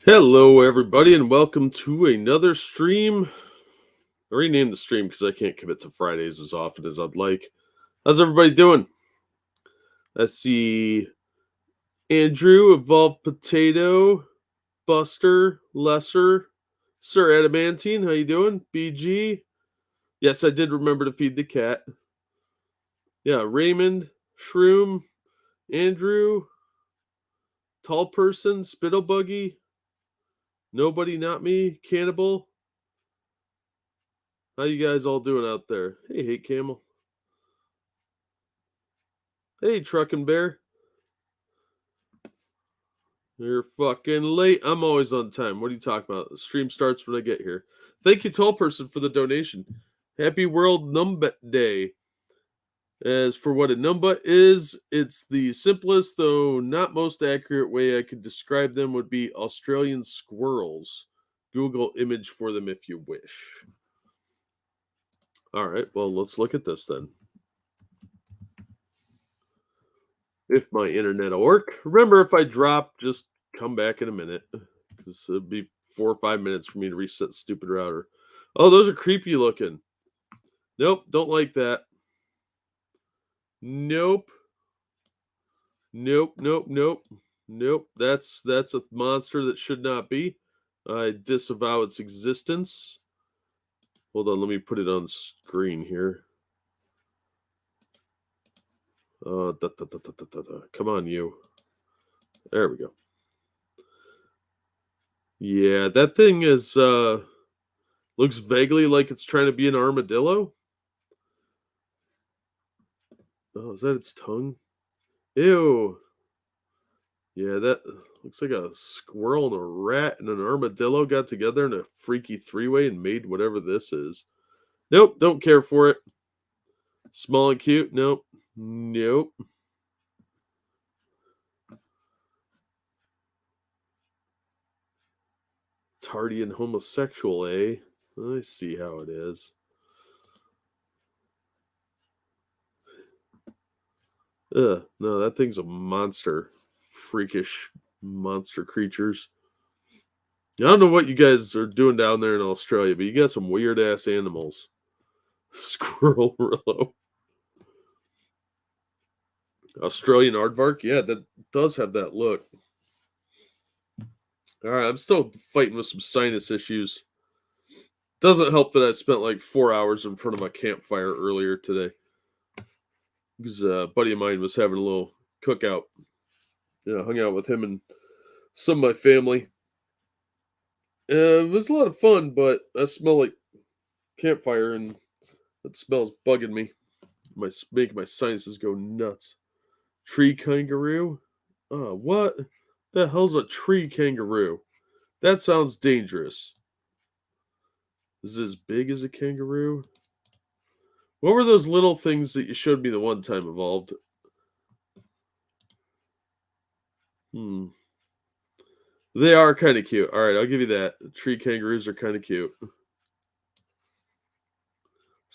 Hello, everybody, and welcome to another stream. I renamed the stream because I can't commit to Fridays as often as I'd like. How's everybody doing? I see Andrew, Evolved Potato, Buster, Lesser, Sir Adamantine. How you doing? BG. Yes, I did remember to feed the cat. Yeah, Raymond, Shroom, Andrew, Tall Person, Spittlebuggy, Nobody Not Me, Cannibal. How you guys all doing out there? Hey, Hate Camel. Hey, Truckin' Bear. You're fucking late. I'm always on time. What are you talking about? The stream starts when I get here. Thank you, Tall Person, for the donation. Happy World Numbat Day. As for what a numbat is, it's the simplest, though not most accurate way I could describe them would be Australian squirrels. Google image for them if you wish. All right, well, let's look at this then. If my internet will work. Remember, if I drop, just come back in a minute. Because it'd be 4 or 5 minutes for me to reset the stupid router. Oh, those are creepy looking. Nope, don't like that. Nope. Nope. That's a monster that should not be. I disavow its existence. Hold on, let me put it on screen here. Come on, you. There we go. Yeah, that thing is looks vaguely like it's trying to be an armadillo. Oh, is that its tongue? Ew. Yeah, that looks like a squirrel and a rat and an armadillo got together in a freaky three-way and made whatever this is. Nope, don't care for it. Small and cute? Nope. Tardy and homosexual, eh? I see how it is. Ugh, no, that thing's a monster. Freakish monster creatures. I don't know what you guys are doing down there in Australia, but you got some weird ass animals. Squirrel Rillo. Australian aardvark? Yeah, that does have that look. All right, I'm still fighting with some sinus issues. Doesn't help that I spent like 4 hours in front of a campfire earlier today. Because a buddy of mine was having a little cookout. Hung out with him and some of my family. It was a lot of fun, but I smell like campfire, and that smell's bugging me. Making my sinuses go nuts. Tree kangaroo? What the hell's a tree kangaroo? That sounds dangerous. Is it as big as a kangaroo? What were those little things that you showed me the one time, Evolved? They are kind of cute. All right, I'll give you that. Tree kangaroos are kind of cute. Let's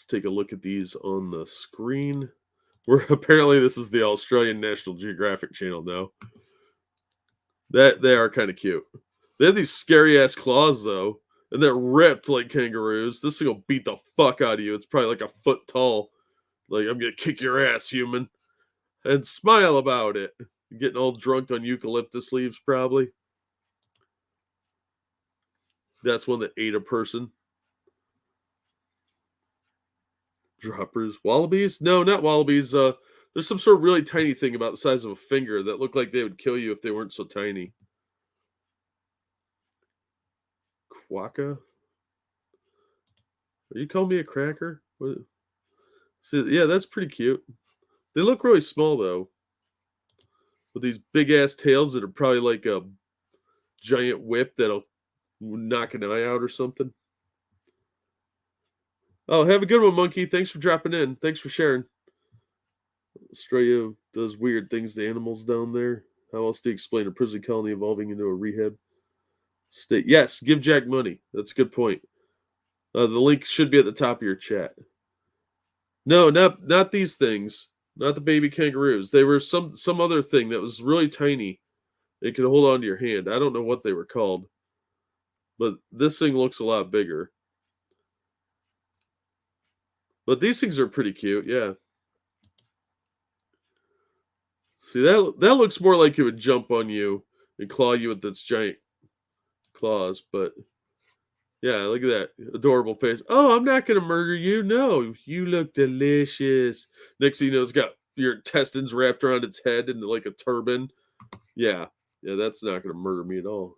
take a look at these on the screen. Apparently this is the Australian National Geographic Channel now. That they are kind of cute. They have these scary ass claws though, and they're ripped like kangaroos. This thing will beat the fuck out of you. It's probably like a foot tall. Like, I'm gonna kick your ass, human, and smile about it. Getting all drunk on eucalyptus leaves, probably. That's one that ate a person. Droppers, wallabies? No, not wallabies. There's some sort of really tiny thing about the size of a finger that looked like they would kill you if they weren't so tiny. Quokka? Are you calling me a cracker? What? See, yeah, that's pretty cute. They look really small though, with these big ass tails that are probably like a giant whip that'll knock an eye out or something. Oh, have a good one, Monkey. Thanks for dropping in. Thanks for sharing. Australia does weird things to animals down there. How else do you explain a prison colony evolving into a rehab state? Yes, give Jack money. That's a good point. The link should be at the top of your chat. No, not these things. Not the baby kangaroos. They were some other thing that was really tiny. It could hold on to your hand. I don't know what they were called. But this thing looks a lot bigger. But these things are pretty cute, yeah. See, that looks more like it would jump on you and claw you with its giant claws, but yeah, look at that adorable face. Oh, I'm not gonna murder you. No, you look delicious. Next thing you know, it's got your intestines wrapped around its head into like a turban. Yeah, yeah, that's not gonna murder me at all.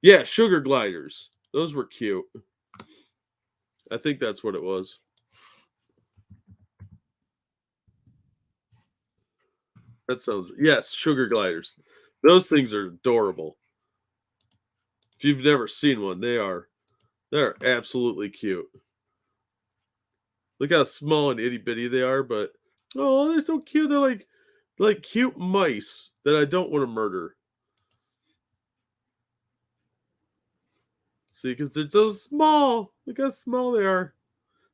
Yeah, sugar gliders. Those were cute. I think that's what it was. That sounds yes, sugar gliders. Those things are adorable. If you've never seen one, they're absolutely cute. Look how small and itty bitty they are, but oh, they're so cute. They're like cute mice that I don't want to murder. See, because they're so small. Look how small they are.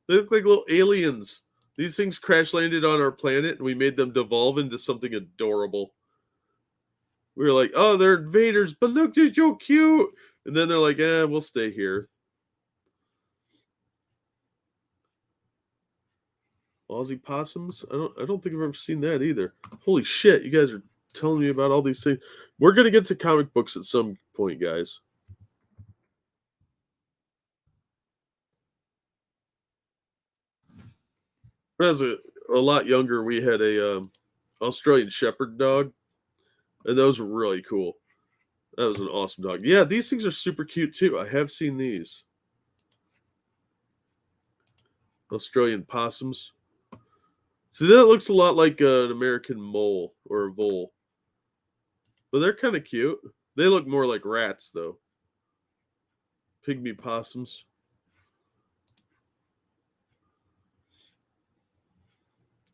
They look like little aliens. These things crash landed on our planet and we made them devolve into something adorable. We were like, oh, they're invaders, but look, they're so cute. And then they're like, we'll stay here. Aussie possums? I don't think I've ever seen that either. Holy shit, you guys are telling me about all these things. We're gonna get to comic books at some point, guys. When I was a lot younger, we had a Australian Shepherd dog, and those were really cool. That was an awesome dog. Yeah, these things are super cute too. I have seen these Australian possums. See, that looks a lot like an American mole or a vole, but they're kind of cute. They look more like rats, though. Pygmy possums.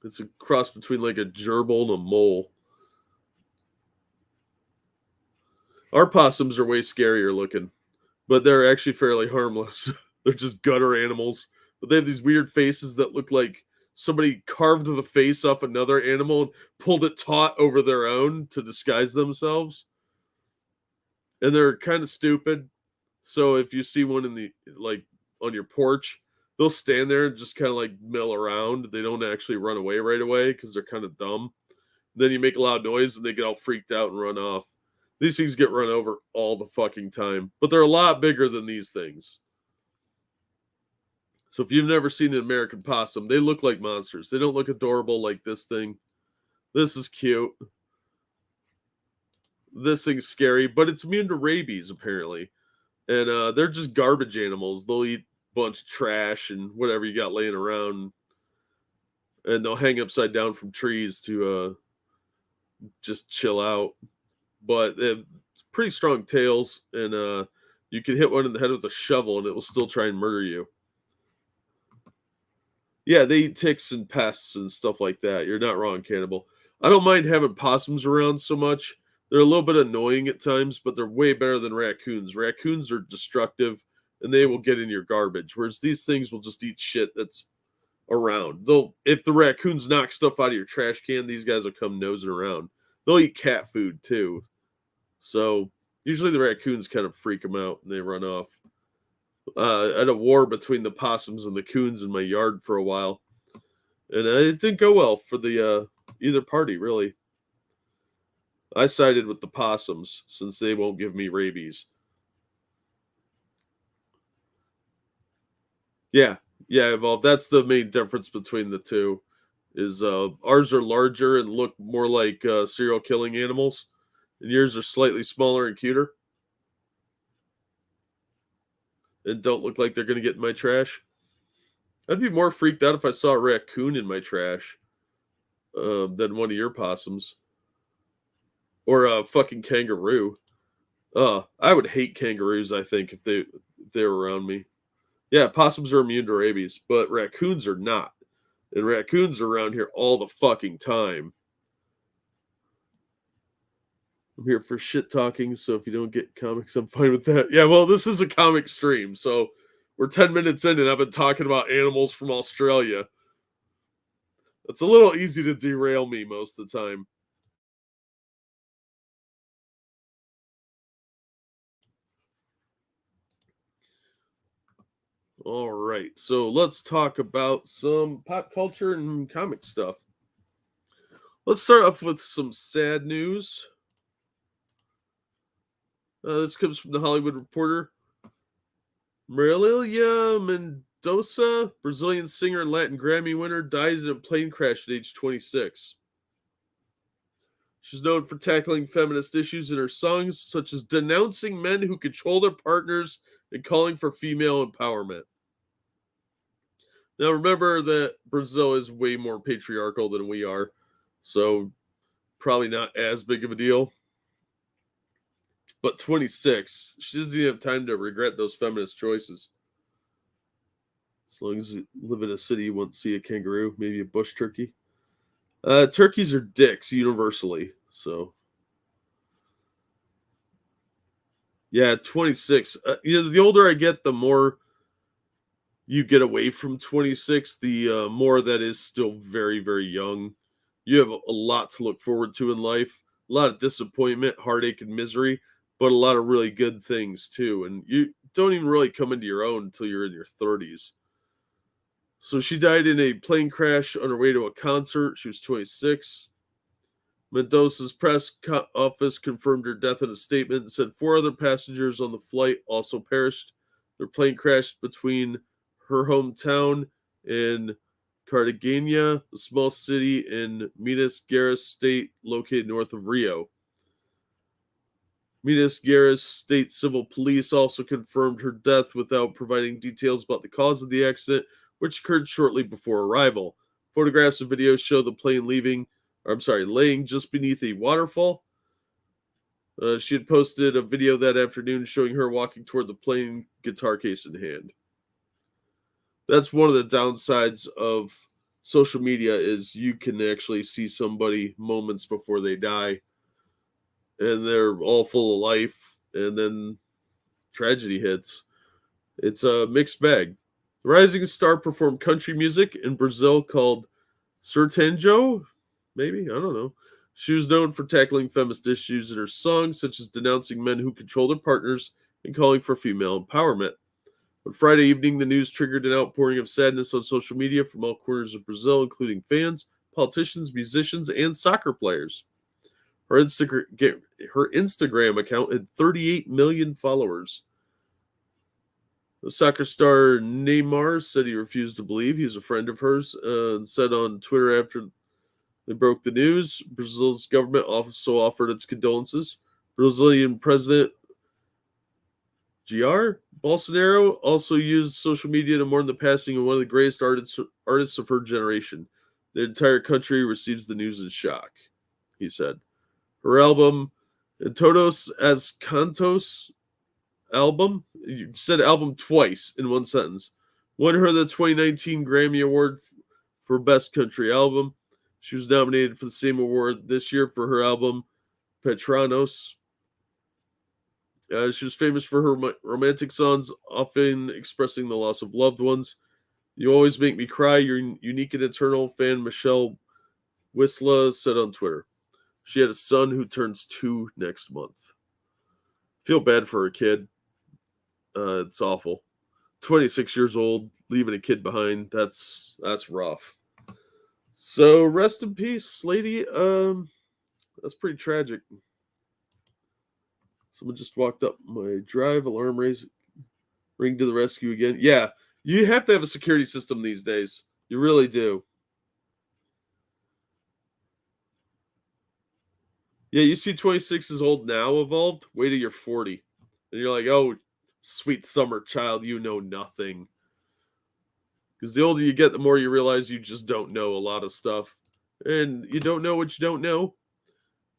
It's a cross between like a gerbil and a mole. Our possums are way scarier looking, but they're actually fairly harmless. They're just gutter animals, but they have these weird faces that look like somebody carved the face off another animal and pulled it taut over their own to disguise themselves. And they're kind of stupid. So if you see one in the like on your porch, they'll stand there and just kind of like mill around. They don't actually run away right away because they're kind of dumb. Then you make a loud noise and they get all freaked out and run off. These things get run over all the fucking time, but they're a lot bigger than these things. So if you've never seen an American possum, they look like monsters. They don't look adorable like this thing. This is cute. This thing's scary, but it's immune to rabies apparently. And they're just garbage animals. They'll eat a bunch of trash and whatever you got laying around, and they'll hang upside down from trees to just chill out. But they have pretty strong tails, and you can hit one in the head with a shovel, and it will still try and murder you. Yeah, they eat ticks and pests and stuff like that. You're not wrong, Cannibal. I don't mind having possums around so much. They're a little bit annoying at times, but they're way better than raccoons. Raccoons are destructive and they will get in your garbage, whereas these things will just eat shit that's around. They'll if the raccoons knock stuff out of your trash can, these guys will come nosing around. They'll eat cat food too. So usually the raccoons kind of freak them out and they run off. I had a war between the possums and the coons in my yard for a while, and it didn't go well for the either party really. I sided with the possums since they won't give me rabies. Yeah, yeah, well, that's the main difference between the two. Is ours are larger and look more like serial killing animals, and yours are slightly smaller and cuter, and don't look like they're going to get in my trash. I'd be more freaked out if I saw a raccoon in my trash than one of your possums or a fucking kangaroo. I would hate kangaroos. I think if they were around me. Yeah, possums are immune to rabies, but raccoons are not. And raccoons are around here all the fucking time. I'm here for shit talking, so if you don't get comics, I'm fine with that. Yeah, well, this is a comic stream, so we're 10 minutes in and I've been talking about animals from Australia. It's a little easy to derail me most of the time. All right, so let's talk about some pop culture and comic stuff. Let's start off with some sad news. This comes from the Hollywood Reporter. Marilia Mendonca, Brazilian singer and Latin Grammy winner, dies in a plane crash at age 26. She's known for tackling feminist issues in her songs, such as denouncing men who control their partners and calling for female empowerment. Now, remember that Brazil is way more patriarchal than we are, so probably not as big of a deal. But 26, she doesn't even have time to regret those feminist choices. As long as you live in a city, you won't see a kangaroo, maybe a bush turkey. Turkeys are dicks universally, so yeah, 26. The older I get, the more you get away from 26, the more that is still very, very young. You have a lot to look forward to in life, a lot of disappointment, heartache, and misery, but a lot of really good things too. And you don't even really come into your own until you're in your 30s. So she died in a plane crash on her way to a concert. She was 26. Mendoza's office confirmed her death in a statement and said 4 other passengers on the flight also perished. Their plane crashed between her hometown in Cartagena, a small city in Minas Gerais state located north of Rio. Minas Gerais State Civil Police also confirmed her death without providing details about the cause of the accident, which occurred shortly before arrival. Photographs and videos show the plane laying just beneath a waterfall. She had posted a video that afternoon showing her walking toward the plane, guitar case in hand. That's one of the downsides of social media is you can actually see somebody moments before they die, and they're all full of life, and then tragedy hits. It's a mixed bag. The rising star performed country music in Brazil called Sertanjo, maybe? I don't know. She was known for tackling feminist issues in her songs, such as denouncing men who control their partners and calling for female empowerment. On Friday evening, the news triggered an outpouring of sadness on social media from all corners of Brazil, including fans, politicians, musicians, and soccer players. Her Instagram account had 38 million followers. The soccer star Neymar said he refused to believe he was a friend of hers and said on Twitter after they broke the news, Brazil's government also offered its condolences. Brazilian President Jair Bolsonaro also used social media to mourn the passing of one of the greatest artists of her generation. The entire country receives the news in shock, he said. Her album, Todos as Cantos album, you said album twice in one sentence, won her the 2019 Grammy Award for Best Country Album. She was nominated for the same award this year for her album Petranos. She was famous for her romantic songs, often expressing the loss of loved ones. You always make me cry, your unique and eternal fan Michelle Whistler said on Twitter. She had a son who turns 2 next month. Feel bad for her kid. It's awful. 26 years old, leaving a kid behind. That's rough. So rest in peace, lady. That's pretty tragic. Someone just walked up my drive. Alarm ring to the rescue again. Yeah, you have to have a security system these days. You really do. Yeah, you see 26 is old now evolved. Wait till you're 40. And you're like, oh, sweet summer child, you know nothing. Because the older you get, the more you realize you just don't know a lot of stuff. And you don't know what you don't know.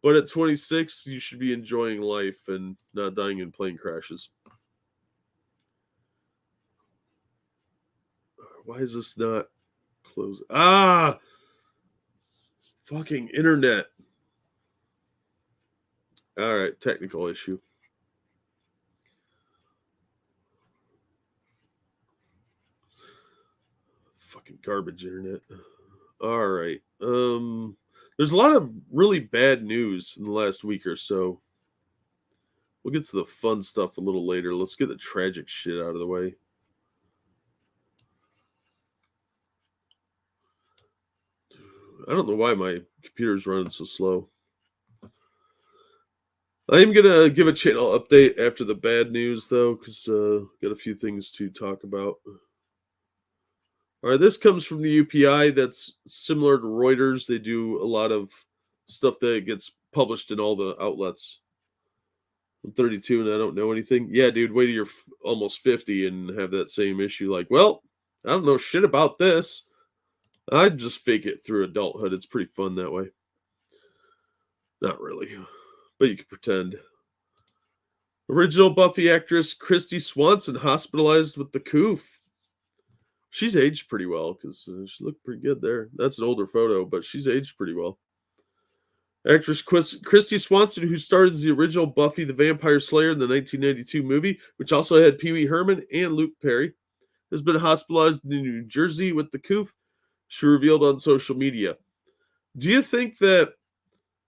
But at 26, you should be enjoying life and not dying in plane crashes. Why is this not closed? Fucking internet. All right, technical issue. Fucking garbage internet. All right. There's a lot of really bad news in the last week or so. We'll get to the fun stuff a little later. Let's get the tragic shit out of the way. I don't know why my computer's running so slow. I am going to give a channel update after the bad news, though, because got a few things to talk about. All right, this comes from the UPI. That's similar to Reuters. They do a lot of stuff that gets published in all the outlets. I'm 32 and I don't know anything. Yeah, dude, wait till you're almost 50 and have that same issue. Like, well, I don't know shit about this. I'd just fake it through adulthood. It's pretty fun that way. Not really, but you can pretend. Original Buffy actress Kristy Swanson hospitalized with the Coof. She's aged pretty well because she looked pretty good there. That's an older photo, but she's aged pretty well. Actress Kristy Swanson, who starred as the original Buffy the Vampire Slayer in the 1992 movie, which also had Pee Wee Herman and Luke Perry, has been hospitalized in New Jersey with the Coof, she revealed on social media. Do you think that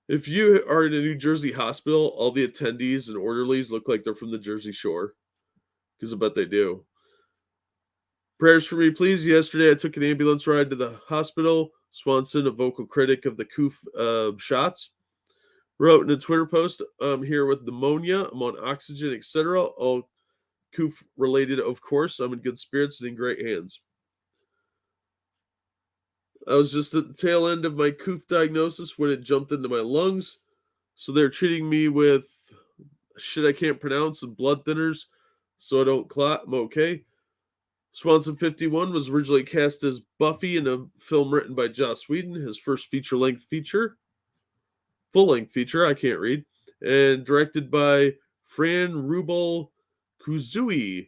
if you are in a New Jersey hospital, all the attendees and orderlies look like they're from the Jersey Shore? Because I bet they do. Prayers for me, please. Yesterday, I took an ambulance ride to the hospital. Swanson, a vocal critic of the Coof shots, wrote in a Twitter post, I'm here with pneumonia. I'm on oxygen, etc. All Coof related, of course. I'm in good spirits and in great hands. I was just at the tail end of my Coof diagnosis when it jumped into my lungs. So they're treating me with shit I can't pronounce and blood thinners so I don't clot. I'm okay. Swanson 51 was originally cast as Buffy in a film written by Joss Whedon, his first full-length feature, I can't read, and directed by Fran Rubel Kuzui,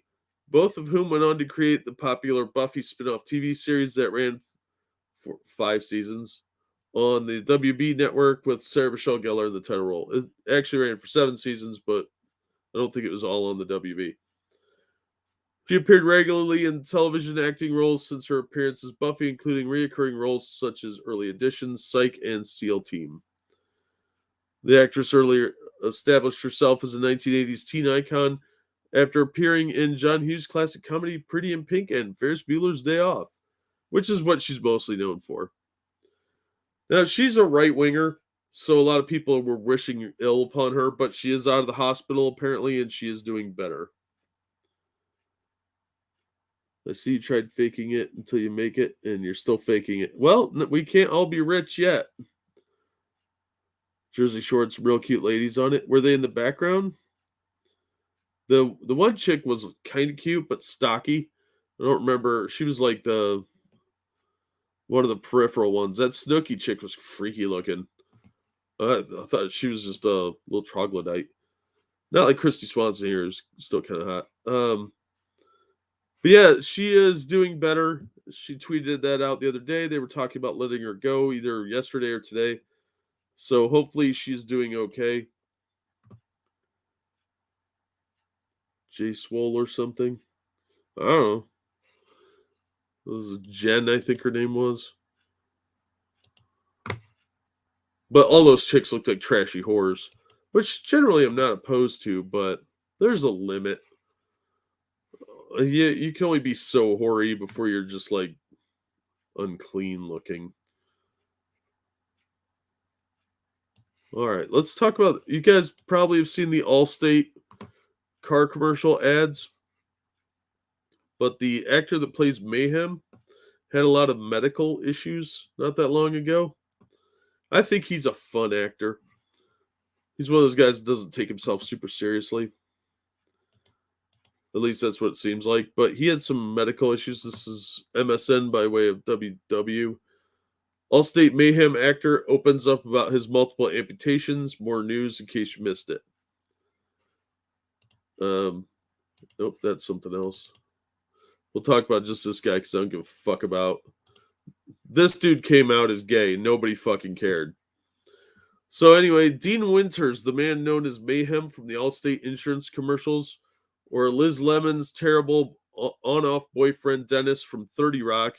both of whom went on to create the popular Buffy spin-off TV series that ran for 5 seasons on the WB network with Sarah Michelle Gellar in the title role. It actually ran for 7 seasons, but I don't think it was all on the WB. She appeared regularly in television acting roles since her appearance as Buffy, including recurring roles such as Early Editions, Psych, and SEAL Team. The actress earlier established herself as a 1980s teen icon after appearing in John Hughes' classic comedy Pretty in Pink and Ferris Bueller's Day Off, which is what she's mostly known for. Now, she's a right-winger, so a lot of people were wishing ill upon her, but she is out of the hospital apparently, and she is doing better. I see you tried faking it until you make it, and you're still faking it. Well, we can't all be rich yet. Jersey Shore, some real cute ladies on it. Were they in the background? The one chick was kind of cute, but stocky. I don't remember. She was like one of the peripheral ones. That Snooki chick was freaky looking. I thought she was just a little troglodyte. Not like Kristy Swanson here is still kind of hot. But yeah, she is doing better. She tweeted that out the other day. They were talking about letting her go either yesterday or today. So hopefully she's doing okay. J Swole or something. I don't know. It was Jen, I think her name was. But all those chicks looked like trashy whores, which generally I'm not opposed to, but there's a limit. Yeah, you can only be so hoary before you're just like unclean looking. All right, let's talk about. You guys probably have seen the Allstate car commercial ads, but the actor that plays Mayhem had a lot of medical issues not that long ago. I think he's a fun actor. He's one of those guys that doesn't take himself super seriously. At least that's what it seems like. But he had some medical issues. This is MSN by way of WW. Allstate Mayhem actor opens up about his multiple amputations. More news in case you missed it. Nope, that's something else. We'll talk about just this guy because I don't give a fuck about. This dude came out as gay. Nobody fucking cared. So anyway, Dean Winters, the man known as Mayhem from the Allstate insurance commercials, or Liz Lemon's terrible on-off boyfriend Dennis from 30 Rock,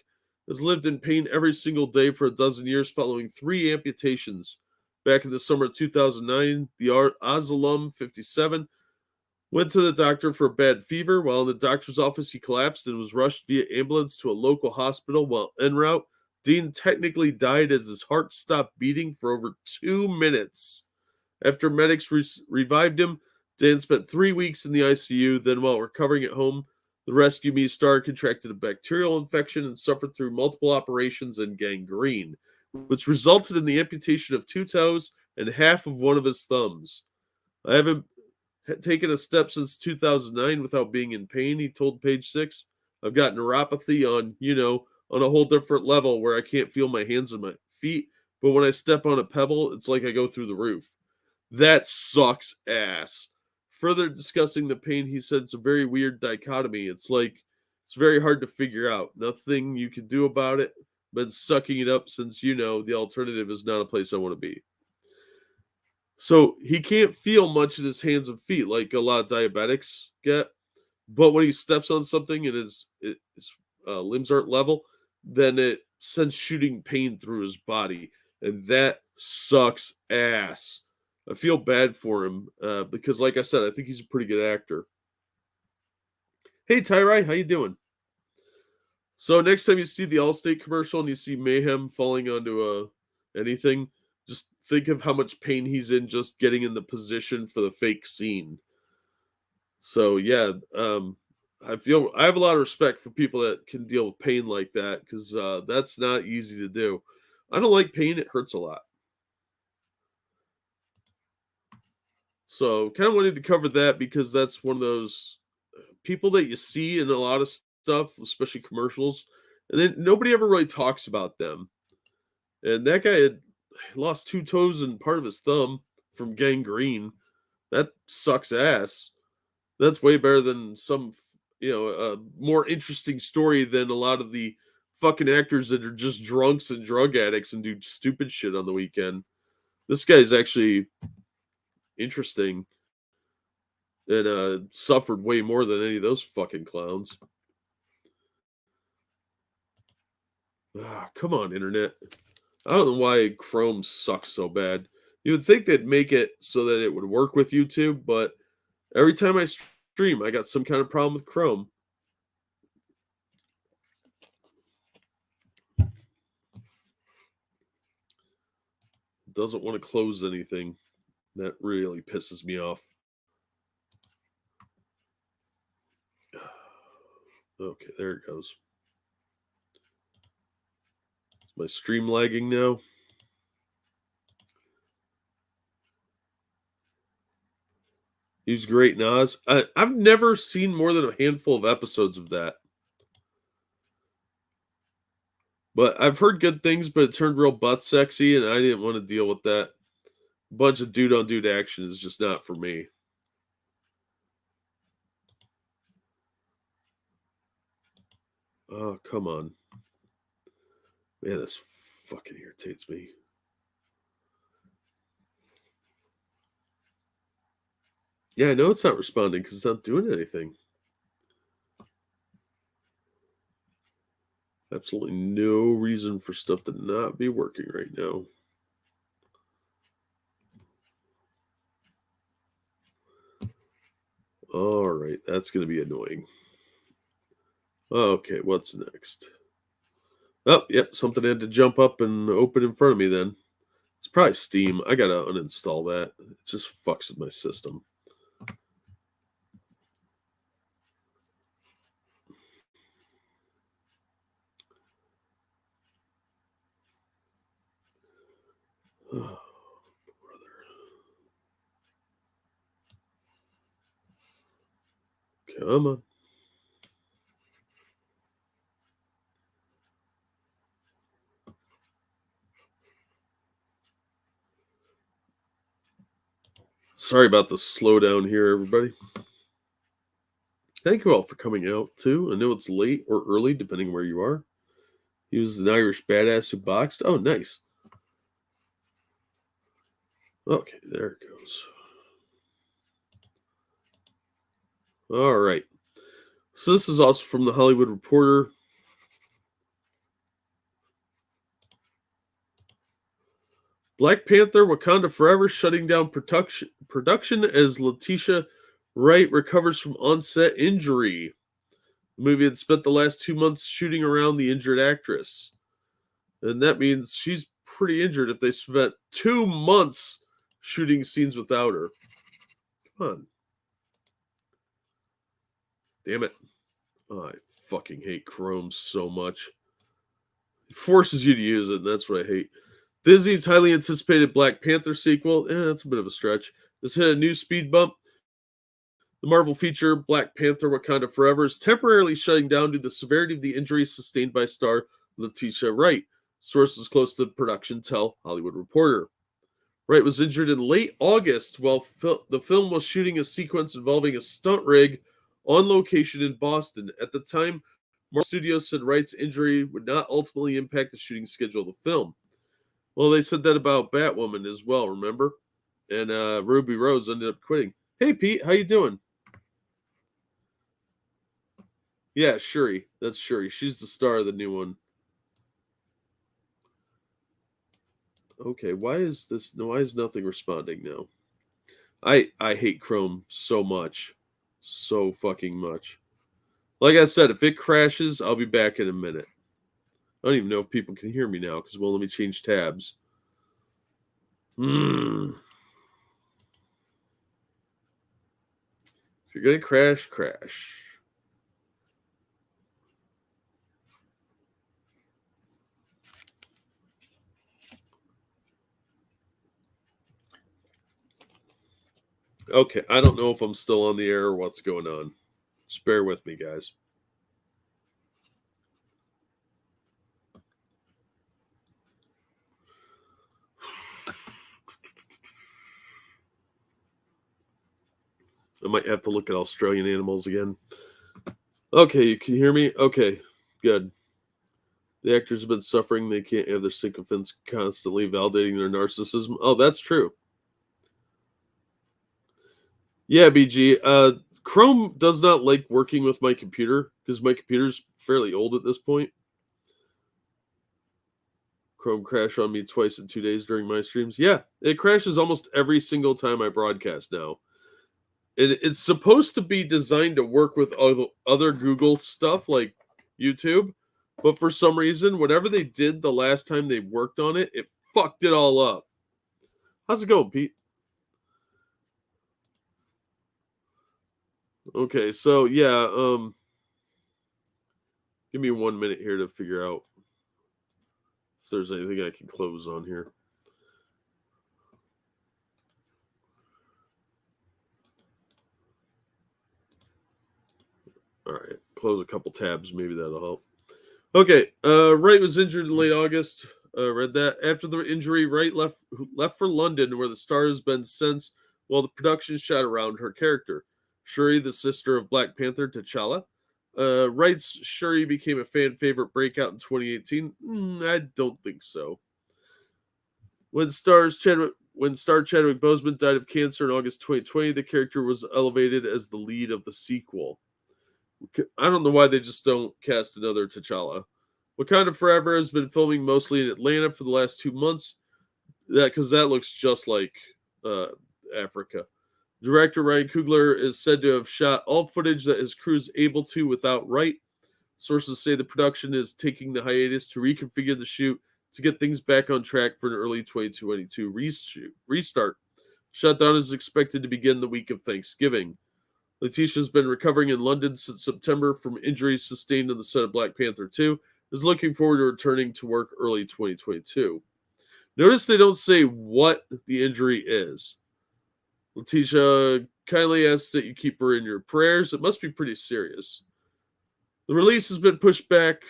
has lived in pain every single day for a dozen years following 3 amputations. Back in the summer of 2009, the Oz alum, 57, went to the doctor for a bad fever. While in the doctor's office, he collapsed and was rushed via ambulance to a local hospital. While en route, Dean technically died as his heart stopped beating for over 2 minutes. After medics revived him, Dan spent 3 weeks in the ICU. Then, while recovering at home, the rescue me star contracted a bacterial infection and suffered through multiple operations and gangrene, which resulted in the amputation of 2 toes and half of one of his thumbs. I haven't taken a step since 2009 without being in pain, he told Page 6. I've got neuropathy on a whole different level where I can't feel my hands and my feet, but when I step on a pebble, it's like I go through the roof. That sucks ass. Further discussing the pain, he said it's a very weird dichotomy. It's very hard to figure out. Nothing you can do about it, but sucking it up since the alternative is not a place I want to be. So he can't feel much in his hands and feet like a lot of diabetics get. But when he steps on something and his limbs aren't level, then it sends shooting pain through his body. And that sucks ass. I feel bad for him because, like I said, I think he's a pretty good actor. Hey, Tyrai, how you doing? So next time you see the Allstate commercial and you see Mayhem falling onto anything, just think of how much pain he's in just getting in the position for the fake scene. So yeah, I have a lot of respect for people that can deal with pain like that because that's not easy to do. I don't like pain; it hurts a lot. So kind of wanted to cover that because that's one of those people that you see in a lot of stuff, especially commercials, and then nobody ever really talks about them. And that guy had lost 2 toes and part of his thumb from gangrene. That sucks ass. That's way better than some, a more interesting story than a lot of the fucking actors that are just drunks and drug addicts and do stupid shit on the weekend. This guy's actually interesting and suffered way more than any of those fucking clowns. Come on, internet. I don't know why Chrome sucks so bad. You would think they'd make it so that it would work with YouTube, but every time I stream, I got some kind of problem with Chrome. Doesn't want to close anything. That really pisses me off. Okay, there it goes. Is my stream lagging now? He's great, Nas. I've never seen more than a handful of episodes of that. But I've heard good things, but it turned real butt sexy, and I didn't want to deal with that. A bunch of dude on dude action is just not for me. Oh, come on. Man, this fucking irritates me. Yeah, I know it's not responding because it's not doing anything. Absolutely no reason for stuff to not be working right now. All right, that's going to be annoying. Okay, what's next? Oh, yep, something had to jump up and open in front of me then. It's probably Steam. I got to uninstall that. It just fucks with my system. Oh, brother. Come on. Sorry about the slowdown here, everybody. Thank you all for coming out, too. I know it's late or early, depending where you are. He was an Irish badass who boxed. Oh, nice. Okay, there it goes. All right. So this is also from the Hollywood Reporter. Black Panther: Wakanda Forever shutting down production as Letitia Wright recovers from onset injury. The movie had spent the last 2 months shooting around the injured actress. And that means she's pretty injured if they spent 2 months shooting scenes without her. Come on. Damn it. Oh, I fucking hate Chrome so much. It forces you to use it, and that's what I hate. Disney's highly anticipated Black Panther sequel, that's a bit of a stretch. This hit a new speed bump. The Marvel feature, Black Panther Wakanda Forever, is temporarily shutting down due to the severity of the injuries sustained by star Letitia Wright. Sources close to the production tell Hollywood Reporter. Wright was injured in late August while the film was shooting a sequence involving a stunt rig on location in Boston. At the time, Marvel Studios said Wright's injury would not ultimately impact the shooting schedule of the film. Well, they said that about Batwoman as well, remember? And Ruby Rose ended up quitting. Hey, Pete, how you doing? Yeah, Shuri. That's Shuri. She's the star of the new one. Okay, why is nothing responding now? I hate Chrome so much. So fucking much. Like I said, if it crashes, I'll be back in a minute. I don't even know if people can hear me now because, well, let me change tabs. If you're going to crash, crash. Okay, I don't know if I'm still on the air or what's going on. Just bear with me, guys. I might have to look at Australian animals again. Okay, you can hear me? Okay, good. The actors have been suffering. They can't have their sycophants constantly validating their narcissism. Oh, that's true. Yeah, BG. Chrome does not like working with my computer because my computer's fairly old at this point. Chrome crashed on me twice in 2 days during my streams. Yeah, it crashes almost every single time I broadcast now. It's supposed to be designed to work with other Google stuff like YouTube, but for some reason, whatever they did the last time they worked on it, it fucked it all up. How's it going, Pete? Okay, so yeah, give me 1 minute here to figure out if there's anything I can close on here. All right, close a couple tabs. Maybe that'll help. Okay, Wright was injured in late August. Read that. After the injury, Wright left for London, where the star has been since, while the production shot around her character. Shuri, the sister of Black Panther T'Challa. Wright's Shuri became a fan favorite breakout in 2018. I don't think so. When star Chadwick Boseman died of cancer in August 2020, the character was elevated as the lead of the sequel. I don't know why they just don't cast another T'Challa. Wakanda Forever has been filming mostly in Atlanta for the last 2 months. Because that looks just like Africa. Director Ryan Coogler is said to have shot all footage that his crew is able to without Wright. Sources say the production is taking the hiatus to reconfigure the shoot to get things back on track for an early 2022 restart. Shutdown is expected to begin the week of Thanksgiving. Letitia's been recovering in London since September from injuries sustained on the set of Black Panther 2, is looking forward to returning to work early 2022. Notice they don't say what the injury is. Letitia kindly asks that you keep her in your prayers. It must be pretty serious. The release has been pushed back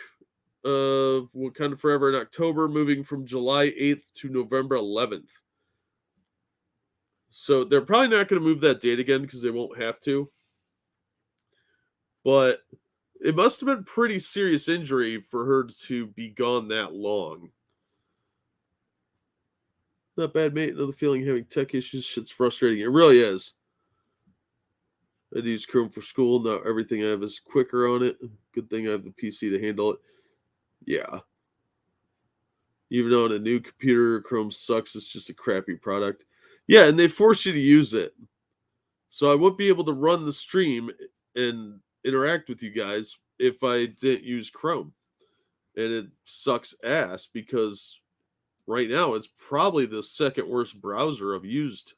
of Wakanda Forever in October, moving from July 8th to November 11th. So they're probably not going to move that date again because they won't have to. But it must have been pretty serious injury for her to be gone that long. Not bad, mate. Another feeling having tech issues. Shit's frustrating. It really is. I use Chrome for school. Now everything I have is quicker on it. Good thing I have the PC to handle it. Yeah. Even on a new computer, Chrome sucks. It's just a crappy product. Yeah, and they force you to use it. So I wouldn't be able to run the stream and interact with you guys if I didn't use Chrome. and it sucks ass because right now it's probably the second worst browser I've used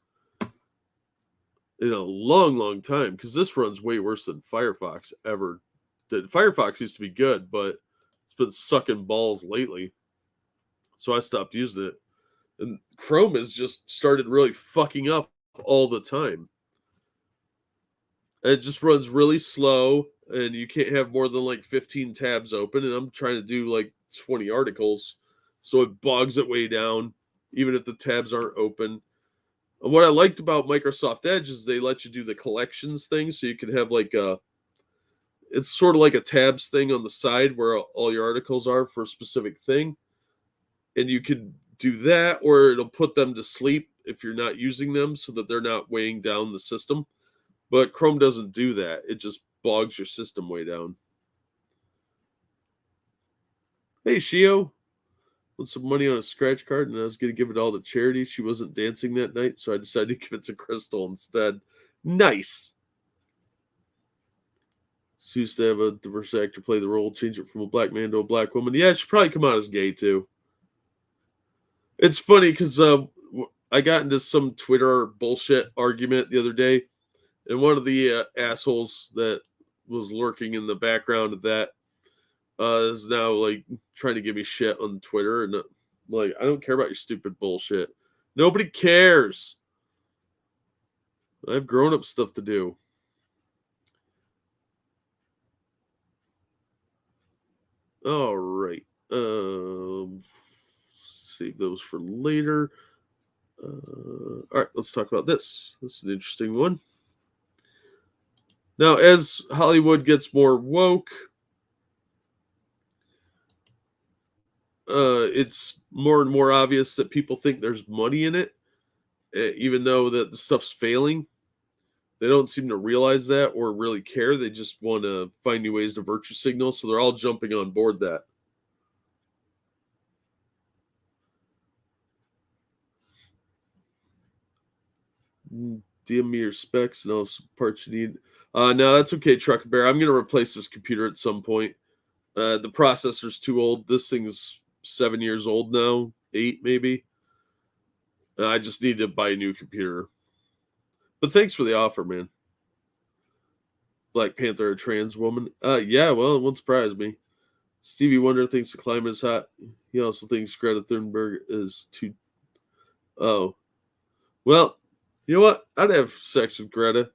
in a long time, because this runs way worse than Firefox ever did. Firefox used to be good, but it's been sucking balls lately, so I stopped using it. And Chrome has just started really fucking up all the time. And it just runs really slow, and you can't have more than like 15 tabs open, and I'm trying to do like 20 articles, so it bogs it way down, even if the tabs aren't open. And what I liked about Microsoft Edge is they let you do the collections thing, so you can have like it's sort of like a tabs thing on the side where all your articles are for a specific thing. And you can do that, or it'll put them to sleep if you're not using them so that they're not weighing down the system. But Chrome doesn't do that. It just bogs your system way down. Hey, Shio. Want some money on a scratch card, and I was going to give it all to charity. She wasn't dancing that night, so I decided to give it to Crystal instead. Nice. She used to have a diverse actor play the role, change it from a black man to a black woman. Yeah, she'd probably come out as gay, too. It's funny because I got into some Twitter bullshit argument the other day, and one of the assholes that was lurking in the background of that is now like trying to give me shit on Twitter, and like, I don't care about your stupid bullshit. Nobody cares. I have grown-up stuff to do. All right. Save those for later. All right, let's talk about this. This is an interesting one. Now, as Hollywood gets more woke, it's more and more obvious that people think there's money in it, even though that the stuff's failing. They don't seem to realize that or really care. They just want to find new ways to virtue signal, so they're all jumping on board that. DM me your specs and all the parts you need. No, that's okay, Trucker Bear. I'm going to replace this computer at some point. The processor's too old. This thing's 7 years old now, 8 maybe. I just need to buy a new computer. But thanks for the offer, man. Black Panther, a trans woman. Yeah, well, it won't surprise me. Stevie Wonder thinks the climate is hot. He also thinks Greta Thunberg is too. Oh, well, you know what? I'd have sex with Greta.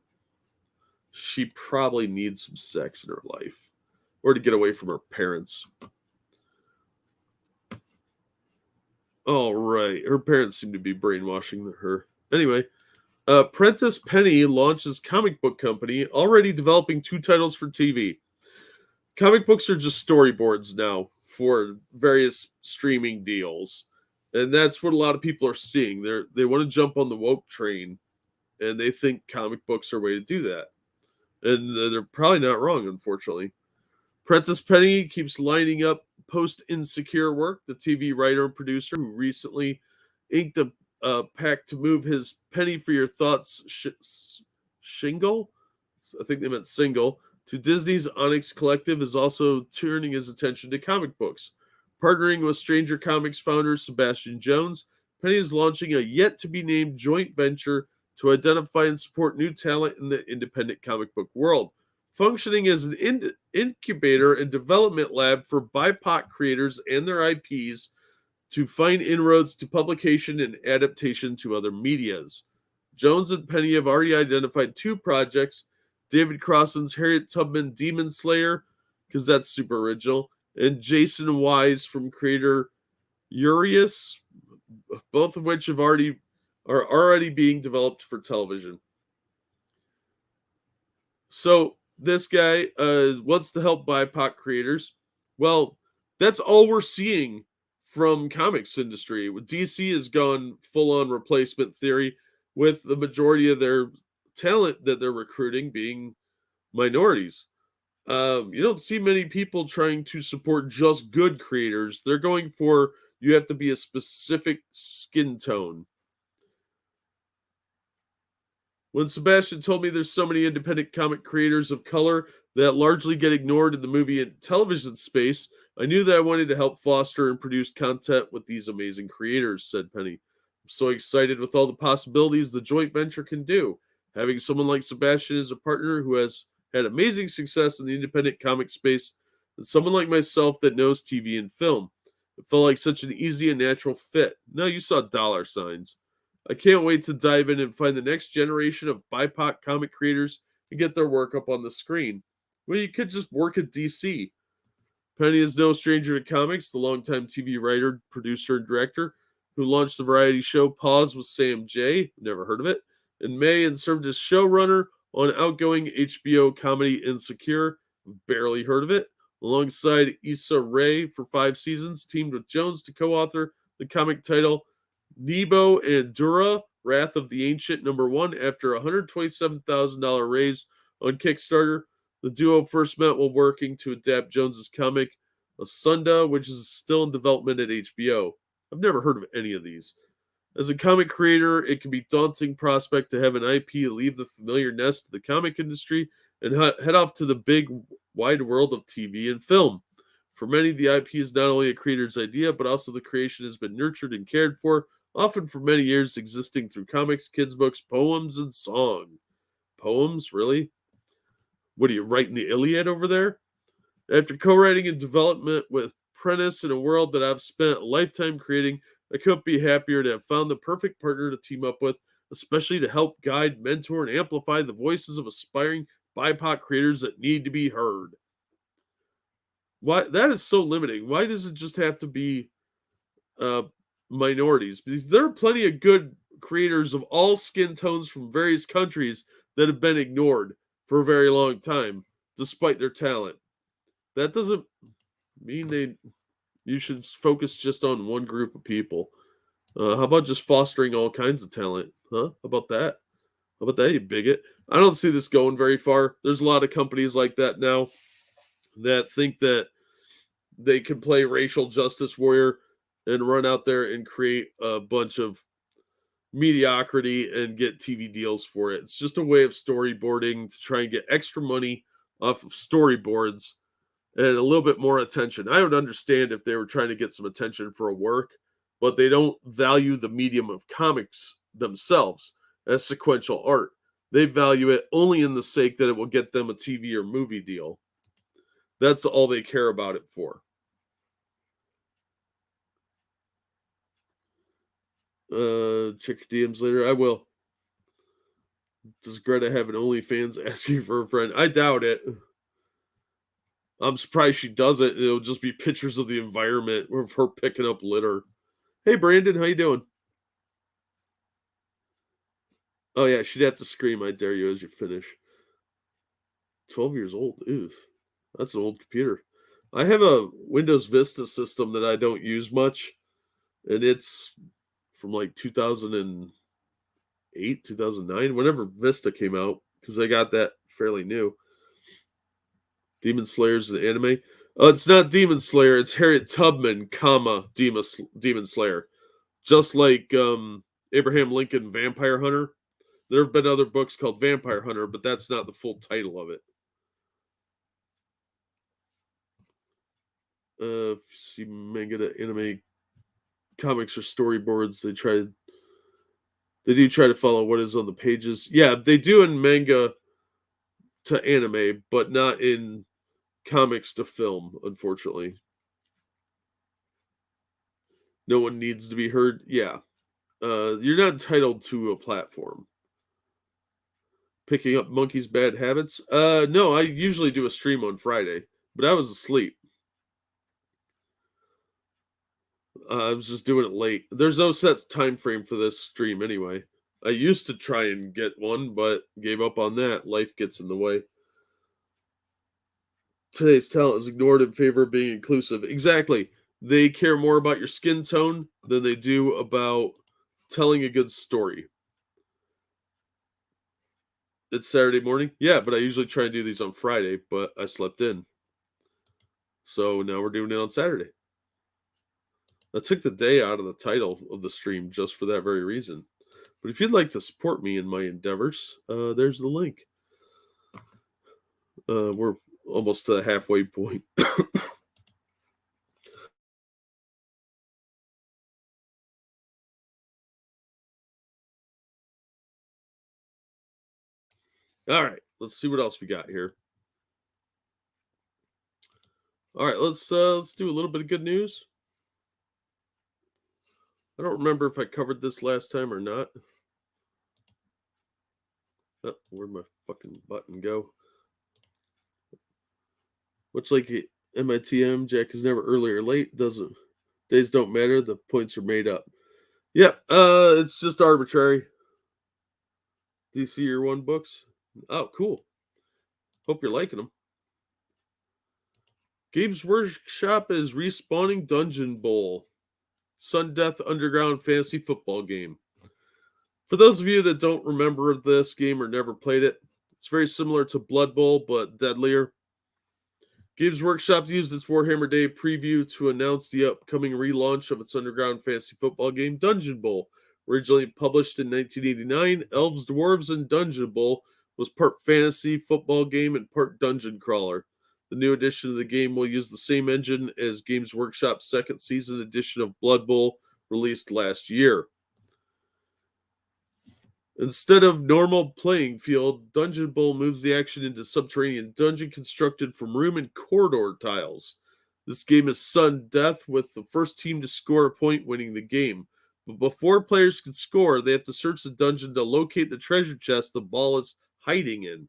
She probably needs some sex in her life, or to get away from her parents. All right, her parents seem to be brainwashing her. Anyway, Prentice Penny launches comic book company, already developing 2 titles for TV. Comic books are just storyboards now for various streaming deals, and that's what a lot of people are seeing. They want to jump on the woke train, and they think comic books are a way to do that, and they're probably not wrong, unfortunately. Prentice Penny keeps lining up post-Insecure work. The TV writer and producer who recently inked a pact to move his Penny for Your Thoughts shingle, I think they meant single, to Disney's Onyx Collective is also turning his attention to comic books. Partnering with Stranger Comics founder Sebastian Jones, Penny is launching a yet-to-be-named joint venture to identify and support new talent in the independent comic book world, functioning as an incubator and development lab for BIPOC creators and their IPs to find inroads to publication and adaptation to other medias. Jones and Penny have already identified 2 projects, David Crossan's Harriet Tubman Demon Slayer, because that's super original, and Jason Wise from creator Urias, both of which are already being developed for television. So this guy wants to help BIPOC creators. Well, that's all we're seeing from comics industry. DC has gone full on replacement theory, with the majority of their talent that they're recruiting being minorities. You don't see many people trying to support just good creators. They're going for, you have to be a specific skin tone. When Sebastian told me there's so many independent comic creators of color that largely get ignored in the movie and television space, I knew that I wanted to help foster and produce content with these amazing creators, said Penny. I'm so excited with all the possibilities the joint venture can do. Having someone like Sebastian as a partner who has had amazing success in the independent comic space, and someone like myself that knows TV and film. It felt like such an easy and natural fit. Now you saw dollar signs. I can't wait to dive in and find the next generation of BIPOC comic creators and get their work up on the screen. Well, you could just work at DC. Penny is no stranger to comics, the longtime TV writer, producer, and director who launched the variety show Pause with Sam J. Never heard of it. In May and served as showrunner on outgoing HBO comedy Insecure. Barely heard of it. Alongside Issa Rae for 5 seasons, teamed with Jones to co-author the comic title Nebo and Dura, Wrath of the Ancient #1 after a $127,000 raise on Kickstarter. The duo first met while working to adapt Jones's comic Asunda, which is still in development at HBO. I've never heard of any of these. As a comic creator, it can be a daunting prospect to have an IP leave the familiar nest of the comic industry and head off to the big, wide world of TV and film. For many, the IP is not only a creator's idea, but also the creation has been nurtured and cared for, often for many years, existing through comics, kids' books, poems, and song. Poems? Really? What are you writing the Iliad over there? After co-writing and development with Prentice in a world that I've spent a lifetime creating, I couldn't be happier to have found the perfect partner to team up with, especially to help guide, mentor, and amplify the voices of aspiring BIPOC creators that need to be heard. Why that is so limiting? Why does it just have to be minorities? Because there are plenty of good creators of all skin tones from various countries that have been ignored for a very long time, despite their talent. That doesn't mean you should focus just on one group of people. How about just fostering all kinds of talent? Huh? How about that? How about that, you bigot? I don't see this going very far. There's a lot of companies like that now that think that they can play racial justice warrior and run out there and create a bunch of mediocrity and get TV deals for it. It's just a way of storyboarding to try and get extra money off of storyboards and a little bit more attention. I would understand if they were trying to get some attention for a work, but they don't value the medium of comics themselves as sequential art. They value it only in the sake that it will get them a TV or movie deal. That's all they care about it for. Check your DMs later. I will. Does Greta have an OnlyFans asking for a friend? I doubt it. I'm surprised she doesn't. It'll just be pictures of the environment of her picking up litter. Hey, Brandon, how you doing? Oh, yeah, she'd have to scream, I dare you, as you finish. 12 years old. Oof. That's an old computer. I have a Windows Vista system that I don't use much, and it's from like 2008, 2009, whenever Vista came out, because I got that fairly new. Demon Slayer's an anime. It's not Demon Slayer, it's Harriet Tubman, Demon Slayer. Just like Abraham Lincoln Vampire Hunter. There have been other books called Vampire Hunter, but that's not the full title of it. See manga to anime comics or storyboards, they do try to follow what is on the pages. Yeah, they do in manga to anime, but not in comics to film, unfortunately. No one needs to be heard. Yeah. You're not entitled to a platform. Picking up monkey's bad habits? No, I usually do a stream on Friday, but I was asleep. I was just doing it late. There's no set time frame for this stream anyway. I used to try and get one, but gave up on that. Life gets in the way. Today's talent is ignored in favor of being inclusive. Exactly. They care more about your skin tone than they do about telling a good story. It's Saturday morning? Yeah, but I usually try and do these on Friday, but I slept in. So now we're doing it on Saturday. I took the day out of the title of the stream just for that very reason. But if you'd like to support me in my endeavors, there's the link. We're almost to the halfway point. All right, let's see what else we got here. All right, let's do a little bit of good news. I don't remember if I covered this last time or not. Oh, where'd my fucking button go? Much like MITM, Jack is never early or late. Doesn't days don't matter. The points are made up. Yep. It's just arbitrary. Do you see your one books? Oh, cool. Hope you're liking them. Games Workshop is respawning Dungeon Bowl, Sun Death Underground fantasy football game. For those of you that don't remember this game or never played it, it's very similar to Blood Bowl but deadlier. Games Workshop used its Warhammer Day preview to announce the upcoming relaunch of its underground fantasy football game, Dungeon Bowl. Originally published in 1989, Elves, Dwarves, and Dungeon Bowl was part fantasy football game and part dungeon crawler. The new edition of the game will use the same engine as Games Workshop's second season edition of Blood Bowl, released last year. Instead of normal playing field, Dungeon Bowl moves the action into subterranean dungeon constructed from room and corridor tiles. This game is sudden death, with the first team to score a point winning the game. But before players can score, they have to search the dungeon to locate the treasure chest the ball is hiding in.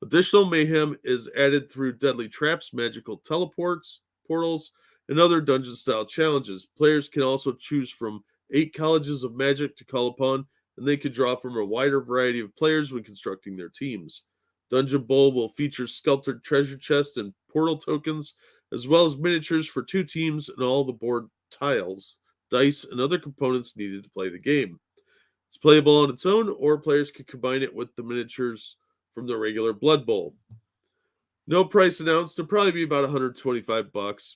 Additional mayhem is added through deadly traps, magical teleports, portals, and other dungeon-style challenges. Players can also choose from 8 colleges of magic to call upon, and they can draw from a wider variety of players when constructing their teams. Dungeon Bowl will feature sculpted treasure chests and portal tokens, as well as miniatures for 2 teams and all the board tiles, dice, and other components needed to play the game. It's playable on its own, or players can combine it with the miniatures from the regular Blood Bowl. No price announced. It'll probably be about $125.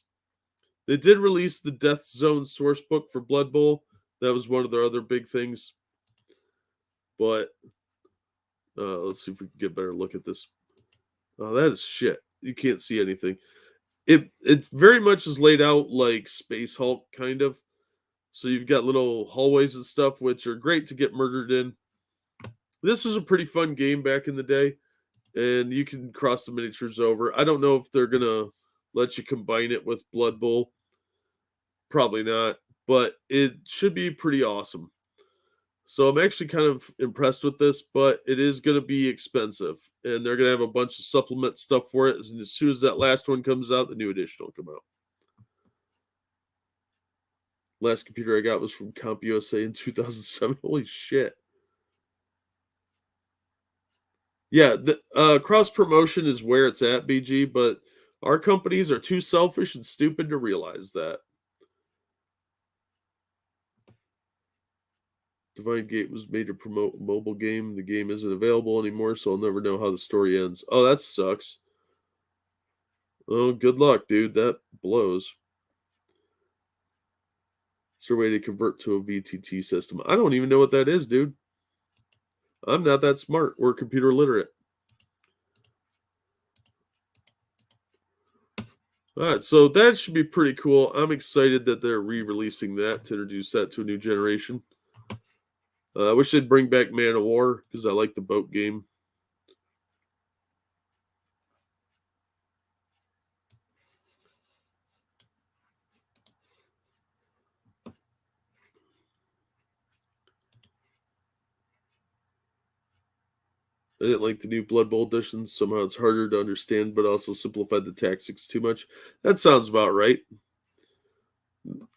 They did release the Death Zone source book for Blood Bowl. That was one of their other big things. But let's see if we can get a better look at this. Oh, that is shit. You can't see anything. It very much is laid out like Space Hulk, kind of. So you've got little hallways and stuff, which are great to get murdered in. This was a pretty fun game back in the day, and you can cross the miniatures over. I don't know if they're gonna let you combine it with Blood Bowl. Probably not, but it should be pretty awesome. So I'm actually kind of impressed with this, but it is going to be expensive, and they're going to have a bunch of supplement stuff for it. And as soon as that last one comes out, the new edition will come out. Last computer I got was from CompUSA in 2007. Holy shit. Yeah, the cross promotion is where it's at, BG, but our companies are too selfish and stupid to realize that. Divine Gate was made to promote a mobile game. The game isn't available anymore, so I'll never know how the story ends. Oh, that sucks. Oh, good luck, dude. That blows. Is there a way to convert to a VTT system? I don't even know what that is, dude. I'm not that smart or computer literate. All right, so that should be pretty cool. I'm excited that they're re-releasing that to introduce that to a new generation. I wish they'd bring back Man of War because I like the boat game. I didn't like the new Blood Bowl edition. Somehow it's harder to understand, but also simplified the tactics too much. That sounds about right.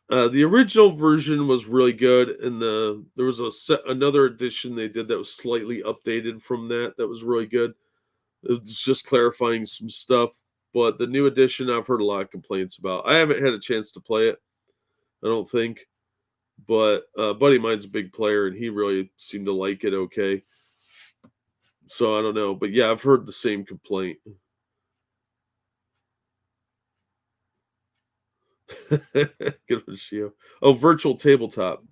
The original version was really good, and there was another edition they did that was slightly updated from that. That was really good. It was just clarifying some stuff. But the new edition, I've heard a lot of complaints about. I haven't had a chance to play it, I don't think. But a buddy of mine's a big player, and he really seemed to like it okay. So I don't know. But yeah, I've heard the same complaint. Good one, Shio. Oh, virtual tabletop.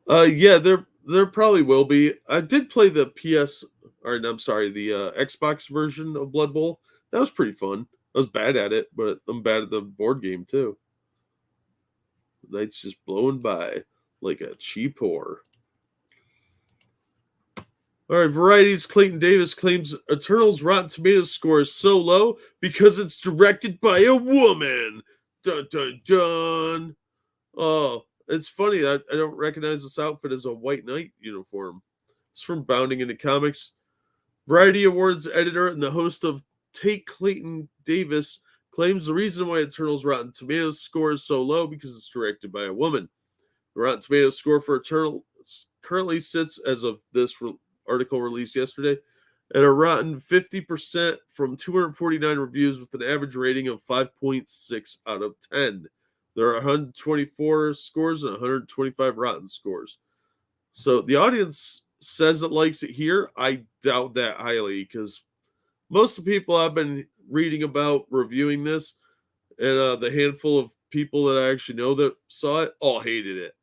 Yeah, there probably will be. I did play the PS, or no, I'm sorry, the Xbox version of Blood Bowl. That was pretty fun. I was bad at it, but I'm bad at the board game too. The night's just blowing by like a cheap whore. All right, Variety's Clayton Davis claims Eternal's Rotten Tomatoes score is so low because it's directed by a woman. Dun dun dun. Oh, it's funny. I don't recognize this outfit as a white knight uniform. It's from Bounding into Comics. Variety Awards editor and the host of Take Clayton Davis claims the reason why Eternal's Rotten Tomatoes score is so low because it's directed by a woman. The Rotten Tomatoes score for Eternal currently sits, as of this article released yesterday, at a rotten 50% from 249 reviews with an average rating of 5.6 out of 10. There are 124 scores and 125 rotten scores. So the audience says it likes it here. I doubt that highly because most of the people I've been reading about reviewing this and the handful of people that I actually know that saw it all hated it.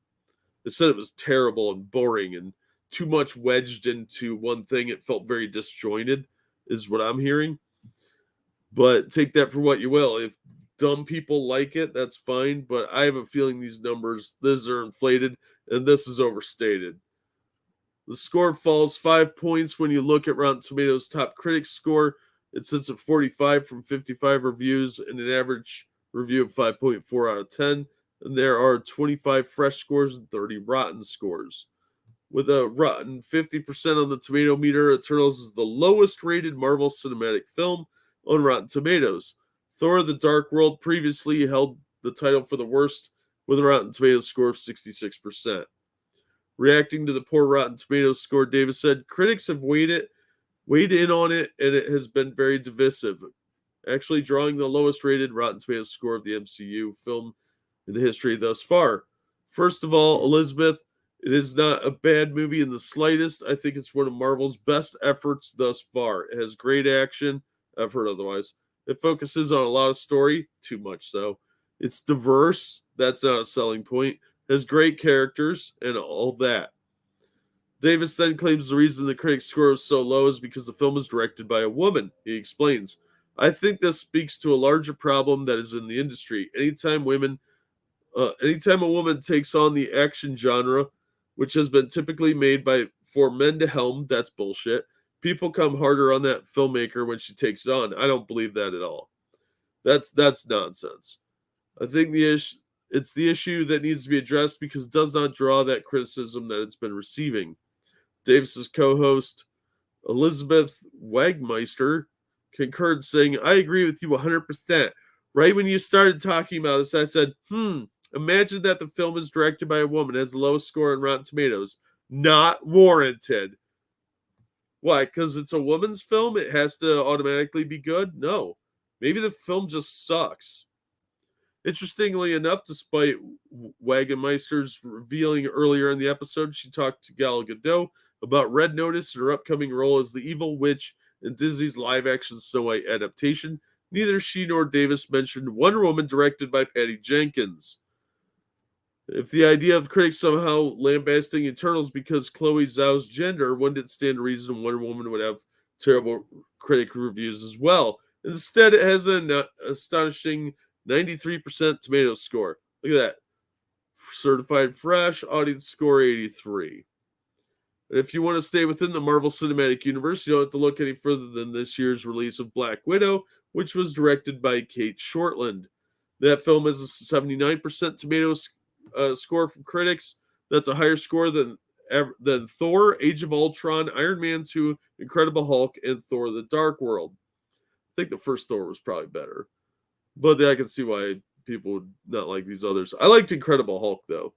They said it was terrible and boring and too much wedged into one thing. It felt very disjointed, is what I'm hearing. But take that for what you will. If dumb people like it, that's fine. But I have a feeling these numbers, these are inflated and this is overstated. The score falls 5 points when you look at Rotten Tomatoes' top critics score. It sits at 45 from 55 reviews and an average review of 5.4 out of 10. And there are 25 fresh scores and 30 rotten scores. With a rotten 50% on the tomato meter, Eternals is the lowest rated Marvel cinematic film on Rotten Tomatoes. Thor: The Dark World previously held the title for the worst with a Rotten Tomatoes score of 66%. Reacting to the poor Rotten Tomatoes score, Davis said, critics have weighed in on it, and it has been very divisive, actually drawing the lowest rated Rotten Tomatoes score of the MCU film in history thus far. First of all, Elizabeth, it is not a bad movie in the slightest. I think it's one of Marvel's best efforts thus far. It has great action. I've heard otherwise. It focuses on a lot of story, too much so. It's diverse. That's not a selling point. It has great characters and all that. Davis then claims the reason the critics' score is so low is because the film is directed by a woman. He explains, I think this speaks to a larger problem that is in the industry. Anytime a woman takes on the action genre, which has been typically made for men to helm, that's bullshit. People come harder on that filmmaker when she takes it on. I don't believe that at all. That's nonsense. I think it's the issue that needs to be addressed because it does not draw that criticism that it's been receiving. Davis's co-host Elizabeth Wagmeister concurred, saying, I agree with you 100%. Right when you started talking about this, I said, imagine that the film is directed by a woman, has the lowest score on Rotten Tomatoes. Not warranted. Why? Because it's a woman's film? It has to automatically be good? No. Maybe the film just sucks. Interestingly enough, despite Wagenmeister's revealing earlier in the episode, she talked to Gal Gadot about Red Notice and her upcoming role as the evil witch in Disney's live-action Snow White adaptation. Neither she nor Davis mentioned Wonder Woman directed by Patty Jenkins. If the idea of critics somehow lambasting Eternals because Chloe Zhao's gender, wouldn't it stand to reason Wonder Woman would have terrible critic reviews as well? Instead, it has an astonishing 93% tomato score. Look at that. Certified fresh, audience score 83. And if you want to stay within the Marvel Cinematic Universe, you don't have to look any further than this year's release of Black Widow, which was directed by Kate Shortland. That film has a 79% tomato score from critics. That's a higher score than Thor, Age of Ultron, Iron Man 2, Incredible Hulk, and Thor: The Dark World. I think the first Thor was probably better. But I can see why people would not like these others. I liked Incredible Hulk, though.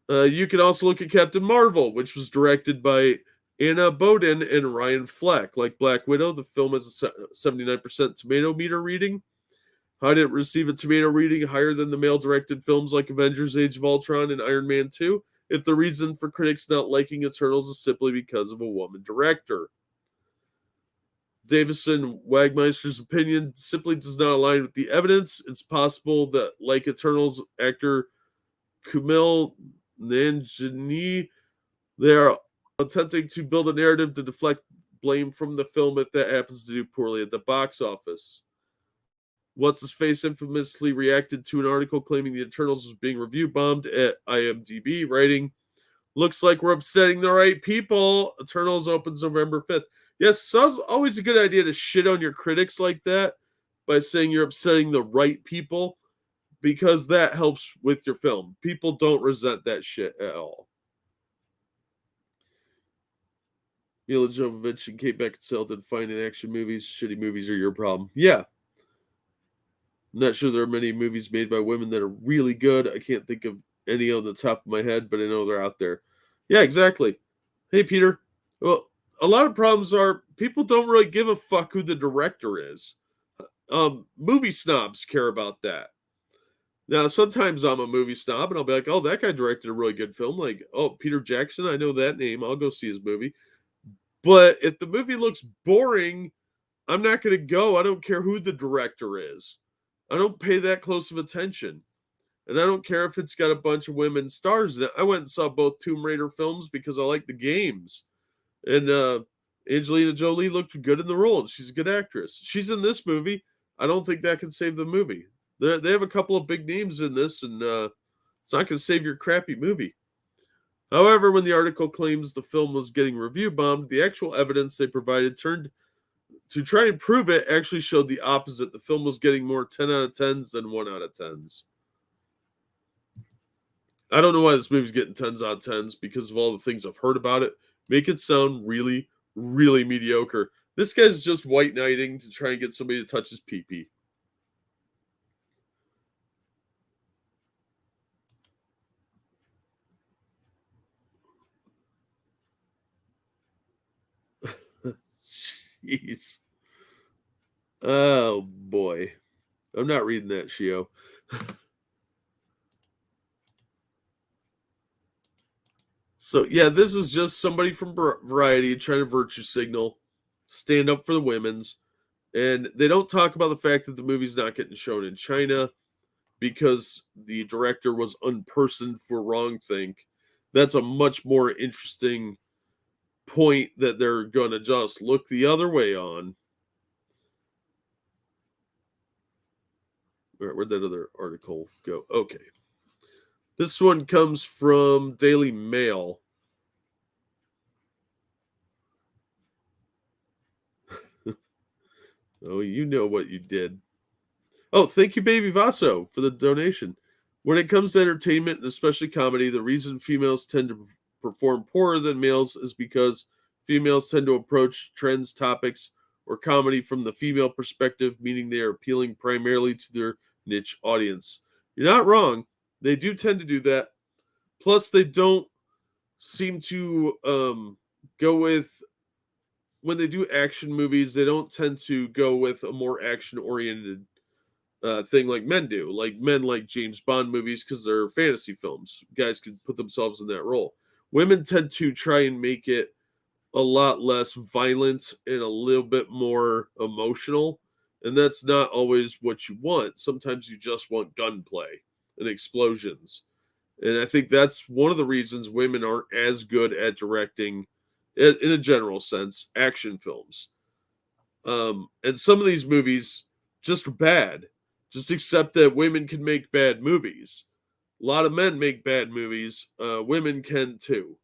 You can also look at Captain Marvel, which was directed by Anna Boden and Ryan Fleck. Like Black Widow, the film has a 79% tomato meter reading. How did it receive a tomato reading higher than the male-directed films like Avengers: Age of Ultron and Iron Man 2? If the reason for critics not liking Eternals is simply because of a woman director. Davison Wagmeister's opinion simply does not align with the evidence. It's possible that, like Eternals actor Kumail Nanjiani, they are attempting to build a narrative to deflect blame from the film if that happens to do poorly at the box office. What's-his-face infamously reacted to an article claiming the Eternals was being review bombed at IMDb, writing, Looks like we're upsetting the right people. Eternals opens November 5th. Yes, so it's always a good idea to shit on your critics like that by saying you're upsetting the right people, because that helps with your film. People don't resent that shit at all. Mila Jovovich and Kate Beckinsale did fine in action movies. Shitty movies are your problem. Yeah. I'm not sure there are many movies made by women that are really good. I can't think of any on the top of my head, but I know they're out there. Yeah, exactly. Hey, Peter. Well, a lot of problems are people don't really give a fuck who the director is. Movie snobs care about that. Now, sometimes I'm a movie snob and I'll be like, oh, that guy directed a really good film. Like, oh, Peter Jackson, I know that name. I'll go see his movie. But if the movie looks boring, I'm not going to go. I don't care who the director is. I don't pay that close of attention. And I don't care if it's got a bunch of women stars in it. I went and saw both Tomb Raider films because I like the games. And Angelina Jolie looked good in the role. She's a good actress. She's in this movie. I don't think that can save the movie. They have a couple of big names in this, and it's not going to save your crappy movie. However, when the article claims the film was getting review bombed, the actual evidence they provided turned to try and prove it actually showed the opposite. The film was getting more 10 out of 10s than 1 out of 10s. I don't know why this movie's getting 10s out of 10s because of all the things I've heard about it. Make it sound really, really mediocre. This guy's just white knighting to try and get somebody to touch his pee-pee. Jeez. Oh, boy. I'm not reading that, Shio. So, yeah, this is just somebody from Variety trying to virtue signal, stand up for the women's. And they don't talk about the fact that the movie's not getting shown in China because the director was unpersoned for wrongthink. That's a much more interesting point that they're going to just look the other way on. All right, where'd that other article go? Okay. This one comes from Daily Mail. Oh, you know what you did. Oh, thank you, Baby Vaso, for the donation. When it comes to entertainment, and especially comedy, the reason females tend to perform poorer than males is because females tend to approach trends, topics, or comedy from the female perspective, meaning they are appealing primarily to their niche audience. You're not wrong. They do tend to do that. Plus, they don't seem to go with, when they do action movies, they don't tend to go with a more action oriented thing like men do. Like men like James Bond movies because they're fantasy films. Guys can put themselves in that role. Women tend to try and make it a lot less violent and a little bit more emotional. And that's not always what you want. Sometimes you just want gunplay and explosions. And I think that's one of the reasons women aren't as good at directing, in a general sense, action films. And some of these movies just are bad. Just accept that women can make bad movies. A lot of men make bad movies. Women can too.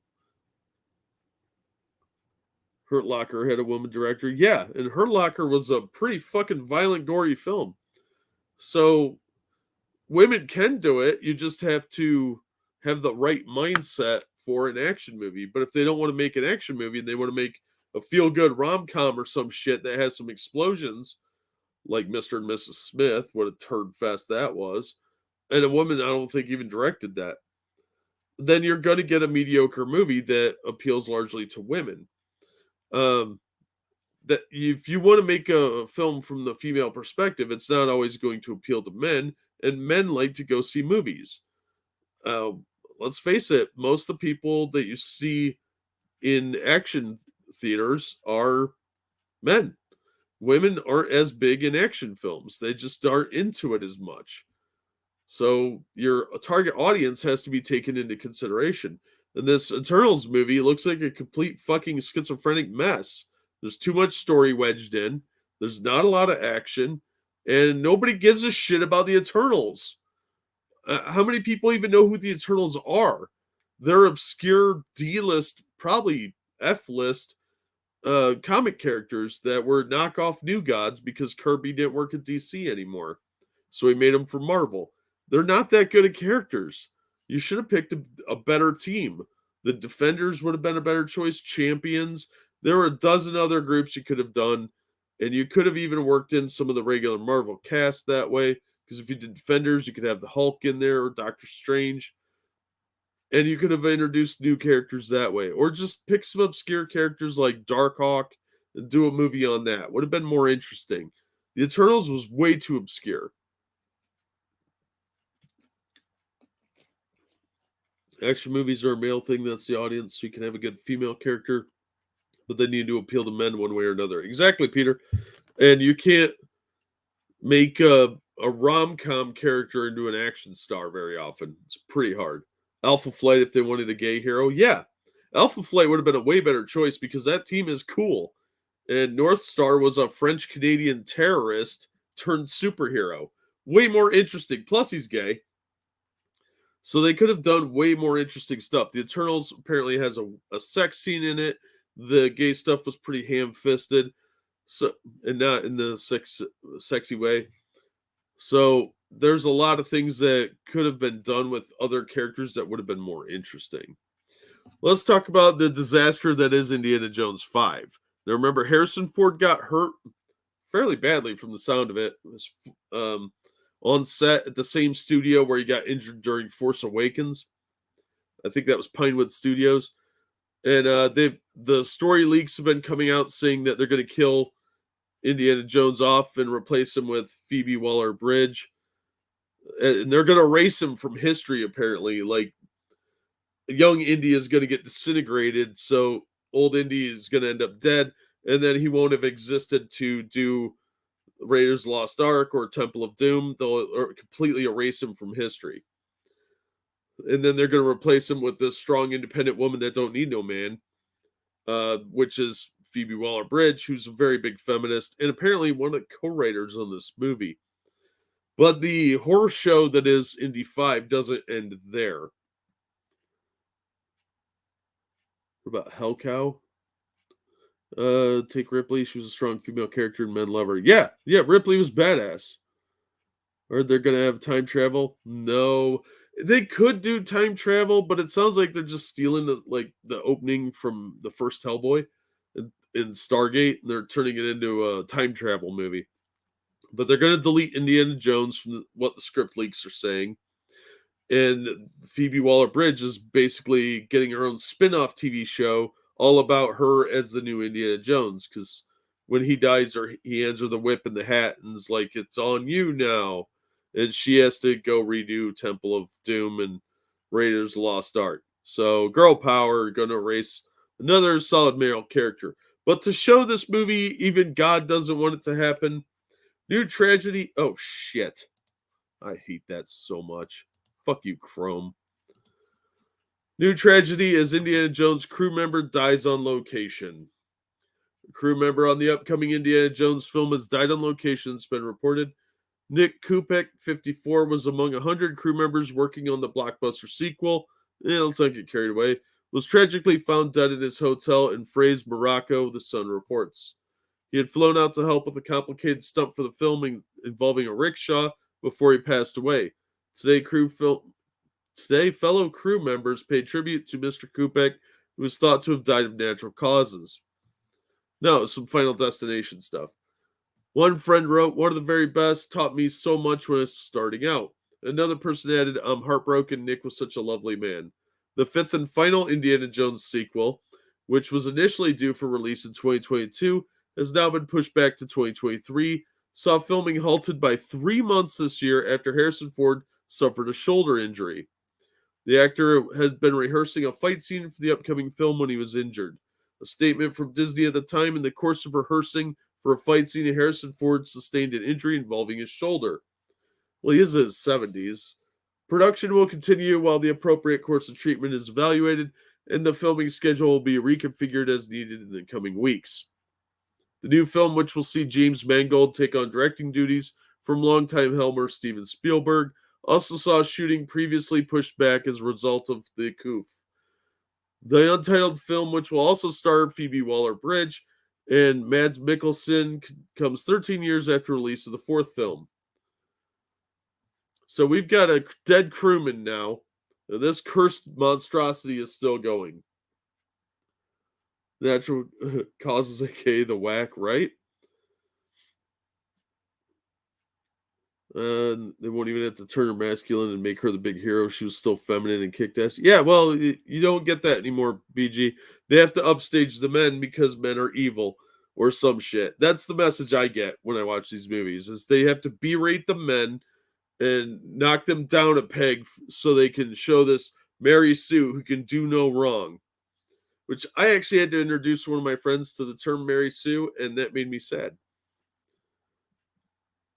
Hurt Locker had a woman director. Yeah, and Hurt Locker was a pretty fucking violent, gory film. So women can do it. You just have to have the right mindset for an action movie. But if they don't want to make an action movie and they want to make a feel good rom com or some shit that has some explosions, like Mr. and Mrs. Smith, what a turd fest that was, and a woman I don't think even directed that, then you're going to get a mediocre movie that appeals largely to women. Um, that if you want to make a film from the female perspective, it's not always going to appeal to men, and men like to go see movies. Uh, let's face it, most of the people that you see in action theaters are men. Women aren't as big in action films. They just aren't into it as much. So your target audience has to be taken into consideration. And this Eternals movie looks like a complete fucking schizophrenic mess. There's too much story wedged in. There's not a lot of action. And nobody gives a shit about the Eternals. How many people even know who the Eternals are? They're obscure D-list, probably F-list comic characters that were knockoff New Gods because Kirby didn't work at DC anymore. So he made them for Marvel. They're not that good at characters. You should have picked a better team. The Defenders would have been a better choice. Champions. There were a dozen other groups you could have done. And you could have even worked in some of the regular Marvel cast that way. Because if you did Defenders, you could have the Hulk in there or Doctor Strange. And you could have introduced new characters that way. Or just pick some obscure characters like Darkhawk and do a movie on that. Would have been more interesting. The Eternals was way too obscure. Action movies are a male thing. That's the audience. So you can have a good female character. But they need to appeal to men one way or another. Exactly, Peter. And you can't make a rom-com character into an action star very often. It's pretty hard. Alpha Flight, if they wanted a gay hero, yeah. Alpha Flight would have been a way better choice because that team is cool. And North Star was a French-Canadian terrorist turned superhero. Way more interesting. Plus, he's gay. So they could have done way more interesting stuff. The Eternals apparently has a sex scene in it. The gay stuff was pretty ham-fisted. So, and not in the sexy way. So there's a lot of things that could have been done with other characters that would have been more interesting. Let's talk about the disaster that is Indiana Jones 5. Now remember, Harrison Ford got hurt fairly badly from the sound of it. It was on set at the same studio where he got injured during Force Awakens. I think that was Pinewood Studios. And the story leaks have been coming out saying that they're going to kill Indiana Jones off and replace him with Phoebe Waller-Bridge. And they're going to erase him from history, apparently. Like, young Indy is going to get disintegrated, so old Indy is going to end up dead, and then he won't have existed to do Raiders of the Lost Ark or Temple of Doom. They'll completely erase him from history. And then they're going to replace him with this strong, independent woman that don't need no man, which is Phoebe Waller-Bridge, who's a very big feminist, and apparently one of the co-writers on this movie. But the horror show that is Indy 5 doesn't end there. What about Hell Cow? Take Ripley. She was a strong female character and men love her. Yeah, Ripley was badass. Are they going to have time travel? No. They could do time travel, but it sounds like they're just stealing the opening from the first Hellboy in Stargate, and they're turning it into a time travel movie. But they're going to delete Indiana Jones from what the script leaks are saying. And Phoebe Waller-Bridge is basically getting her own spin-off TV show all about her as the new Indiana Jones. Because when he dies, he hands her the whip and the hat and is like, it's on you now. And she has to go redo Temple of Doom and Raiders of the Lost Ark. So girl power, going to erase another solid male character. But to show this movie, even God doesn't want it to happen. New tragedy. Oh, shit. I hate that so much. Fuck you, Chrome. New tragedy as Indiana Jones crew member dies on location. A crew member on the upcoming Indiana Jones film has died on location, it's been reported. Nick Kupek, 54, was among 100 crew members working on the blockbuster sequel. Let's not get carried away. Was tragically found dead in his hotel in Fraize, Morocco, the Sun reports. He had flown out to help with a complicated stunt for the filming involving a rickshaw before he passed away. Today, fellow crew members paid tribute to Mr. Kupek, who was thought to have died of natural causes. No, some Final Destination stuff. One friend wrote, one of the very best, taught me so much when I was starting out. Another person added, I'm heartbroken, Nick was such a lovely man. The fifth and final Indiana Jones sequel, which was initially due for release in 2022, has now been pushed back to 2023, saw filming halted by 3 months this year after Harrison Ford suffered a shoulder injury. The actor has been rehearsing a fight scene for the upcoming film when he was injured. A statement from Disney at the time, in the course of rehearsing for a fight scene, Harrison Ford sustained an injury involving his shoulder. Well, he is in his 70s. Production will continue while the appropriate course of treatment is evaluated, and the filming schedule will be reconfigured as needed in the coming weeks. The new film, which will see James Mangold take on directing duties from longtime helmer Steven Spielberg, also saw shooting previously pushed back as a result of the Coof The Untitled film, which will also star Phoebe Waller-Bridge and Mads Mikkelsen, comes 13 years after release of the fourth film. So we've got a dead crewman now. And this cursed monstrosity is still going. Natural causes, aka the whack, right? They won't even have to turn her masculine and make her the big hero. She was still feminine and kicked ass. Yeah, well, you don't get that anymore, BG. They have to upstage the men because men are evil or some shit. That's the message I get when I watch these movies, is they have to berate the men and knock them down a peg so they can show this Mary Sue who can do no wrong. Which I actually had to introduce one of my friends to the term Mary Sue, and that made me sad.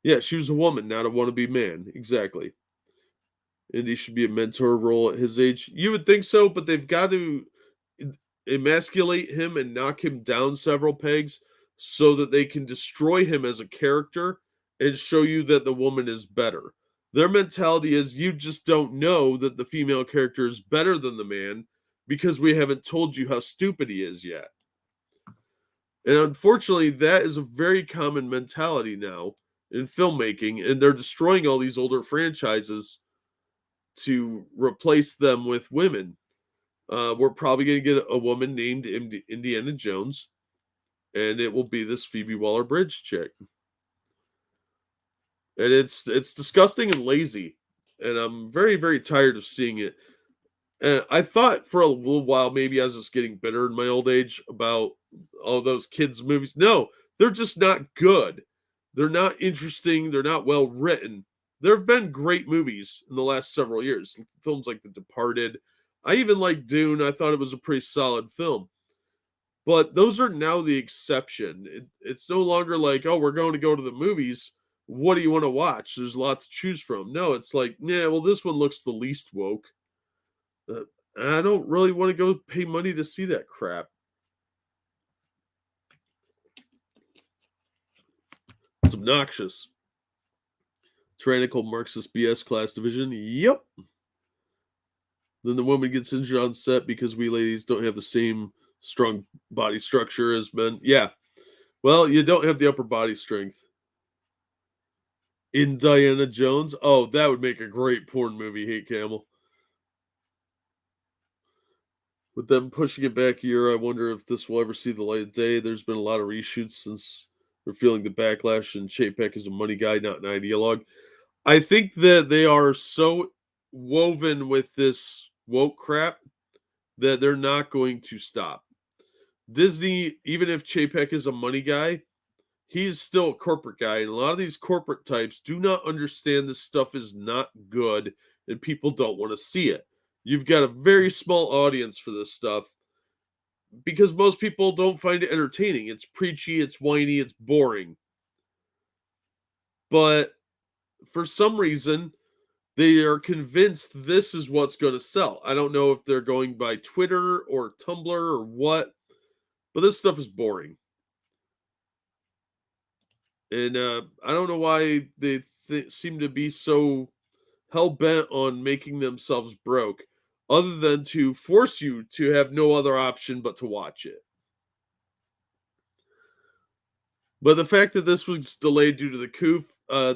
Yeah, she was a woman, not a wannabe man. Exactly. And he should be a mentor role at his age. You would think so, but they've got to emasculate him and knock him down several pegs so that they can destroy him as a character and show you that the woman is better. Their mentality is, you just don't know that the female character is better than the man because we haven't told you how stupid he is yet. And unfortunately, that is a very common mentality now in filmmaking, and they're destroying all these older franchises to replace them with women. We're probably going to get a woman named Indiana Jones, and it will be this Phoebe Waller-Bridge chick. And it's disgusting and lazy, and I'm very, very tired of seeing it. And I thought for a little while maybe I was just getting bitter in my old age about all those kids' movies. No, they're just not good. They're not interesting. They're not well written. There have been great movies in the last several years. Films like The Departed. I even like Dune. I thought it was a pretty solid film. But those are now the exception. It's no longer like, oh, we're going to go to the movies. What do you want to watch? There's a lot to choose from. No, it's like, yeah, well, this one looks the least woke. I don't really want to go pay money to see that crap. It's obnoxious. Tyrannical Marxist BS class division. Yep. Then the woman gets injured on set because we ladies don't have the same strong body structure as men. Yeah. Well, you don't have the upper body strength. In Diana Jones? Oh, that would make a great porn movie, Hate Camel. With them pushing it back a year, I wonder if this will ever see the light of day. There's been a lot of reshoots since we're feeling the backlash, and Chapek is a money guy, not an ideologue. I think that they are so woven with this woke crap that they're not going to stop. Disney, even if Chapek is a money guy, he's still a corporate guy. And a lot of these corporate types do not understand this stuff is not good and people don't want to see it. You've got a very small audience for this stuff because most people don't find it entertaining. It's preachy, it's whiny, it's boring. But for some reason, they are convinced this is what's going to sell. I don't know if they're going by Twitter or Tumblr or what, but this stuff is boring. And I don't know why they seem to be so hell-bent on making themselves broke, other than to force you to have no other option but to watch it. But the fact that this was delayed due to the Coof,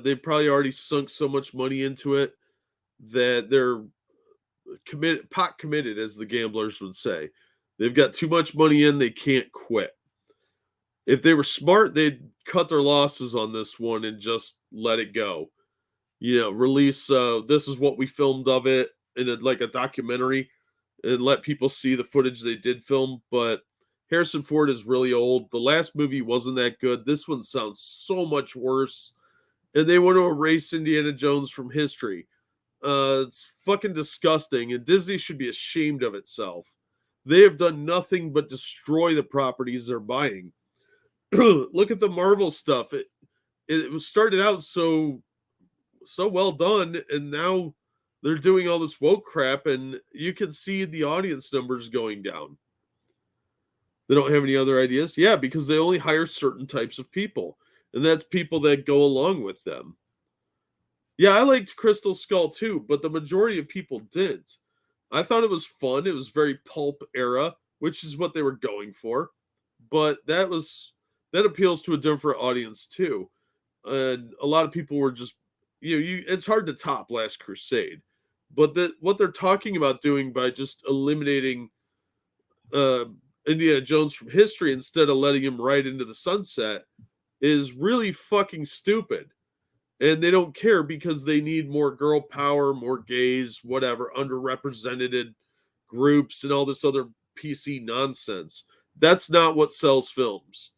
they probably already sunk so much money into it that they're pot committed, as the gamblers would say. They've got too much money in, they can't quit. If they were smart, they'd cut their losses on this one and just let it go. You know, release this is what we filmed of it in like a documentary and let people see the footage they did film. But Harrison Ford is really old. The last movie wasn't that good. This one sounds so much worse. And they want to erase Indiana Jones from history. It's fucking disgusting. And Disney should be ashamed of itself. They have done nothing but destroy the properties they're buying. Look at the Marvel stuff. It was started out so well done, and now they're doing all this woke crap, and you can see the audience numbers going down. They don't have any other ideas? Yeah, because they only hire certain types of people, and that's people that go along with them. Yeah, I liked Crystal Skull too, but the majority of people didn't. I thought it was fun. It was very pulp era, which is what they were going for. But that appeals to a different audience too. And a lot of people were just, it's hard to top Last Crusade. But what they're talking about doing by just eliminating uh, Indiana Jones from history instead of letting him ride into the sunset is really fucking stupid. And they don't care because they need more girl power, more gays, whatever, underrepresented groups, and all this other PC nonsense. That's not what sells films.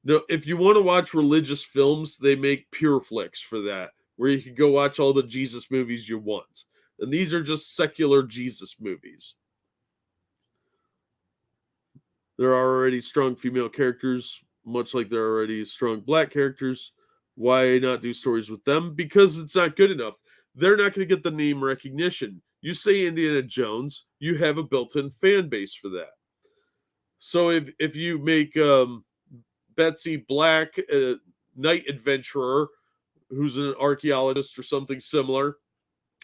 No, if you want to watch religious films, they make Pure Flicks for that, where you can go watch all the Jesus movies you want. And these are just secular Jesus movies. There are already strong female characters, much like there are already strong black characters. Why not do stories with them? Because it's not good enough. They're not going to get the name recognition. You say Indiana Jones, you have a built-in fan base for that. So if you make Betsy Black a night adventurer who's an archaeologist or something similar,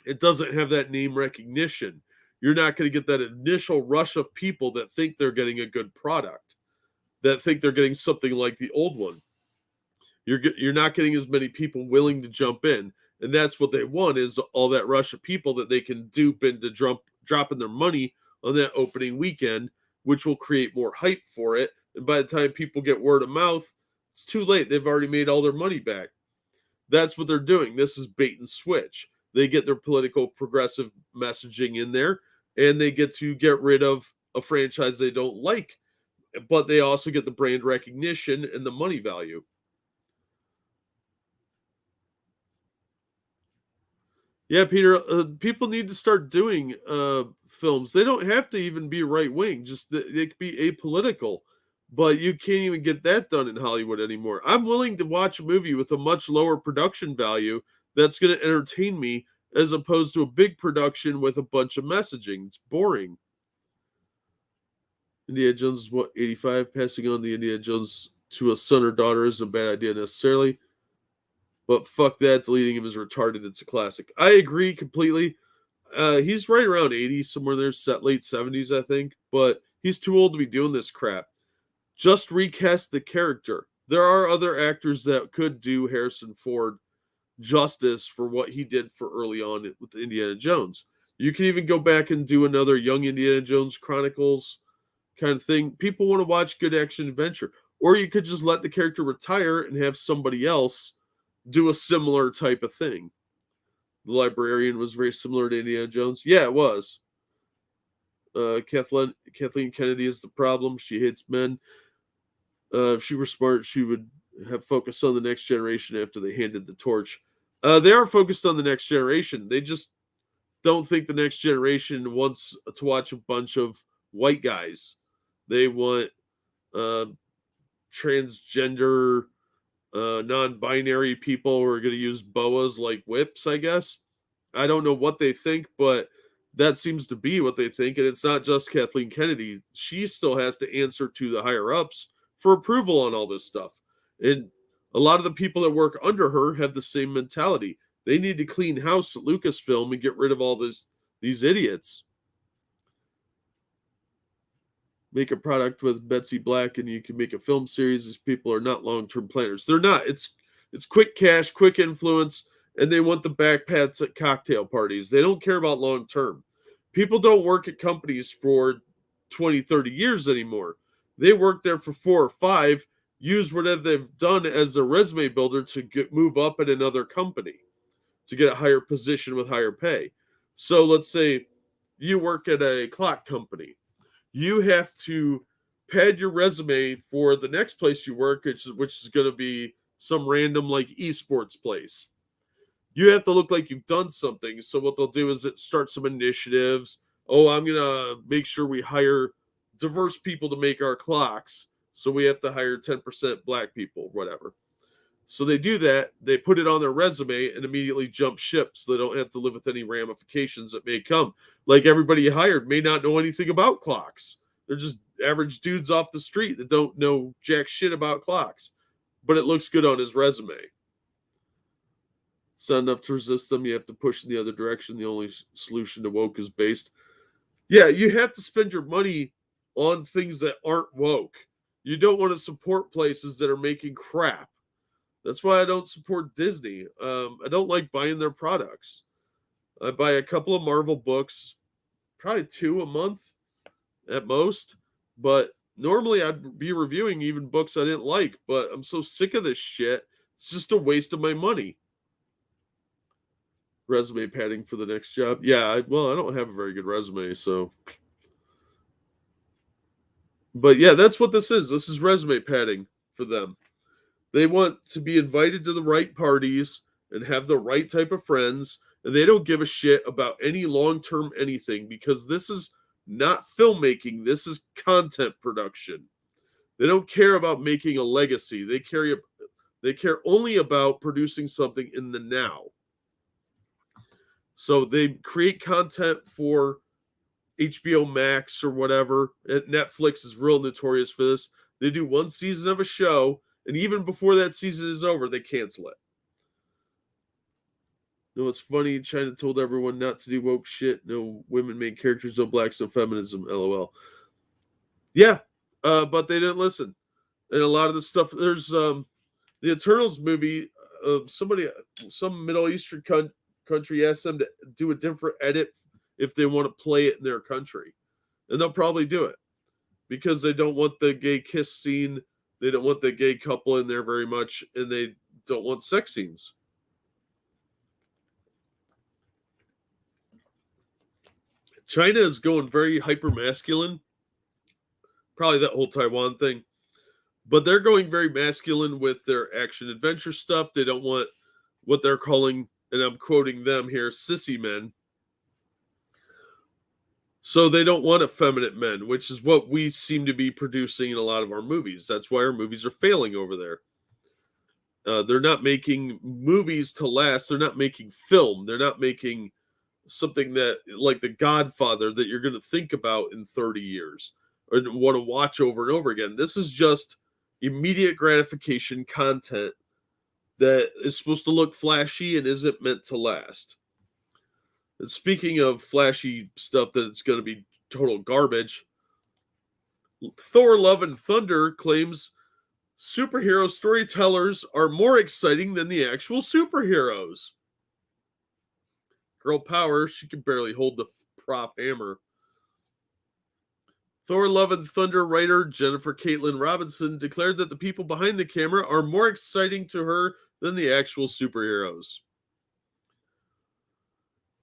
it doesn't have that name recognition. You're not going to get that initial rush of people that think they're getting a good product, that think they're getting something like the old one. You're not getting as many people willing to jump in, and that's what they want, is all that rush of people that they can dupe into dropping their money on that opening weekend, which will create more hype for it. And by the time people get word of mouth, it's too late. They've already made all their money back. That's what they're doing. This is bait and switch. They get their political progressive messaging in there, and they get to get rid of a franchise they don't like, but they also get the brand recognition and the money value. Yeah, Peter, people need to start doing films. They don't have to even be right wing, just they could be apolitical, but you can't even get that done in Hollywood anymore. I'm willing to watch a movie with a much lower production value that's going to entertain me, as opposed to a big production with a bunch of messaging. It's boring. Indiana Jones is what, 85? Passing on the Indiana Jones to a son or daughter isn't a bad idea necessarily. But fuck that, deleting him is retarded. It's a classic. I agree completely. He's right around 80, somewhere there, late 70s, I think. But he's too old to be doing this crap. Just recast the character. There are other actors that could do Harrison Ford justice for what he did for early on with Indiana Jones. You can even go back and do another Young Indiana Jones Chronicles kind of thing. People want to watch good action adventure. Or you could just let the character retire and have somebody else do a similar type of thing. The Librarian was very similar to Indiana Jones. Yeah, it was. Kathleen Kennedy is the problem. She hates men. If she were smart, she would have focused on the next generation after they handed the torch. They are focused on the next generation. They just don't think the next generation wants to watch a bunch of white guys. They want transgender, non-binary people who are going to use boas like whips, I guess. I don't know what they think, but that seems to be what they think. And it's not just Kathleen Kennedy. She still has to answer to the higher ups for approval on all this stuff. And a lot of the people that work under her have the same mentality. They need to clean house at Lucasfilm and get rid of all these idiots. Make a product with Betsy Black and you can make a film series. These people are not long-term planners. They're not. It's quick cash, quick influence, and they want the backpats at cocktail parties. They don't care about long-term. People don't work at companies for 20, 30 years anymore. They work there for 4 or 5, use whatever they've done as a resume builder to move up at another company, to get a higher position with higher pay. So let's say you work at a clock company. You have to pad your resume for the next place you work, which is going to be some random like esports place. You have to look like you've done something. So what they'll do is start some initiatives. Oh, I'm going to make sure we hire diverse people to make our clocks. So we have to hire 10% black people, whatever. So they do that. They put it on their resume and immediately jump ship so they don't have to live with any ramifications that may come. Like everybody you hired may not know anything about clocks. They're just average dudes off the street that don't know jack shit about clocks. But it looks good on his resume. It's not enough to resist them. You have to push in the other direction. The only solution to woke is based. Yeah, you have to spend your money on things that aren't woke. You don't want to support places that are making crap. That's why I don't support Disney. I don't like buying their products. I buy a couple of Marvel books, probably 2 a month at most. But normally I'd be reviewing even books I didn't like. But I'm so sick of this shit. It's just a waste of my money. Resume padding for the next job. Yeah, I don't have a very good resume, so. But yeah, that's what this is. This is resume padding for them. They want to be invited to the right parties and have the right type of friends, and they don't give a shit about any long-term anything because this is not filmmaking, this is content production. They don't care about making a legacy. They care only about producing something in the now. So they create content for HBO Max or whatever. Netflix is real notorious for this. They do one season of a show, and even before that season is over, they cancel it. You know, it's funny. China told everyone not to do woke shit. No women main characters, no blacks, no feminism. LOL. Yeah, but they didn't listen. And a lot of the stuff, there's the Eternals movie. Some Middle Eastern country asked them to do a different edit if they want to play it in their country, and they'll probably do it because they don't want the gay kiss scene. They don't want the gay couple in there very much, and they don't want sex scenes. China is going very hyper masculine. Probably that whole Taiwan thing. But they're going very masculine with their action adventure stuff. They don't want what they're calling, and I'm quoting them here, sissy men. So they don't want effeminate men, which is what we seem to be producing in a lot of our movies. That's why our movies are failing over there. They're not making movies to last. They're not making film. They're not making something that, like The Godfather, that you're going to think about in 30 years or want to watch over and over again. This is just immediate gratification content that is supposed to look flashy and isn't meant to last. And speaking of flashy stuff that it's going to be total garbage, Thor Love and Thunder claims superhero storytellers are more exciting than the actual superheroes. Girl power, she can barely hold the prop hammer. Thor Love and Thunder writer Jennifer Caitlin Robinson declared that the people behind the camera are more exciting to her than the actual superheroes.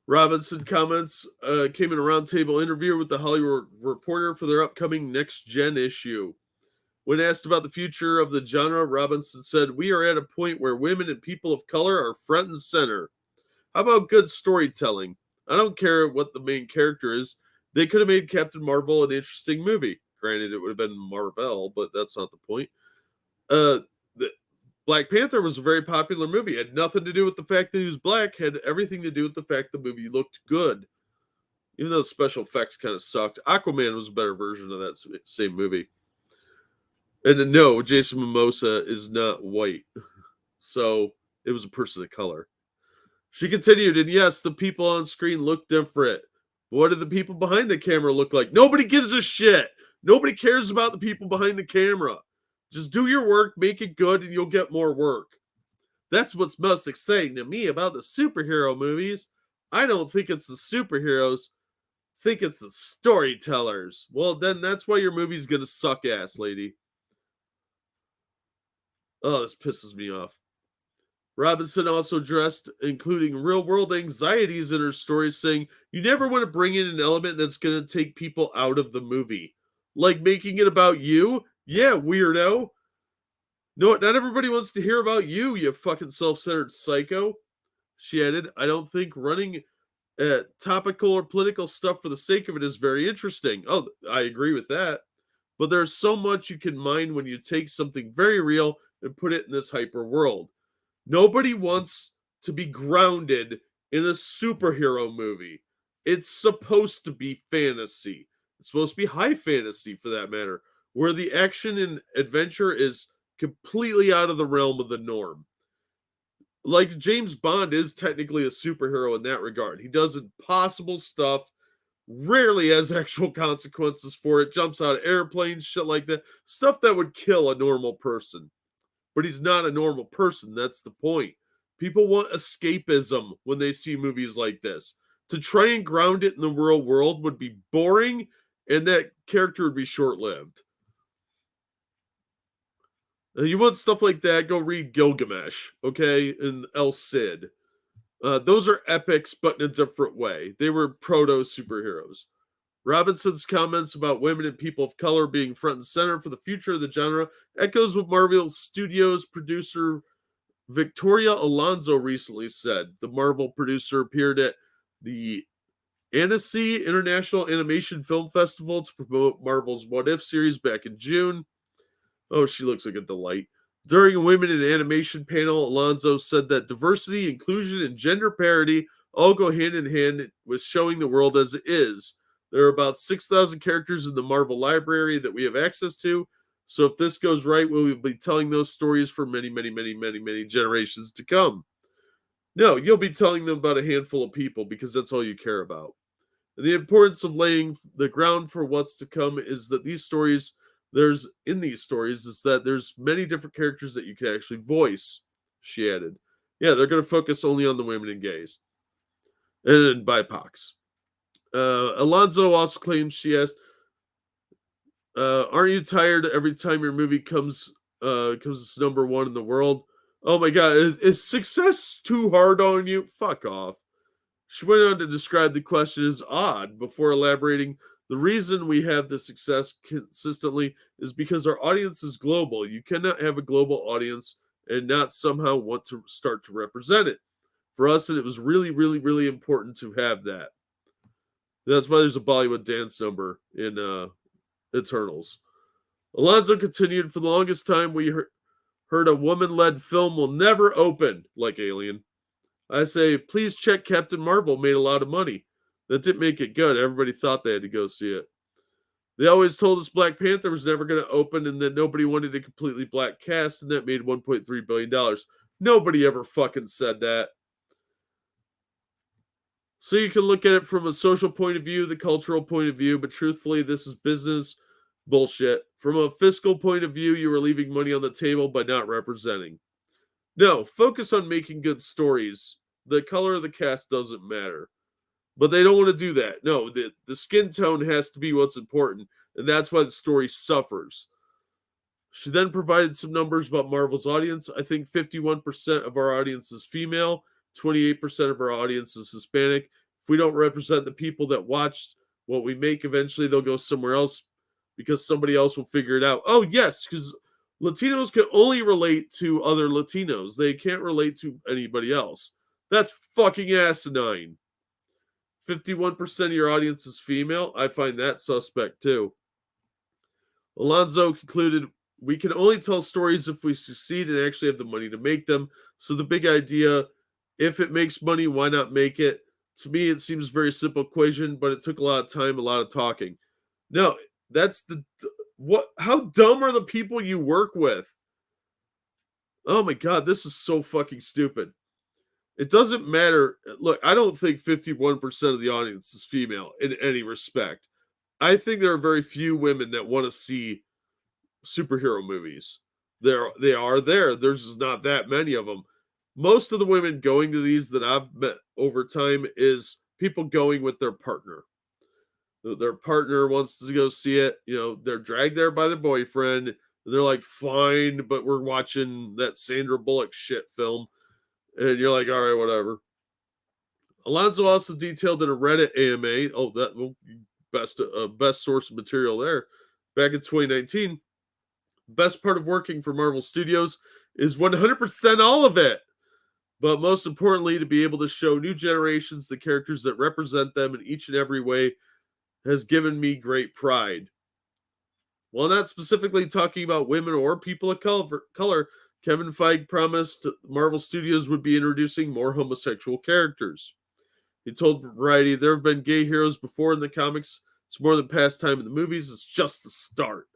Robinson comments came in a roundtable interview with the Hollywood Reporter for their upcoming Next Gen issue. When asked about the future of the genre, Robinson said, "We are at a point where women and people of color are front and center. How about good storytelling? I don't care what the main character is. They could have made Captain Marvel an interesting movie. Granted, it would have been Marvel, but that's not the point. The Black Panther was a very popular movie. It had nothing to do with the fact that he was black. Had everything to do with the fact the movie looked good. Even though the special effects kind of sucked. Aquaman was a better version of that same movie. And no, Jason Momoa is not white. So it was a person of color." She continued, "And yes, the people on screen look different. But what do the people behind the camera look like? Nobody gives a shit. Nobody cares about the people behind the camera. Just do your work, make it good, and you'll get more work. That's what's most exciting to me about the superhero movies. I don't think it's the superheroes. I think it's the storytellers." Well, then that's why your movie's gonna suck ass, lady. Oh, this pisses me off. Robinson also addressed including real-world anxieties in her story, saying, "You never want to bring in an element that's going to take people out of the movie. Like making it about you? Yeah, weirdo. No, not everybody wants to hear about you, you fucking self-centered psycho." She added, "I don't think running topical or political stuff for the sake of it is very interesting." Oh, I agree with that. But there's so much you can mine when you take something very real and put it in this hyper world. Nobody wants to be grounded in a superhero movie. It's supposed to be fantasy. It's supposed to be high fantasy for that matter, where the action and adventure is completely out of the realm of the norm. Like James Bond is technically a superhero in that regard. He does impossible stuff rarely has actual consequences for it, jumps out of airplanes, shit like that. Stuff that would kill a normal person. But he's not a normal person. That's the point. People want escapism when they see movies like this. To try and ground it in the real world would be boring, and that character would be short lived. You want stuff like that, go read Gilgamesh, okay, and El Cid. Those are epics, but in a different way. They were proto superheroes. Robinson's comments about women and people of color being front and center for the future of the genre echoes what Marvel Studios producer Victoria Alonso recently said. The Marvel producer appeared at the Annecy International Animation Film Festival to promote Marvel's What If series back in June. Oh, she looks like a delight. During a Women in Animation panel, Alonso said that diversity, inclusion, and gender parity all go hand in hand with showing the world as it is. There are about 6,000 characters in the Marvel library that we have access to. So if this goes right, we will be telling those stories for many, many, many, many, many generations to come. No, you'll be telling them about a handful of people because that's all you care about. And the importance of laying the ground for what's to come is that these stories there's that there's many different characters that you can actually voice, she added. Yeah, they're going to focus only on the women and gays and BIPOCs. Alonso also claims she asked, aren't you tired every time your movie comes number one in the world? Oh my god, is success too hard on you? Fuck off. She went on to describe the question as odd before elaborating, the reason we have the success consistently is because our audience is global. You cannot have a global audience and not somehow want to start to represent it. For us, and it was really, really, really important to have that. That's why there's a Bollywood dance number in Eternals. Alonso continued, for the longest time we heard a woman-led film will never open like Alien. I say, please check Captain Marvel made a lot of money. That didn't make it good. Everybody thought they had to go see it. They always told us Black Panther was never going to open and that nobody wanted a completely black cast, and that made $1.3 billion. Nobody ever fucking said that. So you can look at it from a social point of view, the cultural point of view, but truthfully, this is business bullshit. From a fiscal point of view, you are leaving money on the table by not representing. No, focus on making good stories. The color of the cast doesn't matter. But they don't want to do that. No, the skin tone has to be what's important, and that's why the story suffers. She then provided some numbers about Marvel's audience. I think 51% of our audience is female, 28% of our audience is Hispanic. If we don't represent the people that watched what we make, eventually they'll go somewhere else because somebody else will figure it out. Oh, yes, because Latinos can only relate to other Latinos. They can't relate to anybody else. That's fucking asinine. 51% of your audience is female. I find that suspect too. Alonso concluded, we can only tell stories if we succeed and actually have the money to make them. So the big idea, if it makes money, why not make it? To me, it seems a very simple equation, but it took a lot of time, a lot of talking. No, that's what? How dumb are the people you work with? Oh my god, this is so fucking stupid. It doesn't matter. Look, I don't think 51% of the audience is female in any respect. I think there are very few women that want to see superhero movies. They are there. There's not that many of them. Most of the women going to these that I've met over time is people going with their partner. Their partner wants to go see it. You know, they're dragged there by their boyfriend. And they're like, fine, but we're watching that Sandra Bullock shit film. And you're like, all right, whatever. Alonso also detailed in a Reddit AMA, best source of material there, back in 2019. Best part of working for Marvel Studios is 100% all of it. But most importantly, to be able to show new generations the characters that represent them in each and every way has given me great pride. While not specifically talking about women or people of color, Kevin Feige promised Marvel Studios would be introducing more homosexual characters. He told Variety, there have been gay heroes before in the comics. It's more than pastime in the movies. It's just the start.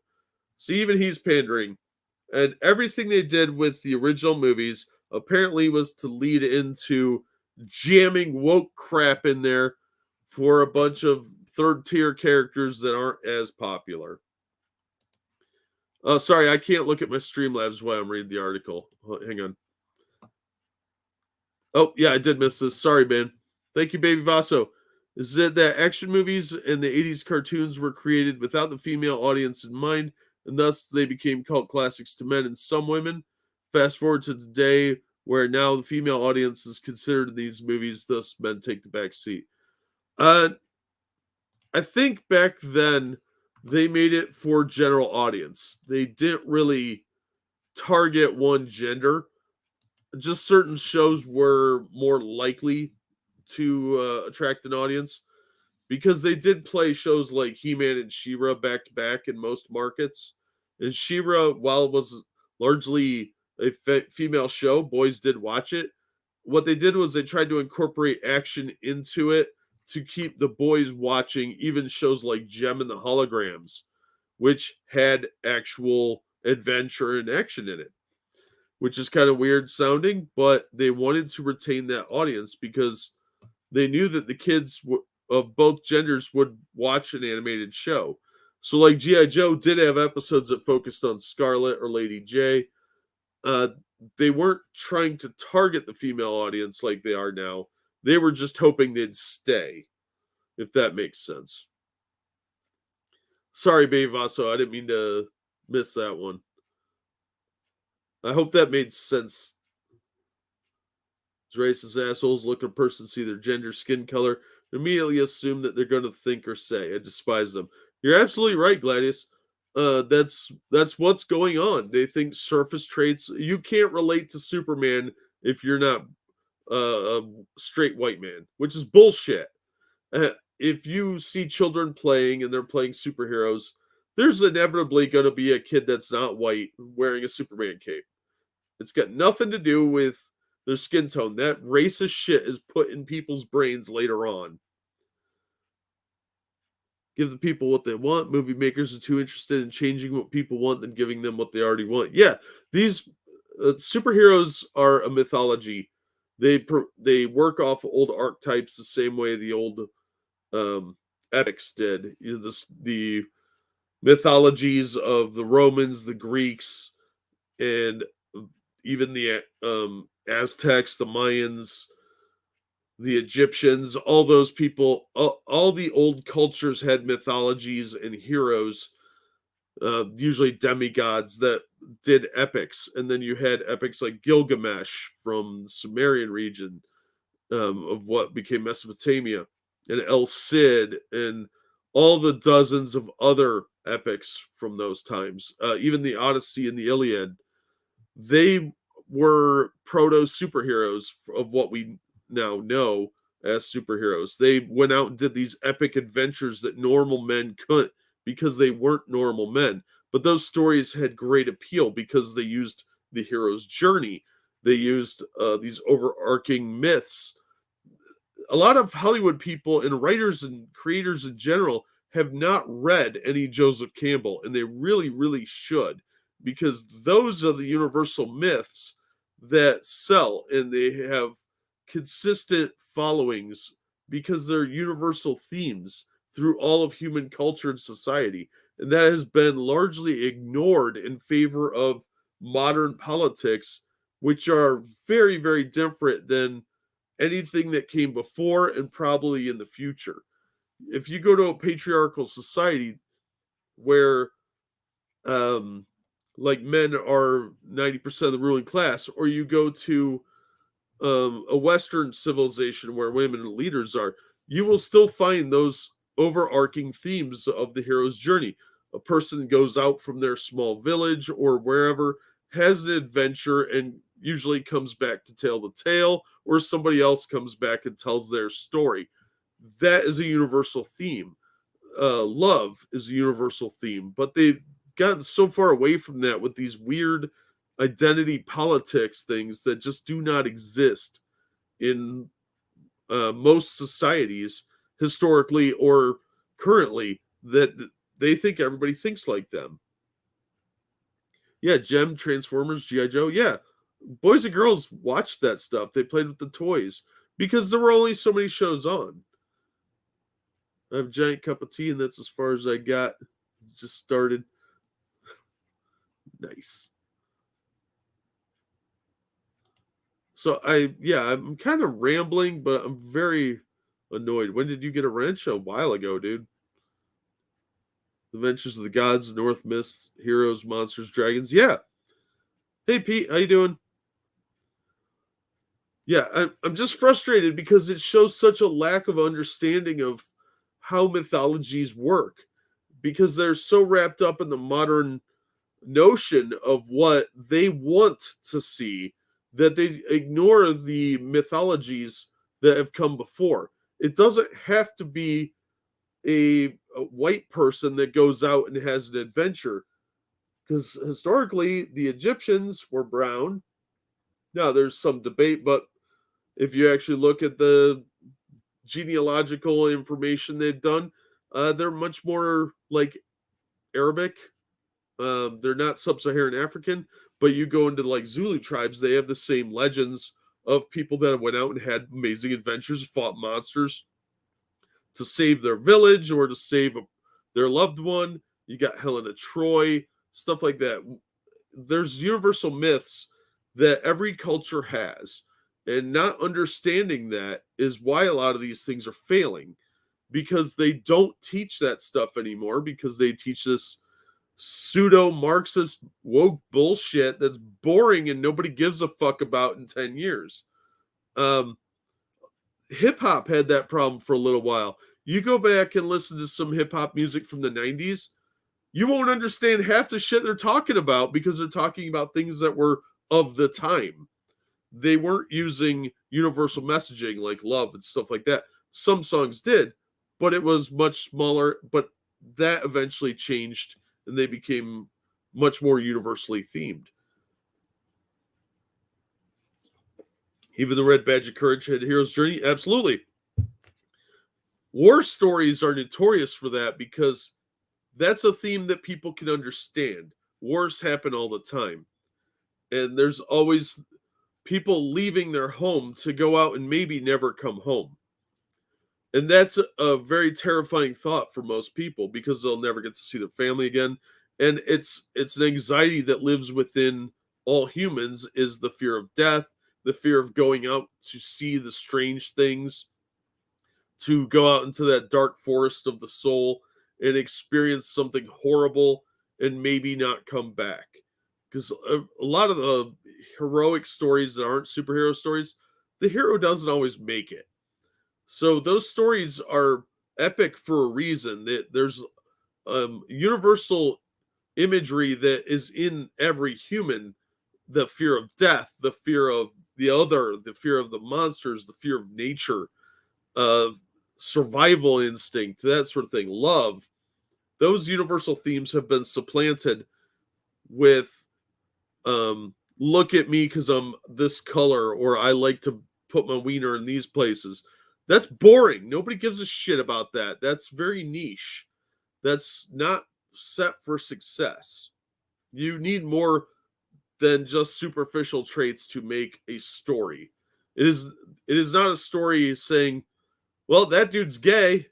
So even he's pandering. And everything they did with the original movies apparently was to lead into jamming woke crap in there for a bunch of third tier characters that aren't as popular. Sorry, I can't look at my Streamlabs while I'm reading the article. Hang on. Oh, yeah, I did miss this. Sorry, man. Thank you, Baby Vaso. Is it that action movies and the 80s cartoons were created without the female audience in mind, and thus they became cult classics to men and some women? Fast forward to today, where now the female audience is considered in these movies, thus men take the back seat. I think back then they made it for general audience. They didn't really target one gender. Just certain shows were more likely to attract an audience because they did play shows like He-Man and She-Ra back to back in most markets. And She-Ra, while it was largely a female show, boys did watch it. What they did was they tried to incorporate action into it to keep the boys watching even shows like Gem and the Holograms, which had actual adventure and action in it, which is kind of weird sounding, but they wanted to retain that audience because they knew that the kids of both genders would watch an animated show. So, like G.I. Joe did have episodes that focused on Scarlet or Lady J. They weren't trying to target the female audience like they are now. They were just hoping they'd stay, if that makes sense. Sorry, Babe Vaso, I didn't mean to miss that one. I hope that made sense. Racist assholes look at a person, see their gender, skin color, immediately assume that they're going to think or say. I despise them. You're absolutely right, Gladius. That's what's going on. They think surface traits. You can't relate to Superman if you're not a straight white man, which is bullshit. If you see children playing and they're playing superheroes, there's inevitably going to be a kid that's not white wearing a Superman cape. It's got nothing to do with their skin tone. That racist shit is put in people's brains later on. Give the people what they want. Movie makers are too interested in changing what people want than giving them what they already want. Yeah, these superheroes are a mythology. They work off old archetypes the same way the old epics did. You know, the mythologies of the Romans, the Greeks, and even the Aztecs, the Mayans, the Egyptians, all those people, all the old cultures had mythologies and heroes, usually demigods that did epics. And then you had epics like Gilgamesh from the Sumerian region of what became Mesopotamia, and El Cid, and all the dozens of other epics from those times, even the Odyssey and the Iliad. They were proto superheroes of what we now know as superheroes. They went out and did these epic adventures that normal men couldn't because they weren't normal men. But those stories had great appeal because they used the hero's journey. They used these overarching myths. A lot of Hollywood people and writers and creators in general have not read any Joseph Campbell, and they really, really should, because those are the universal myths that sell, and they have consistent followings because they're universal themes through all of human culture and society. And that has been largely ignored in favor of modern politics, which are very, very different than anything that came before and probably in the future. If you go to a patriarchal society where like men are 90% of the ruling class, or you go to a Western civilization where women leaders are, you will still find those overarching themes of the hero's journey. A person goes out from their small village or wherever, has an adventure, and usually comes back to tell the tale, or somebody else comes back and tells their story. That is a universal theme. Love is a universal theme, but they've gotten so far away from that with these weird identity politics things that just do not exist in most societies historically or currently, that they think everybody thinks like them. Yeah, Gem, Transformers, G.I. Joe. Yeah, boys and girls watched that stuff. They played with the toys because there were only so many shows on. I have a giant cup of tea, and that's as far as I got. Just started. Nice. So I'm kind of rambling, but I'm very annoyed. When did you get a wrench? A while ago, dude. The Adventures of the Gods, North Myths, Heroes, Monsters, Dragons. Yeah. Hey, Pete, how you doing? Yeah, I'm just frustrated because it shows such a lack of understanding of how mythologies work because they're so wrapped up in the modern notion of what they want to see that they ignore the mythologies that have come before. It doesn't have to be a white person that goes out and has an adventure because historically the Egyptians were brown. Now there's some debate, but if you actually look at the genealogical information they've done, they're much more like Arabic. They're not sub-Saharan African, but you go into like Zulu tribes, they have the same legends of people that went out and had amazing adventures, fought monsters to save their village or to save their loved one. You got Helen of Troy, stuff like that. There's universal myths that every culture has, and not understanding that is why a lot of these things are failing because they don't teach that stuff anymore because they teach this pseudo Marxist woke bullshit that's boring and nobody gives a fuck about in 10 years. Hip hop had that problem for a little while. You go back and listen to some hip hop music from the 90s, you won't understand half the shit they're talking about because they're talking about things that were of the time. They weren't using universal messaging like love and stuff like that. Some songs did, but it was much smaller. But that eventually changed and they became much more universally themed. Even the Red Badge of Courage had a hero's journey. Absolutely. War stories are notorious for that because that's a theme that people can understand. Wars happen all the time. And there's always people leaving their home to go out and maybe never come home. And that's a very terrifying thought for most people because they'll never get to see their family again. And it's an anxiety that lives within all humans is the fear of death, the fear of going out to see the strange things, to go out into that dark forest of the soul and experience something horrible and maybe not come back. Because a lot of the heroic stories that aren't superhero stories, the hero doesn't always make it. So those stories are epic for a reason. There's universal imagery that is in every human: the fear of death, the fear of the other, the fear of the monsters, the fear of nature, of survival instinct, that sort of thing, love. Those universal themes have been supplanted with look at me because I'm this color, or I like to put my wiener in these places. That's boring. Nobody gives a shit about that. That's very niche. That's not set for success. You need more than just superficial traits to make a story. It is not a story saying, well, that dude's gay.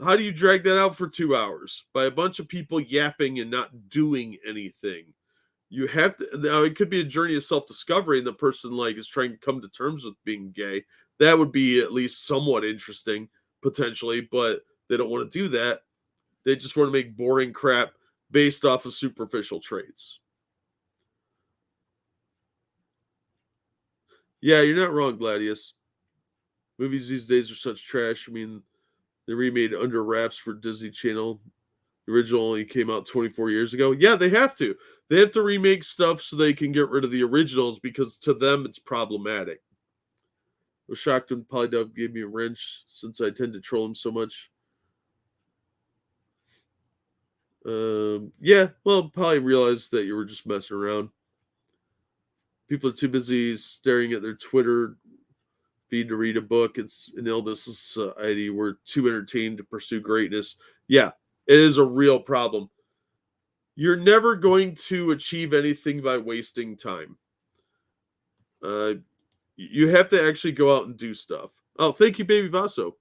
How do you drag that out for 2 hours? By a bunch of people yapping and not doing anything. You have to, now it could be a journey of self-discovery and the person like is trying to come to terms with being gay. That would be at least somewhat interesting potentially, but they don't want to do that. They just want to make boring crap based off of superficial traits. Yeah, you're not wrong, Gladius. Movies these days are such trash. I mean, they remade Under Wraps for Disney Channel. The original only came out 24 years ago. Yeah, they have to. They have to remake stuff so they can get rid of the originals because to them it's problematic. I was shocked when Polydove gave me a wrench since I tend to troll him so much. Yeah, well, probably realized that you were just messing around. People are too busy staring at their Twitter feed to read a book. It's an illness society. We're too entertained to pursue greatness. Yeah, it is a real problem. You're never going to achieve anything by wasting time. You have to actually go out and do stuff. Oh, thank you, Baby Vaso.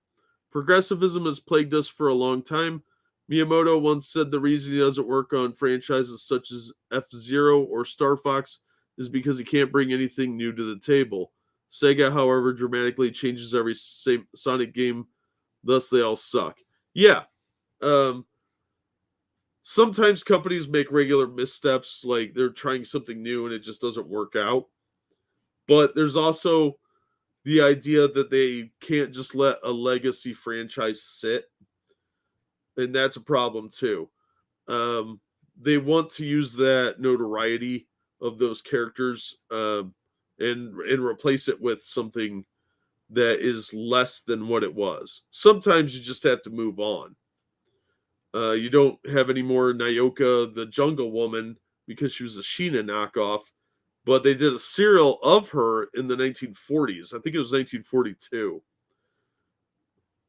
Progressivism has plagued us for a long time. Miyamoto once said the reason he doesn't work on franchises such as F-Zero or Star Fox is because he can't bring anything new to the table. Sega, however, dramatically changes every Sonic game, thus they all suck. Yeah. Sometimes companies make regular missteps, like they're trying something new and it just doesn't work out. But there's also the idea that they can't just let a legacy franchise sit, and that's a problem too. They want to use that notoriety of those characters and replace it with something that is less than what it was. Sometimes you just have to move on. You don't have any more Nyoka the Jungle Woman because she was a Sheena knockoff, but they did a serial of her in the 1940s. I think it was 1942.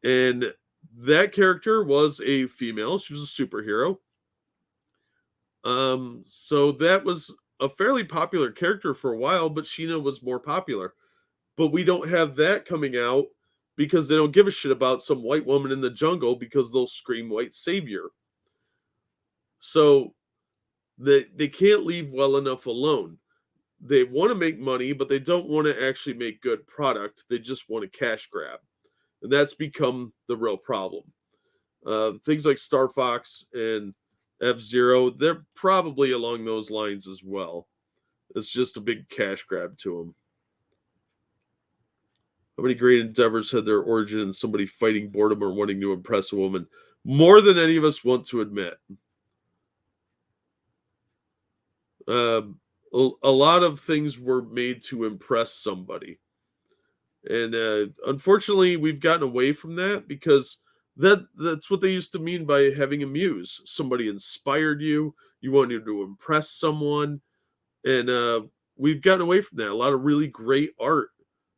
And that character was a female. She was a superhero. So that was a fairly popular character for a while, but Sheena was more popular. But we don't have that coming out because they don't give a shit about some white woman in the jungle because they'll scream white savior. So they can't leave well enough alone. They want to make money, but they don't want to actually make good product. They just want a cash grab. And that's become the real problem. Things like Star Fox and F-Zero, they're probably along those lines as well. It's just a big cash grab to them. How many great endeavors had their origin in somebody fighting boredom or wanting to impress a woman? More than any of us want to admit. A lot of things were made to impress somebody. And unfortunately, we've gotten away from that because that's what they used to mean by having a muse. Somebody inspired you. You wanted to impress someone. And we've gotten away from that. A lot of really great art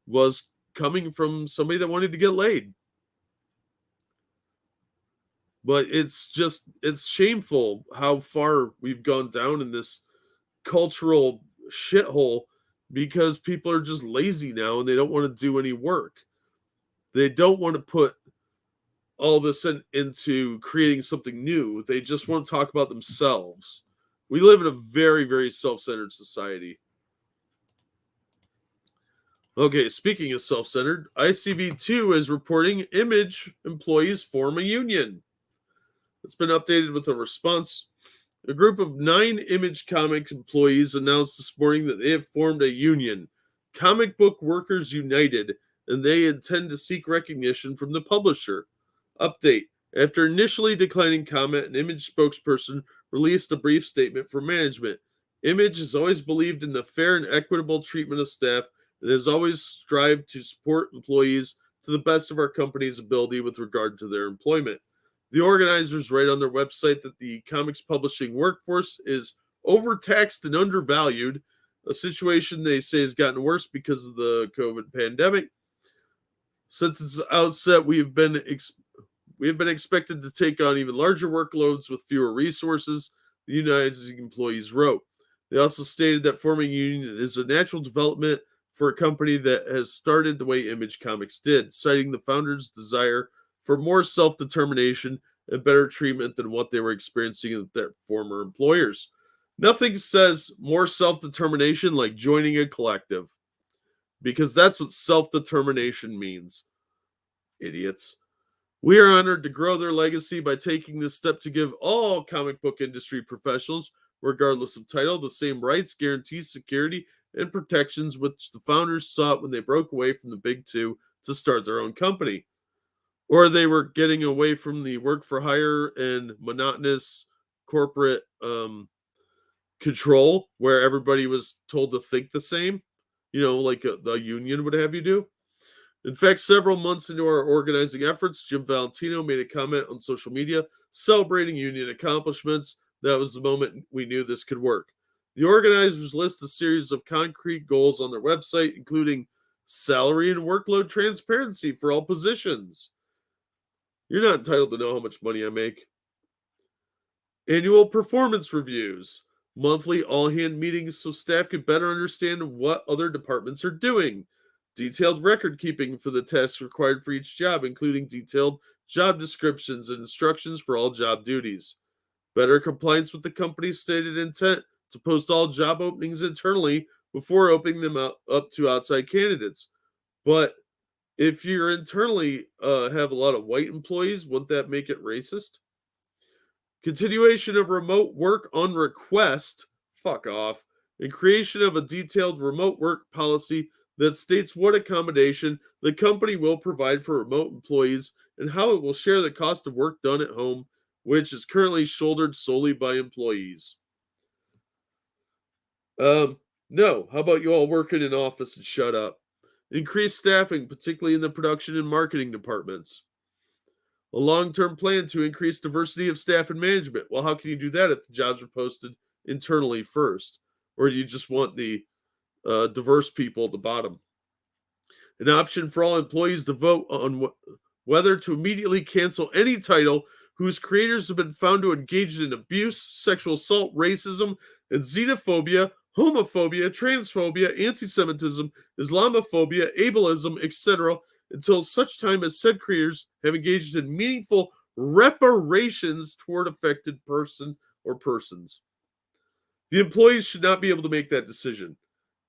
was coming from somebody that wanted to get laid. But it's shameful how far we've gone down in this cultural shithole because people are just lazy now and they don't want to do any work. They don't want to put all this into creating something new. They just want to talk about themselves. We live in a very, very self-centered society. Okay, speaking of self-centered, ICV2 is reporting Image employees form a union. It's been updated with a response. A group of 9 Image Comics employees announced this morning that they have formed a union, Comic Book Workers United, and they intend to seek recognition from the publisher. Update. After initially declining comment, an Image spokesperson released a brief statement for management. Image has always believed in the fair and equitable treatment of staff and has always strived to support employees to the best of our company's ability with regard to their employment. The organizers write on their website that the comics publishing workforce is overtaxed and undervalued, a situation they say has gotten worse because of the COVID pandemic. Since its outset, we have been expected to take on even larger workloads with fewer resources, the unionizing employees wrote. They also stated that forming a union is a natural development for a company that has started the way Image Comics did, citing the founders' desire for more self-determination and better treatment than what they were experiencing at their former employers. Nothing says more self-determination like joining a collective, because that's what self-determination means. Idiots. We are honored to grow their legacy by taking this step to give all comic book industry professionals, regardless of title, the same rights, guarantees, security, and protections which the founders sought when they broke away from the big two to start their own company. Or they were getting away from the work for hire and monotonous corporate control where everybody was told to think the same, like the union would have you do. In fact, several months into our organizing efforts, Jim Valentino made a comment on social media celebrating union accomplishments. That was the moment we knew this could work. The organizers list a series of concrete goals on their website, including salary and workload transparency for all positions. You're not entitled to know how much money I make. Annual performance reviews. Monthly all-hand meetings so staff can better understand what other departments are doing. Detailed record keeping for the tasks required for each job, including detailed job descriptions and instructions for all job duties. Better compliance with the company's stated intent to post all job openings internally before opening them up to outside candidates. But if you're internally have a lot of white employees, wouldn't that make it racist? Continuation of remote work on request, fuck off, and creation of a detailed remote work policy that states what accommodation the company will provide for remote employees and how it will share the cost of work done at home, which is currently shouldered solely by employees. No. How about you all work in an office and shut up? Increase staffing, particularly in the production and marketing departments. A long-term plan to increase diversity of staff and management. Well, how can you do that if the jobs are posted internally first? Or do you just want the diverse people at the bottom? An option for all employees to vote on whether to immediately cancel any title whose creators have been found to engage in abuse, sexual assault, racism, and xenophobia, homophobia, transphobia, anti-Semitism, Islamophobia, ableism, etc., until such time as said creators have engaged in meaningful reparations toward affected person or persons. The employees should not be able to make that decision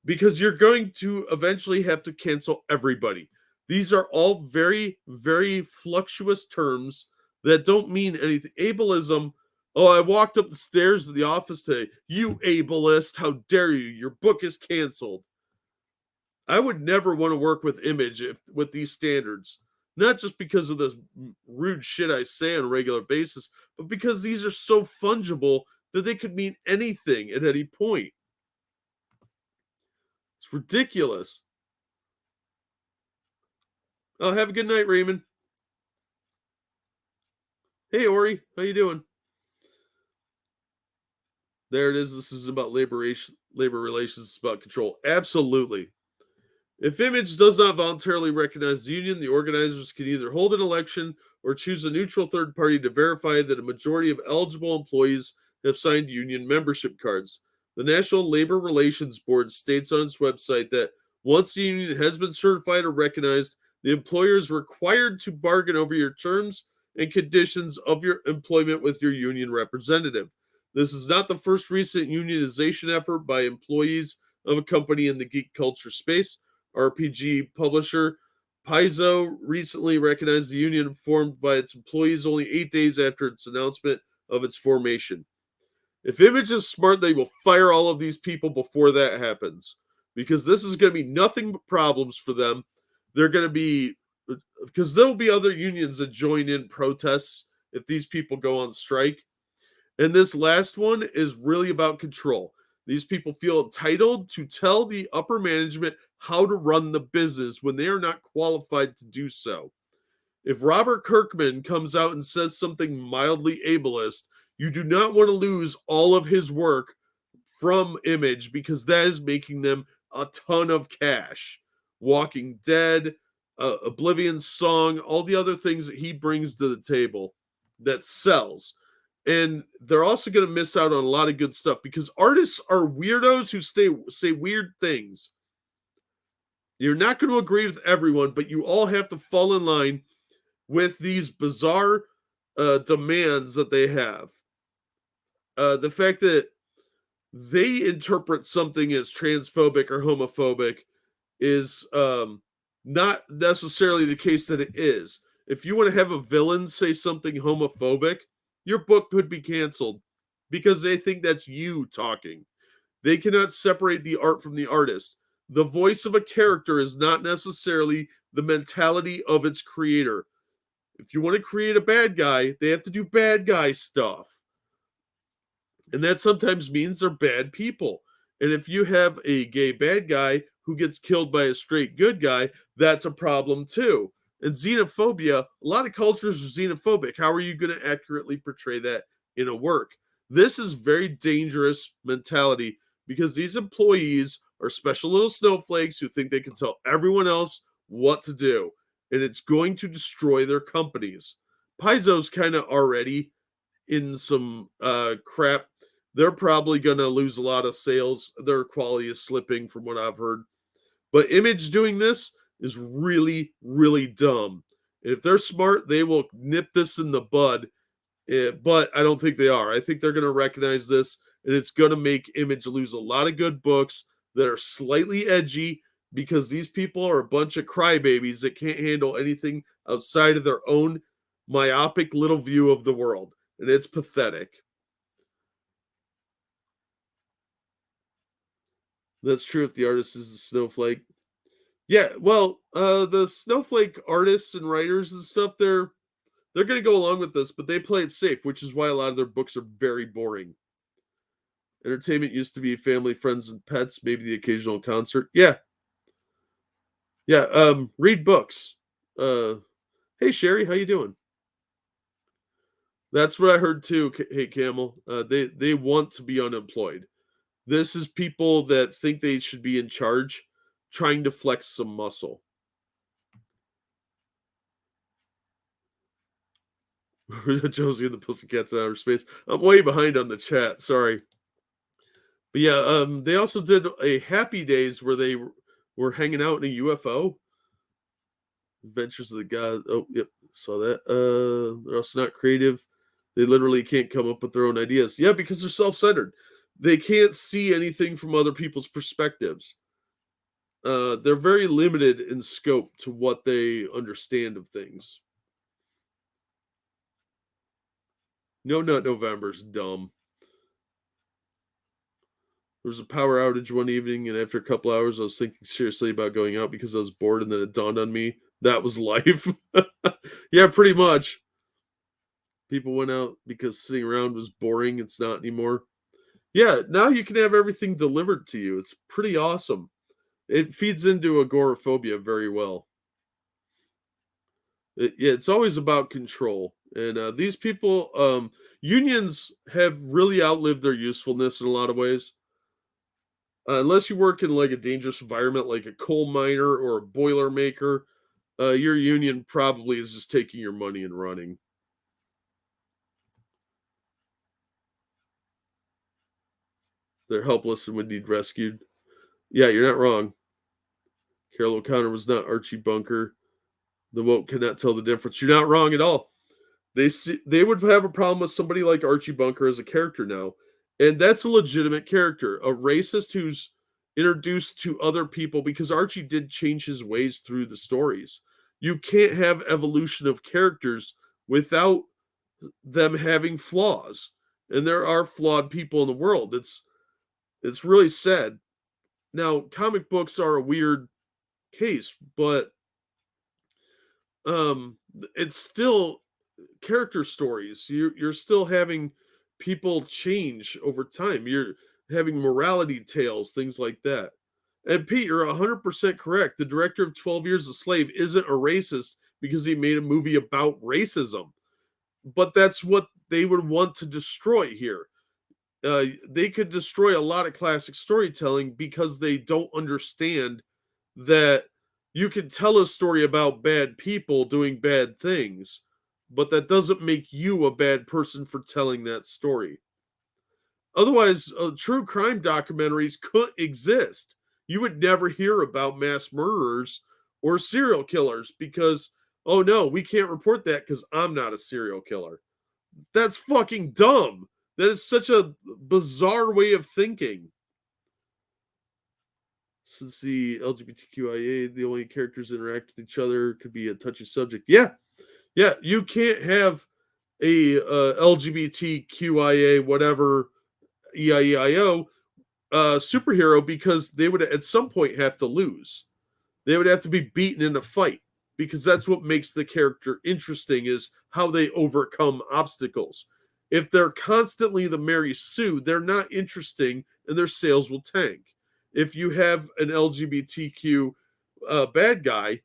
because you're going to eventually have to cancel everybody. These are all very, very fluctuous terms that don't mean anything. Ableism. Oh, I walked up the stairs to the office today. You ableist, how dare you? Your book is canceled. I would never want to work with Image with these standards. Not just because of the rude shit I say on a regular basis, but because these are so fungible that they could mean anything at any point. It's ridiculous. Oh, have a good night, Raymond. Hey, Ori, how you doing? There it is. This is about labor relations. It's about control. Absolutely. If Image does not voluntarily recognize the union, the organizers can either hold an election or choose a neutral third party to verify that a majority of eligible employees have signed union membership cards. The National Labor Relations Board states on its website that once the union has been certified or recognized, the employer is required to bargain over your terms and conditions of your employment with your union representative. This is not the first recent unionization effort by employees of a company in the geek culture space. RPG publisher Paizo recently recognized the union formed by its employees only 8 days after its announcement of its formation. If Image is smart, they will fire all of these people before that happens, because this is going to be nothing but problems for them. They're going to be, because there will be other unions that join in protests if these people go on strike. And this last one is really about control. These people feel entitled to tell the upper management how to run the business when they are not qualified to do so. If Robert Kirkman comes out and says something mildly ableist, you do not want to lose all of his work from Image, because that is making them a ton of cash. Walking Dead, Oblivion Song, all the other things that he brings to the table that sells. And they're also going to miss out on a lot of good stuff because artists are weirdos who say weird things. You're not going to agree with everyone, but you all have to fall in line with these bizarre demands that they have. The fact that they interpret something as transphobic or homophobic is not necessarily the case that it is. If you want to have a villain say something homophobic, your book could be canceled because they think that's you talking. They cannot separate the art from the artist. The voice of a character is not necessarily the mentality of its creator. If you want to create a bad guy, they have to do bad guy stuff. And that sometimes means they're bad people. And if you have a gay bad guy who gets killed by a straight good guy, that's a problem too. And xenophobia, a lot of cultures are xenophobic. How are you going to accurately portray that in a work? This is very dangerous mentality because these employees are special little snowflakes who think they can tell everyone else what to do. And it's going to destroy their companies. Paizo's kind of already in some crap. They're probably going to lose a lot of sales. Their quality is slipping from what I've heard. But Image doing this is really, really dumb. And if they're smart, they will nip this in the bud. But I don't think they are. I think they're going to recognize this, and it's going to make Image lose a lot of good books that are slightly edgy because these people are a bunch of crybabies that can't handle anything outside of their own myopic little view of the world. And it's pathetic. That's true if the artist is a snowflake. Yeah, well, the snowflake artists and writers and stuff, they're going to go along with this, but they play it safe, which is why a lot of their books are very boring. Entertainment used to be family, friends, and pets, maybe the occasional concert. Yeah. Yeah. Read books. Hey Sherry, how you doing? That's what I heard too. Hey Camel. They want to be unemployed. This is people that think they should be in charge, trying to flex some muscle. Josie and the Pussycats in outer space. I'm way behind on the chat. Sorry. But yeah, they also did a Happy Days where they were hanging out in a UFO. Adventures of the Gods. Oh, yep, saw that. They're also not creative. They literally can't come up with their own ideas. Yeah, because they're self-centered. They can't see anything from other people's perspectives. They're very limited in scope to what they understand of things. No Nut November's dumb. There was a power outage one evening, and after a couple hours, I was thinking seriously about going out because I was bored, and then it dawned on me that was life. Yeah, pretty much. People went out because sitting around was boring. It's not anymore. Yeah, now you can have everything delivered to you. It's pretty awesome. It feeds into agoraphobia very well. Yeah, it's always about control. And these people, unions have really outlived their usefulness in a lot of ways. Unless you work in like a dangerous environment like a coal miner or a boiler maker, your union probably is just taking your money and running. They're helpless and would need rescued. Yeah, you're not wrong. Carol O'Connor was not Archie Bunker. The woke cannot tell the difference. You're not wrong at all. They would have a problem with somebody like Archie Bunker as a character now, and that's a legitimate character, a racist who's introduced to other people because Archie did change his ways through the stories. You can't have evolution of characters without them having flaws, and there are flawed people in the world. It's really sad. Now, comic books are a weird case, but um it's still character stories. You're still having people change over time. You're having morality tales, things like that. And Pete, you're 100% correct. The director of 12 Years a Slave isn't a racist because he made a movie about racism. But that's what they would want to destroy here. They could destroy a lot of classic storytelling because they don't understand that you can tell a story about bad people doing bad things, but that doesn't make you a bad person for telling that story. Otherwise, true crime documentaries couldn't exist. You would never hear about mass murderers or serial killers because, oh no, we can't report that because I'm not a serial killer. That's fucking dumb. That is such a bizarre way of thinking. Since the LGBTQIA, the only characters interact with each other could be a touchy subject. Yeah, yeah, you can't have a LGBTQIA whatever EIEIO superhero because they would at some point have to lose. They would have to be beaten in a fight because that's what makes the character interesting is how they overcome obstacles. If they're constantly the Mary Sue, they're not interesting and their sales will tank. If you have an LGBTQ bad guy,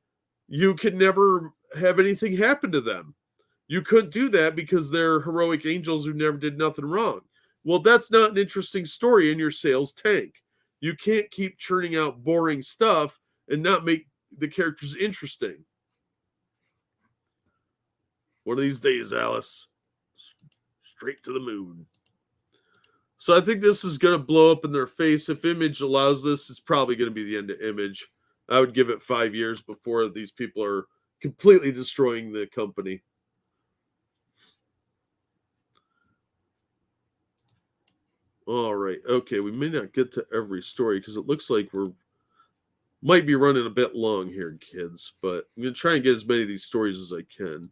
you can never have anything happen to them. You couldn't do that because they're heroic angels who never did nothing wrong. Well, that's not an interesting story and your sales tank. You can't keep churning out boring stuff and not make the characters interesting. One of these days, Alice, straight to the moon. So I think this is going to blow up in their face. If Image allows this, it's probably going to be the end of Image. I would give it 5 years before these people are completely destroying the company. All right. Okay, we may not get to every story because it looks like we're might be running a bit long here, kids, but I'm going to try and get as many of these stories as I can.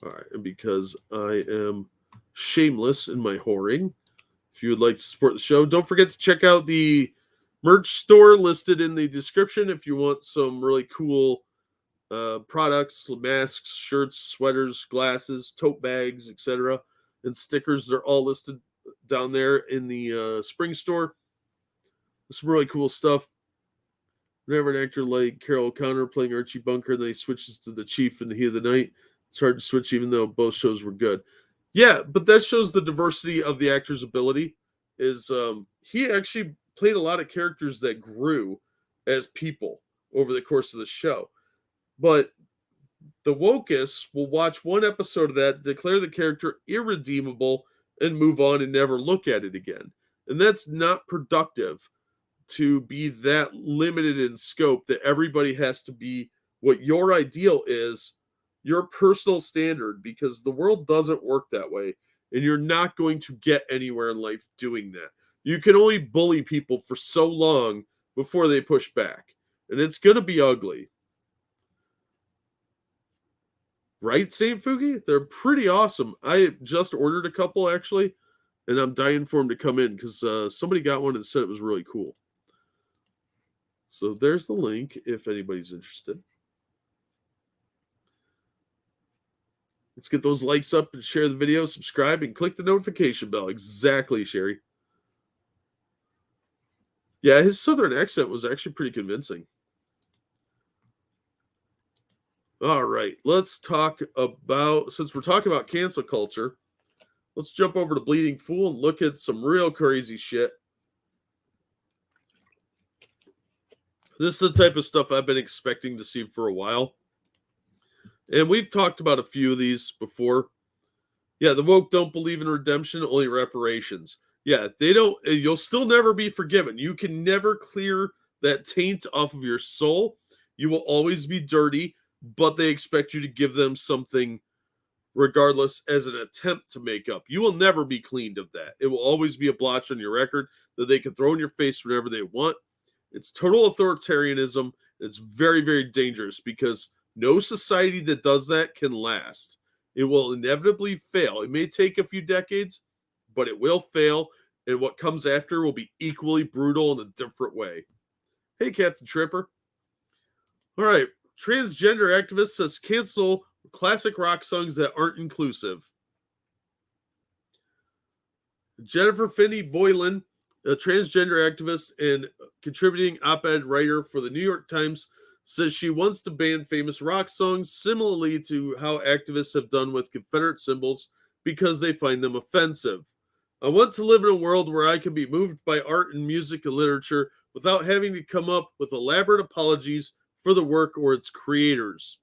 All right, and because I am shameless in my whoring, if you would like to support the show, don't forget to check out the merch store listed in the description if you want some really cool products, masks, shirts, sweaters, glasses, tote bags, etc. And stickers. They're all listed down there in the spring store. Some really cool stuff. Whenever an actor like Carol O'Connor playing Archie Bunker, and then he switches to the Chief in the Heat of the Night, it's hard to switch even though both shows were good. Yeah, but that shows the diversity of the actor's ability. Is he actually played a lot of characters that grew as people over the course of the show. But the wokus will watch one episode of that, declare the character irredeemable, and move on and never look at it again. And that's not productive to be that limited in scope that everybody has to be what your ideal is, your personal standard, because the world doesn't work that way. And you're not going to get anywhere in life doing that. You can only bully people for so long before they push back. And it's going to be ugly. Right, St. Fugi? They're pretty awesome. I just ordered a couple, actually, and I'm dying for them to come in because somebody got one and said it was really cool. So there's the link if anybody's interested. Let's get those likes up and share the video, subscribe, and click the notification bell. Exactly, Sherry. Yeah, his southern accent was actually pretty convincing. All right, let's talk about, since we're talking about cancel culture, let's jump over to Bleeding Fool and look at some real crazy shit. This is the type of stuff I've been expecting to see for a while. And we've talked about a few of these before. Yeah, the woke don't believe in redemption, only reparations. Yeah, they don't, you'll still never be forgiven. You can never clear that taint off of your soul. You will always be dirty, but they expect you to give them something regardless as an attempt to make up. You will never be cleaned of that. It will always be a blotch on your record that they can throw in your face whenever they want. It's total authoritarianism. It's very, very dangerous because no society that does that can last. It will inevitably fail. It may take a few decades, but it will fail. And what comes after will be equally brutal in a different way. Hey, Captain Tripper. All right. Transgender activist says cancel classic rock songs that aren't inclusive. Jennifer Finney Boylan, a transgender activist and contributing op-ed writer for the New York Times, says she wants to ban famous rock songs similarly to how activists have done with Confederate symbols because they find them offensive. I want to live in a world where I can be moved by art and music and literature without having to come up with elaborate apologies for the work or its creators.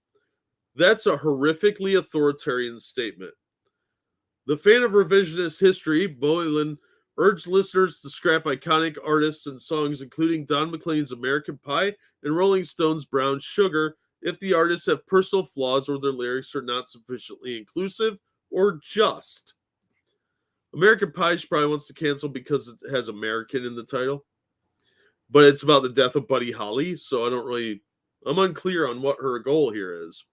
That's a horrifically authoritarian statement. The fan of revisionist history, Boylan, urged listeners to scrap iconic artists and songs including Don McLean's American Pie and Rolling Stone's Brown Sugar if the artists have personal flaws or their lyrics are not sufficiently inclusive or just. American Pie she probably wants to cancel because it has American in the title. But it's about the death of Buddy Holly, so I'm unclear on what her goal here is.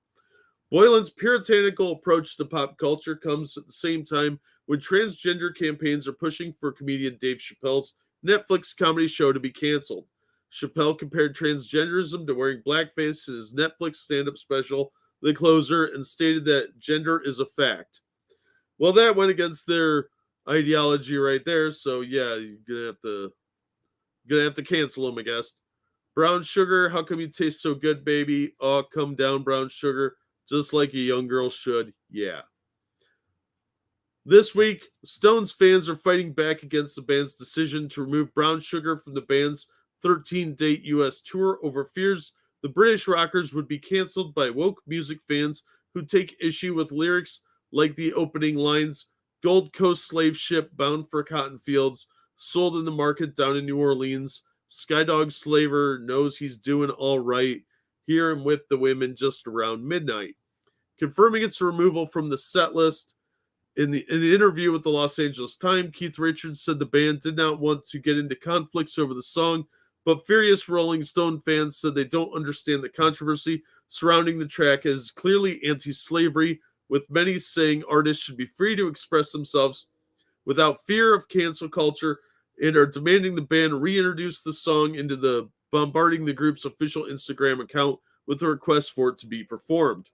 Boylan's puritanical approach to pop culture comes at the same time when transgender campaigns are pushing for comedian Dave Chappelle's Netflix comedy show to be canceled. Chappelle compared transgenderism to wearing blackface in his Netflix stand-up special, The Closer, and stated that gender is a fact. Well, that went against their ideology right there, so yeah, you're gonna have to cancel him, I guess. Brown Sugar, how come you taste so good, baby? Oh, come down, Brown Sugar. Just like a young girl should, yeah. This week, Stones fans are fighting back against the band's decision to remove Brown Sugar from the band's 13-date U.S. tour over fears the British rockers would be canceled by woke music fans who take issue with lyrics like the opening lines, Gold Coast slave ship bound for cotton fields, sold in the market down in New Orleans. Skydog slaver knows he's doing all right. Hear him whip the women just around midnight. Confirming its removal from the set list, in an interview with the Los Angeles Times, Keith Richards said the band did not want to get into conflicts over the song, but furious Rolling Stone fans said they don't understand the controversy surrounding the track as clearly anti-slavery, with many saying artists should be free to express themselves without fear of cancel culture, and are demanding the band reintroduce the song into the bombarding the group's official Instagram account with a request for it to be performed.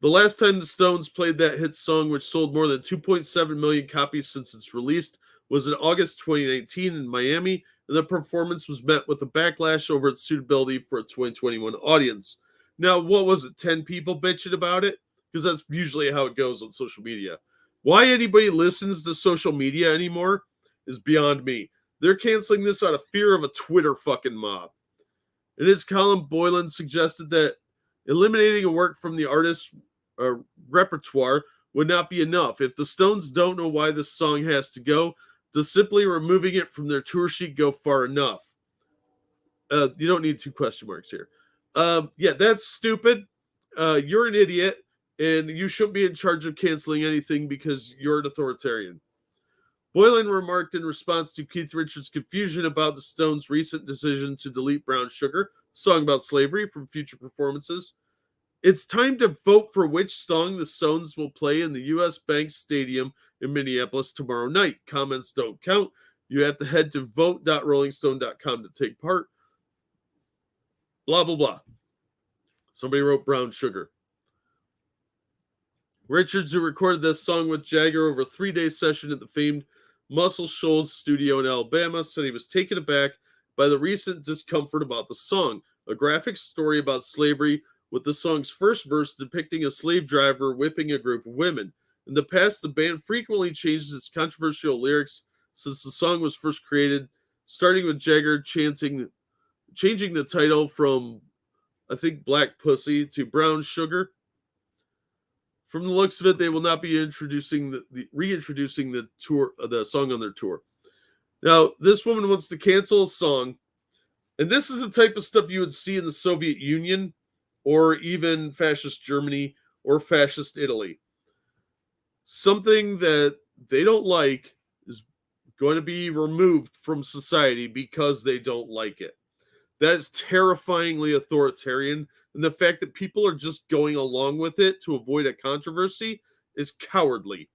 The last time the Stones played that hit song, which sold more than 2.7 million copies since its release, was in August 2019 in Miami, and the performance was met with a backlash over its suitability for a 2021 audience. Now, what was it, 10 people bitching about it? Because that's usually how it goes on social media. Why anybody listens to social media anymore is beyond me. They're canceling this out of fear of a Twitter fucking mob. In his column, Boylan suggested that eliminating a work from the artist's repertoire would not be enough. If the Stones don't know why this song has to go, does simply removing it from their tour sheet go far enough? You don't need 2 question marks here. Yeah, that's stupid. You're an idiot, and you shouldn't be in charge of canceling anything because you're an authoritarian. Boylan remarked in response to Keith Richards' confusion about the Stones' recent decision to delete Brown Sugar, a song about slavery, from future performances. It's time to vote for which song the Stones will play in the U.S. Bank Stadium in Minneapolis tomorrow night. Comments don't count. You have to head to vote.rollingstone.com to take part. Blah, blah, blah. Somebody wrote Brown Sugar. Richards, who recorded this song with Jagger over a 3-day session at the famed Muscle Shoals studio in Alabama, said he was taken aback by the recent discomfort about the song, a graphic story about slavery with the song's first verse depicting a slave driver whipping a group of women. In the past, the band frequently changed its controversial lyrics since the song was first created, starting with Jagger changing the title from, I think, Black Pussy to Brown Sugar. From the looks of it, they will not be reintroducing the tour, the song on their tour. Now, this woman wants to cancel a song, and this is the type of stuff you would see in the Soviet Union, or even fascist Germany, or fascist Italy. Something that they don't like is going to be removed from society because they don't like it. That is terrifyingly authoritarian, and the fact that people are just going along with it to avoid a controversy is cowardly.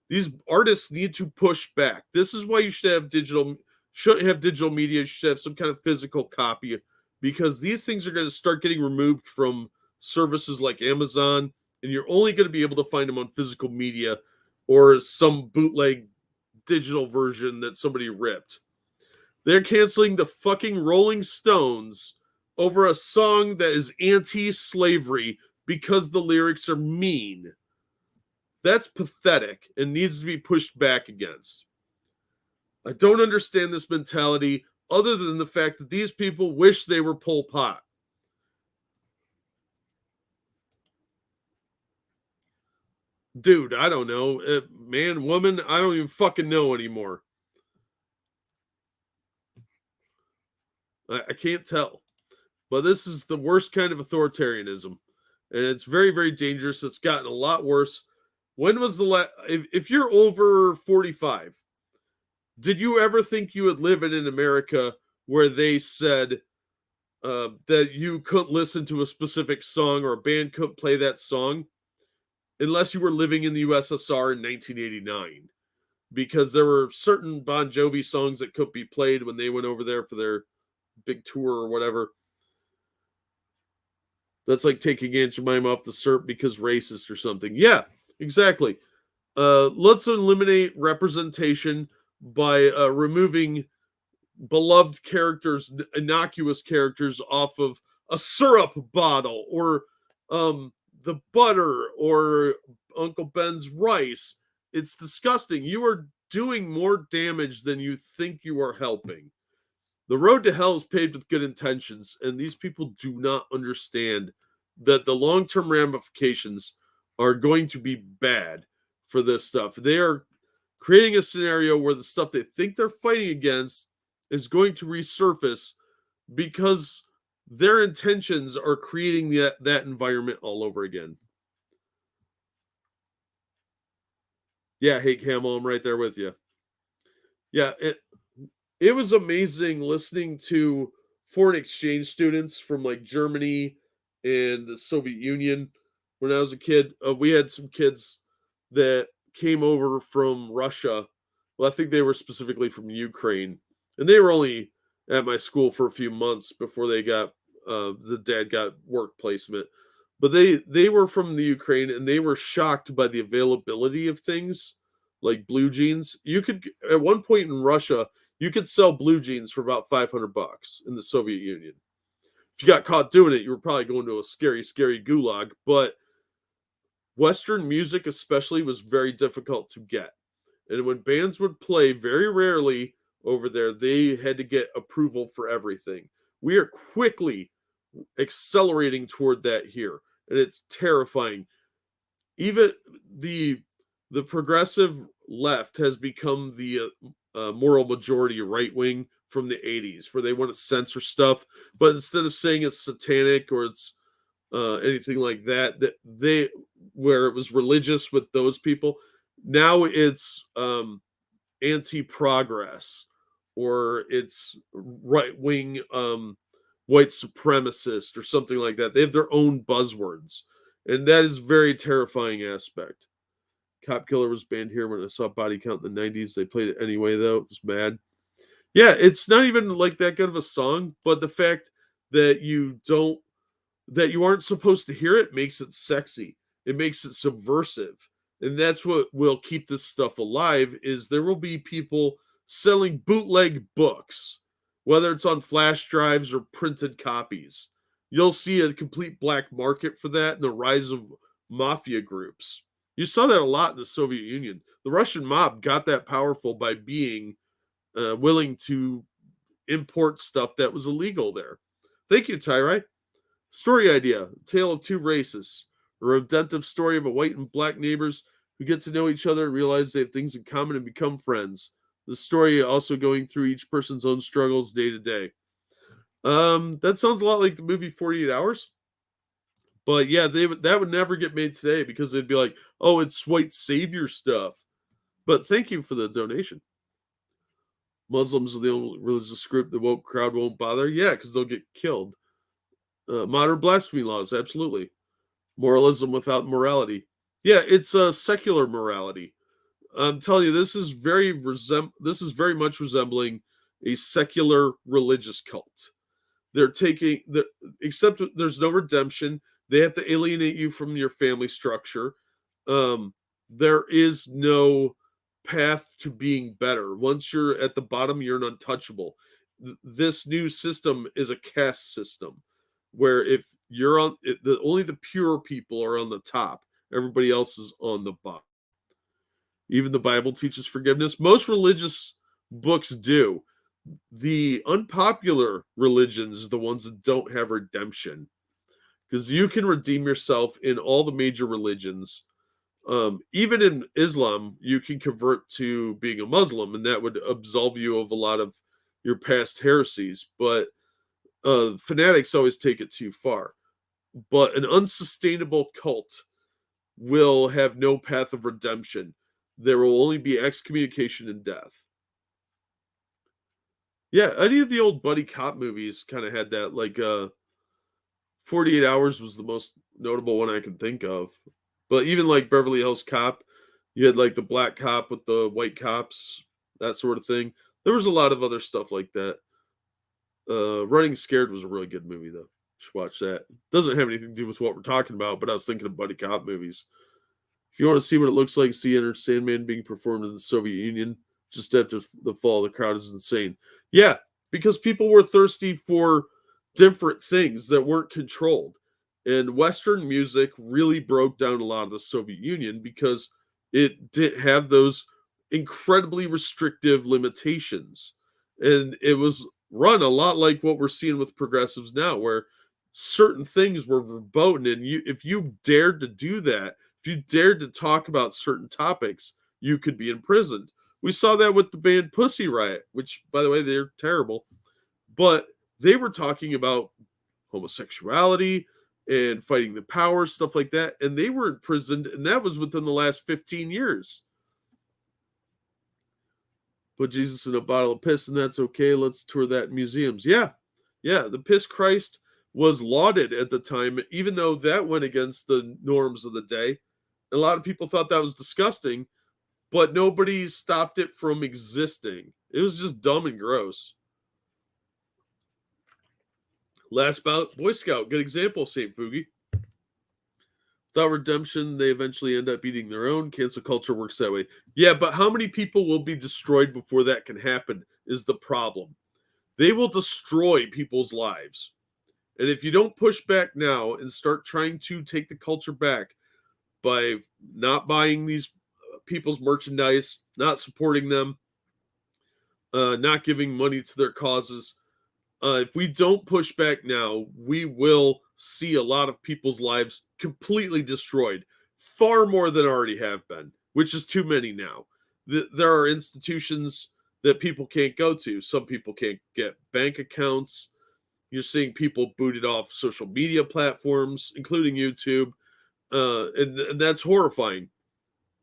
These artists need to push back. This is why you should have digital media. You should have some kind of physical copy, because these things are going to start getting removed from services like Amazon, and you're only going to be able to find them on physical media or some bootleg digital version that somebody ripped. They're canceling the fucking Rolling Stones over a song that is anti-slavery because the lyrics are mean. That's pathetic and needs to be pushed back against. I don't understand this mentality other than the fact that these people wish they were Pol Pot. Dude, I don't know. Man, woman, I don't even fucking know anymore. I can't tell. But this is the worst kind of authoritarianism. And it's very, very dangerous. It's gotten a lot worse. When was the last... If you're over 45, did you ever think you would live in America where they said that you couldn't listen to a specific song or a band couldn't play that song unless you were living in the USSR in 1989? Because there were certain Bon Jovi songs that couldn't be played when they went over there for their big tour or whatever. That's like taking Aunt Jemima off the SERP because racist or something. Yeah, exactly. Let's eliminate representation by removing beloved characters, innocuous characters off of a syrup bottle or the butter or Uncle Ben's rice. It's disgusting. You are doing more damage than you think you are helping. The road to hell is paved with good intentions, and these people do not understand that the long-term ramifications are going to be bad for this stuff. They are creating a scenario where the stuff they think they're fighting against is going to resurface because their intentions are creating that environment all over again. Yeah, hey Camel, I'm right there with you. Yeah, it was amazing listening to foreign exchange students from like Germany and the Soviet Union. When I was a kid, we had some kids that came over from Russia. Well, I think they were specifically from Ukraine, and they were only at my school for a few months before they got the dad got work placement. But they were from the Ukraine, and they were shocked by the availability of things like blue jeans. You could at one point in Russia, you could sell blue jeans for about $500 in the Soviet Union. If you got caught doing it, you were probably going to a scary, scary gulag. But Western music, especially, was very difficult to get. And when bands would play, very rarely over there, they had to get approval for everything. We are quickly accelerating toward that here, and it's terrifying. Even the progressive left has become the moral majority right wing from the 80s, where they want to censor stuff, but instead of saying it's satanic or it's anything like that, that they where it was religious with those people, now it's anti-progress or it's right wing white supremacist or something like that. They have their own buzzwords, and that is very terrifying aspect. Cop Killer was banned here when I saw Body Count in the 90s. They played it anyway, though. It was mad. Yeah, it's not even like that good of a song, but the fact that you aren't supposed to hear it makes it sexy. It makes it subversive. And that's what will keep this stuff alive is there will be people selling bootleg books, whether it's on flash drives or printed copies. You'll see a complete black market for that and the rise of mafia groups. You saw that a lot in the Soviet Union. The Russian mob got that powerful by being willing to import stuff that was illegal there. Thank you, Tyrai. Story idea: Tale of Two Races. A redemptive story of a white and black neighbors who get to know each other and realize they have things in common and become friends. The story also going through each person's own struggles day to day. That sounds a lot like the movie 48 Hours. But yeah, that would never get made today because they'd be like, oh, it's white savior stuff. But thank you for the donation. Muslims are the only religious group the woke crowd won't bother. Yeah, because they'll get killed. Modern blasphemy laws, absolutely. Moralism without morality. Yeah, it's a secular morality. I'm telling you, this is very much resembling a secular religious cult. They're taking except there's no redemption. They have to alienate you from your family structure. There is no path to being better. Once you're at the bottom, you're an untouchable. This new system is a caste system where if you're on only the pure people are on the top, everybody else is on the bottom. Even the Bible teaches forgiveness. Most religious books do. The unpopular religions are the ones that don't have redemption, because you can redeem yourself in all the major religions. Even in Islam, you can convert to being a Muslim, and that would absolve you of a lot of your past heresies. But fanatics always take it too far. But an unsustainable cult will have no path of redemption. There will only be excommunication and death. Yeah, any of the old buddy cop movies kind of had that. Like 48 Hours was the most notable one I can think of. But even like Beverly Hills Cop, you had like the black cop with the white cops, that sort of thing. There was a lot of other stuff like that. Running Scared was a really good movie, though. You should watch that. Doesn't have anything to do with what we're talking about, but I was thinking of buddy cop movies. If you want to see what it looks like, see Enter Sandman being performed in the Soviet Union just after the fall. The crowd is insane. Yeah, because people were thirsty for different things that weren't controlled. And Western music really broke down a lot of the Soviet Union because it didn't have those incredibly restrictive limitations. And it was run a lot like what we're seeing with progressives now, where certain things were verboten. And if you dared to do that, If you dared to talk about certain topics, you could be imprisoned. We saw that with the band Pussy Riot, which, by the way, they're terrible. But they were talking about homosexuality and fighting the power, stuff like that. And they were imprisoned, and that was within the last 15 years. Put Jesus in a bottle of piss, and that's okay. Let's tour that in museums. Yeah. The piss Christ was lauded at the time, even though that went against the norms of the day. A lot of people thought that was disgusting, but nobody stopped it from existing. It was just dumb and gross. Last bout, Boy Scout. Good example, St. Fugi. Without redemption, they eventually end up eating their own. Cancel culture works that way. Yeah, but how many people will be destroyed before that can happen is the problem. They will destroy people's lives. And if you don't push back now and start trying to take the culture back by not buying these people's merchandise, not supporting them, not giving money to their causes, if we don't push back now, we will see a lot of people's lives completely destroyed, far more than already have been, which is too many now. There are institutions that people can't go to. Some people can't get bank accounts. You're seeing people booted off social media platforms, including YouTube, and that's horrifying.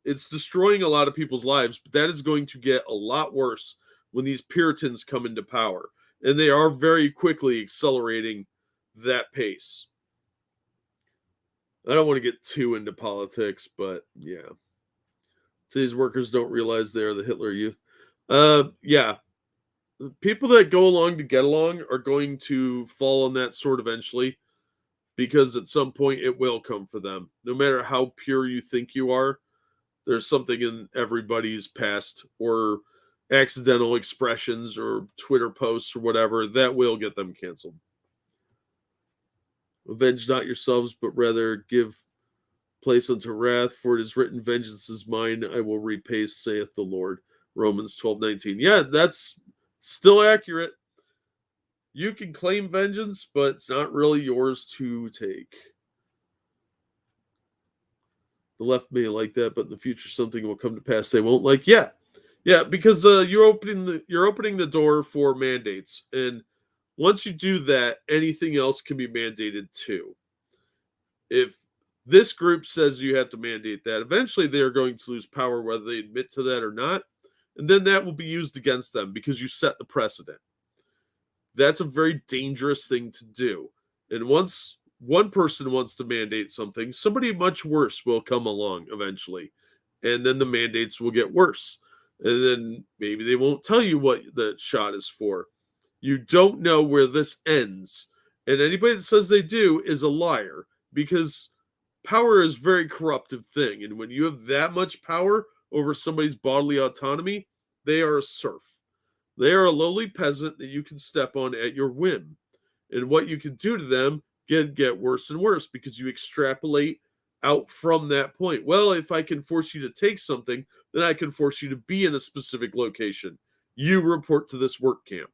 It's destroying a lot of people's lives, but that is going to get a lot worse when these Puritans come into power. And they are very quickly accelerating that pace. I don't want to get too into politics, but yeah. Today's workers don't realize they're the Hitler Youth. Yeah. People that go along to get along are going to fall on that sword eventually, because at some point it will come for them. No matter how pure you think you are, there's something in everybody's past or accidental expressions or Twitter posts or whatever that will get them canceled. Avenge not yourselves, but rather give place unto wrath, for it is written, vengeance is mine, I will repay, saith the Lord. Romans 12:19. Yeah, that's still accurate. You can claim vengeance, but it's not really yours to take. The left may like that, but in the future something will come to pass they won't like. Yeah, because you're opening the door for mandates, and once you do that, anything else can be mandated too. If this group says you have to mandate that, eventually they are going to lose power, whether they admit to that or not, and then that will be used against them because you set the precedent. That's a very dangerous thing to do, and once one person wants to mandate something, somebody much worse will come along eventually, and then the mandates will get worse. And then maybe they won't tell you what the shot is for. You don't know where this ends. And anybody that says they do is a liar, because power is a very corruptive thing. And when you have that much power over somebody's bodily autonomy, they are a serf. They are a lowly peasant that you can step on at your whim. And what you can do to them can get worse and worse, because you extrapolate out from that point. Well, if I can force you to take something, then I can force you to be in a specific location. You report to this work camp.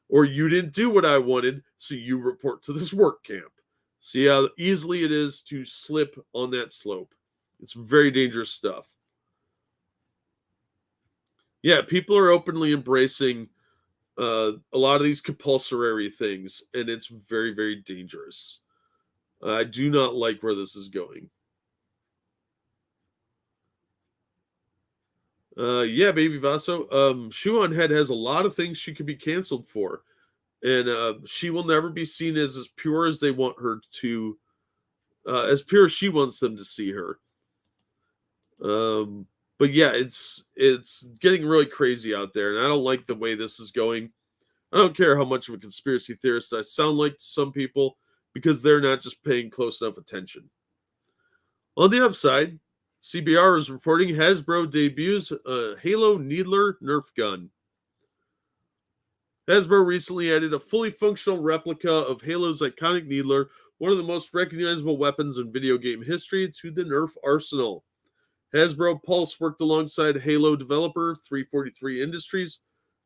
Or you didn't do what I wanted, so you report to this work camp. See how easily it is to slip on that slope. It's very dangerous stuff. Yeah, people are openly embracing a lot of these compulsory things, and it's very, very dangerous. I do not like where this is going. Yeah, Baby Vaso. Shoe on Head has a lot of things she could be canceled for. And she will never be seen as pure as they want her to, as pure as she wants them to see her. But yeah, it's getting really crazy out there, and I don't like the way this is going. I don't care how much of a conspiracy theorist I sound like to some people, because they're not just paying close enough attention. On the upside, CBR is reporting Hasbro debuts a Halo Needler Nerf gun. Hasbro recently added a fully functional replica of Halo's iconic Needler, one of the most recognizable weapons in video game history, to the Nerf arsenal. Hasbro Pulse worked alongside Halo developer 343 Industries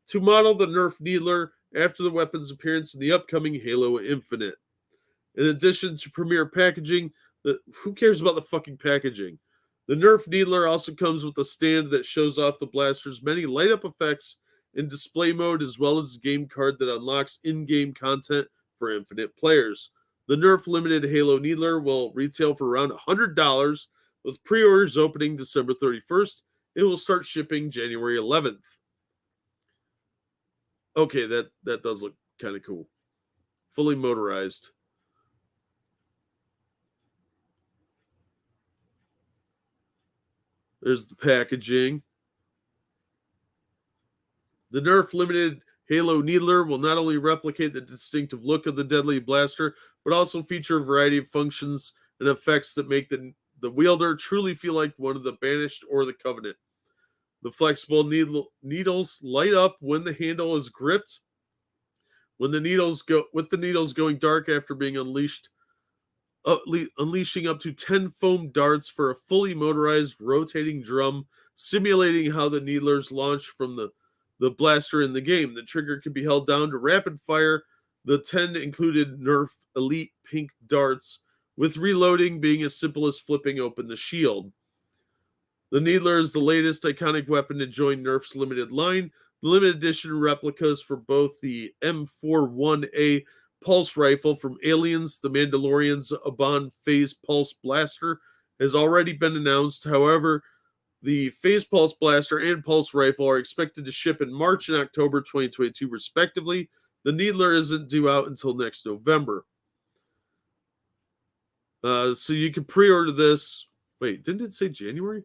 to model the Nerf Needler after the weapon's appearance in the upcoming Halo Infinite. In addition to premier packaging, Who cares about the fucking packaging? The Nerf Needler also comes with a stand that shows off the blaster's many light-up effects in display mode, as well as a game card that unlocks in-game content for infinite players. The Nerf Limited Halo Needler will retail for around $100, with pre-orders opening December 31st. It will start shipping January 11th. Okay, that does look kind of cool. Fully motorized. There's the packaging. The Nerf Limited Halo Needler will not only replicate the distinctive look of the deadly blaster, but also feature a variety of functions and effects that make the wielder truly feel like one of the Banished or the Covenant. The flexible needles light up when the handle is gripped. When the needles going dark after being unleashed, unleashing up to 10 foam darts for a fully motorized rotating drum, simulating how the needlers launch from the blaster in the game. The trigger can be held down to rapid fire. The 10 included Nerf Elite pink darts, with reloading being as simple as flipping open the shield. The Needler is the latest iconic weapon to join Nerf's limited line. The limited edition replicas for both the M41A pulse rifle from Aliens, the Mandalorian's Aban Phase Pulse Blaster has already been announced. However, the Phase Pulse Blaster and Pulse Rifle are expected to ship in March and October 2022, respectively. The Needler isn't due out until next November. So you can pre-order this. Wait, didn't it say January?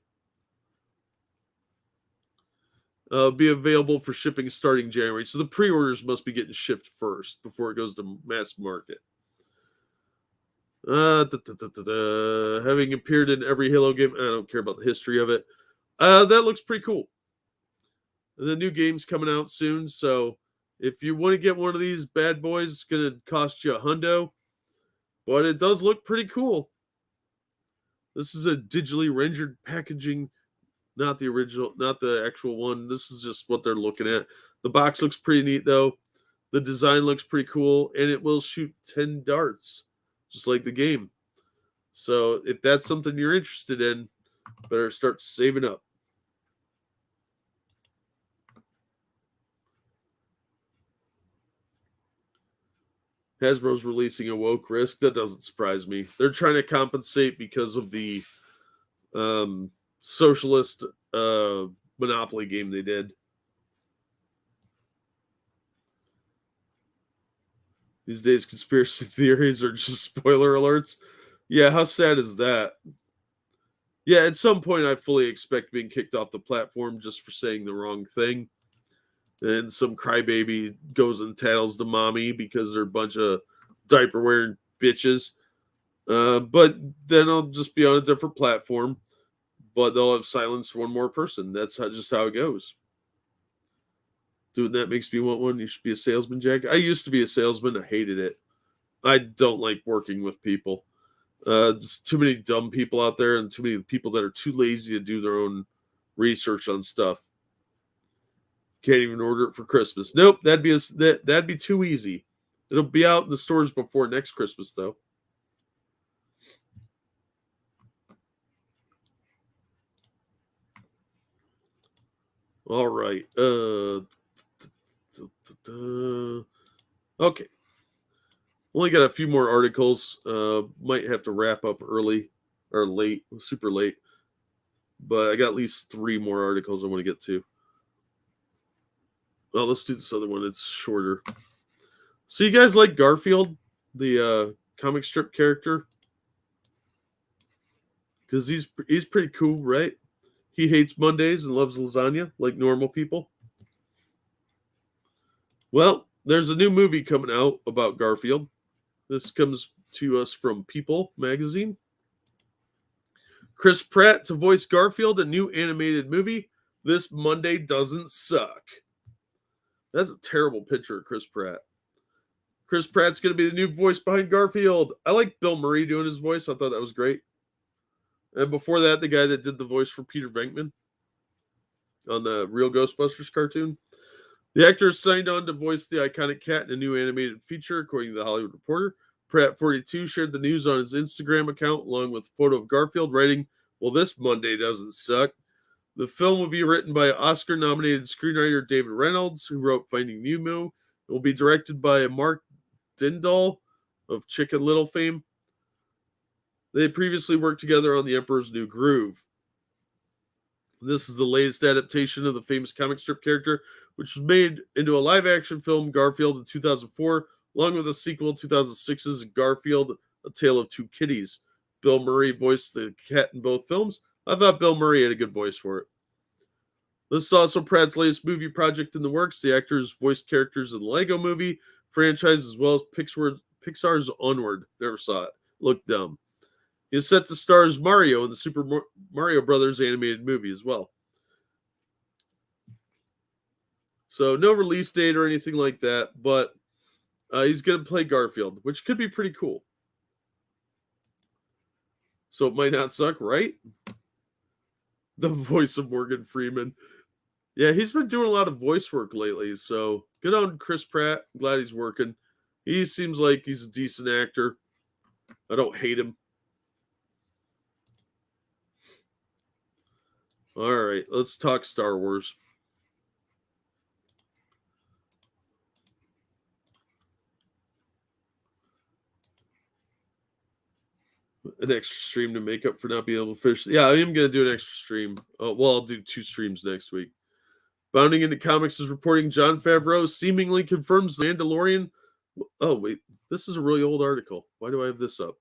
Be available for shipping starting January. So the pre-orders must be getting shipped first before it goes to mass market. Having appeared in every Halo game, I don't care about the history of it. That looks pretty cool. And the new game's coming out soon, so if you want to get one of these bad boys, it's going to cost you $100, but it does look pretty cool. This is a digitally rendered packaging, not the original, not the actual one. This is just what they're looking at. The box looks pretty neat, though. The design looks pretty cool, and it will shoot 10 darts, just like the game. So if that's something you're interested in, better start saving up. Hasbro's releasing a woke risk. That doesn't surprise me. They're trying to compensate because of the socialist Monopoly game they did. These days, conspiracy theories are just spoiler alerts. Yeah, how sad is that? Yeah, at some point, I fully expect being kicked off the platform just for saying the wrong thing. And some crybaby goes and tattles the mommy because they're a bunch of diaper wearing bitches. But then I'll just be on a different platform, but they'll have silenced one more person. That's just how it goes. Dude, that makes me want one. You should be a salesman, Jack. I used to be a salesman. I hated it. I don't like working with people. There's too many dumb people out there and too many people that are too lazy to do their own research on stuff. Can't even order it for Christmas. Nope, that'd be too easy. It'll be out in the stores before next Christmas, though. All right. Okay. Only got a few more articles. Might have to wrap up early or late, super late. But I got at least 3 more articles I want to get to. Well, let's do this other one. It's shorter. So you guys like Garfield, the comic strip character? Because he's pretty cool, right? He hates Mondays and loves lasagna like normal people. Well, there's a new movie coming out about Garfield. This comes to us from People magazine. Chris Pratt to voice Garfield, a new animated movie. This Monday doesn't suck. That's a terrible picture of Chris Pratt. Chris Pratt's going to be the new voice behind Garfield. I like Bill Murray doing his voice. I thought that was great. And before that, the guy that did the voice for Peter Venkman on the Real Ghostbusters cartoon. The actor signed on to voice the iconic cat in a new animated feature, according to the Hollywood Reporter. Pratt 42 shared the news on his Instagram account along with a photo of Garfield, writing, "Well, this Monday doesn't suck." The film will be written by Oscar-nominated screenwriter David Reynolds, who wrote Finding Nemo. It will be directed by Mark Dindal of Chicken Little fame. They had previously worked together on The Emperor's New Groove. This is the latest adaptation of the famous comic strip character, which was made into a live-action film, Garfield, in 2004, along with a sequel, 2006's Garfield, A Tale of Two Kitties. Bill Murray voiced the cat in both films. I thought Bill Murray had a good voice for it. This is also Pratt's latest movie project in the works. The actors voiced characters in the Lego Movie franchise as well as Pixar's Onward. Never saw it. Looked dumb. He is set to star as Mario in the Super Mario Brothers animated movie as well. So no release date or anything like that, but he's going to play Garfield, which could be pretty cool. So it might not suck, right? The voice of Morgan Freeman. Yeah, he's been doing a lot of voice work lately, so good on Chris Pratt. I'm glad he's working. He seems like he's a decent actor. I don't hate him. All right, let's talk Star Wars. An extra stream to make up for not being able to finish. Yeah, I am going to do an extra stream. I'll do 2 streams next week. Bounding into Comics is reporting Jon Favreau seemingly confirms The Mandalorian. Oh, wait. This is a really old article. Why do I have this up?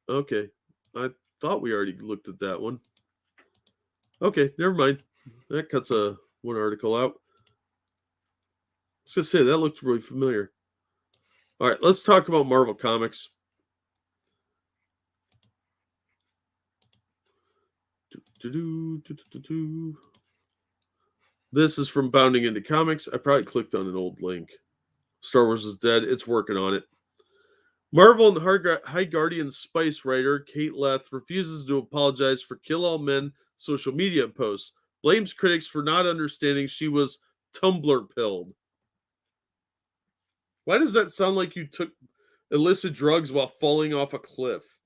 Okay. I thought we already looked at that one. Okay, never mind. That cuts one article out. I was going to say, that looked really familiar. All right, let's talk about Marvel Comics. This is from Bounding into Comics. I probably clicked on an old link. Star Wars is dead. It's working on it. Marvel and High Guardian Spice writer Kate Leth refuses to apologize for Kill All Men social media posts. Blames critics for not understanding she was Tumblr pilled. Why does that sound like you took illicit drugs while falling off a cliff?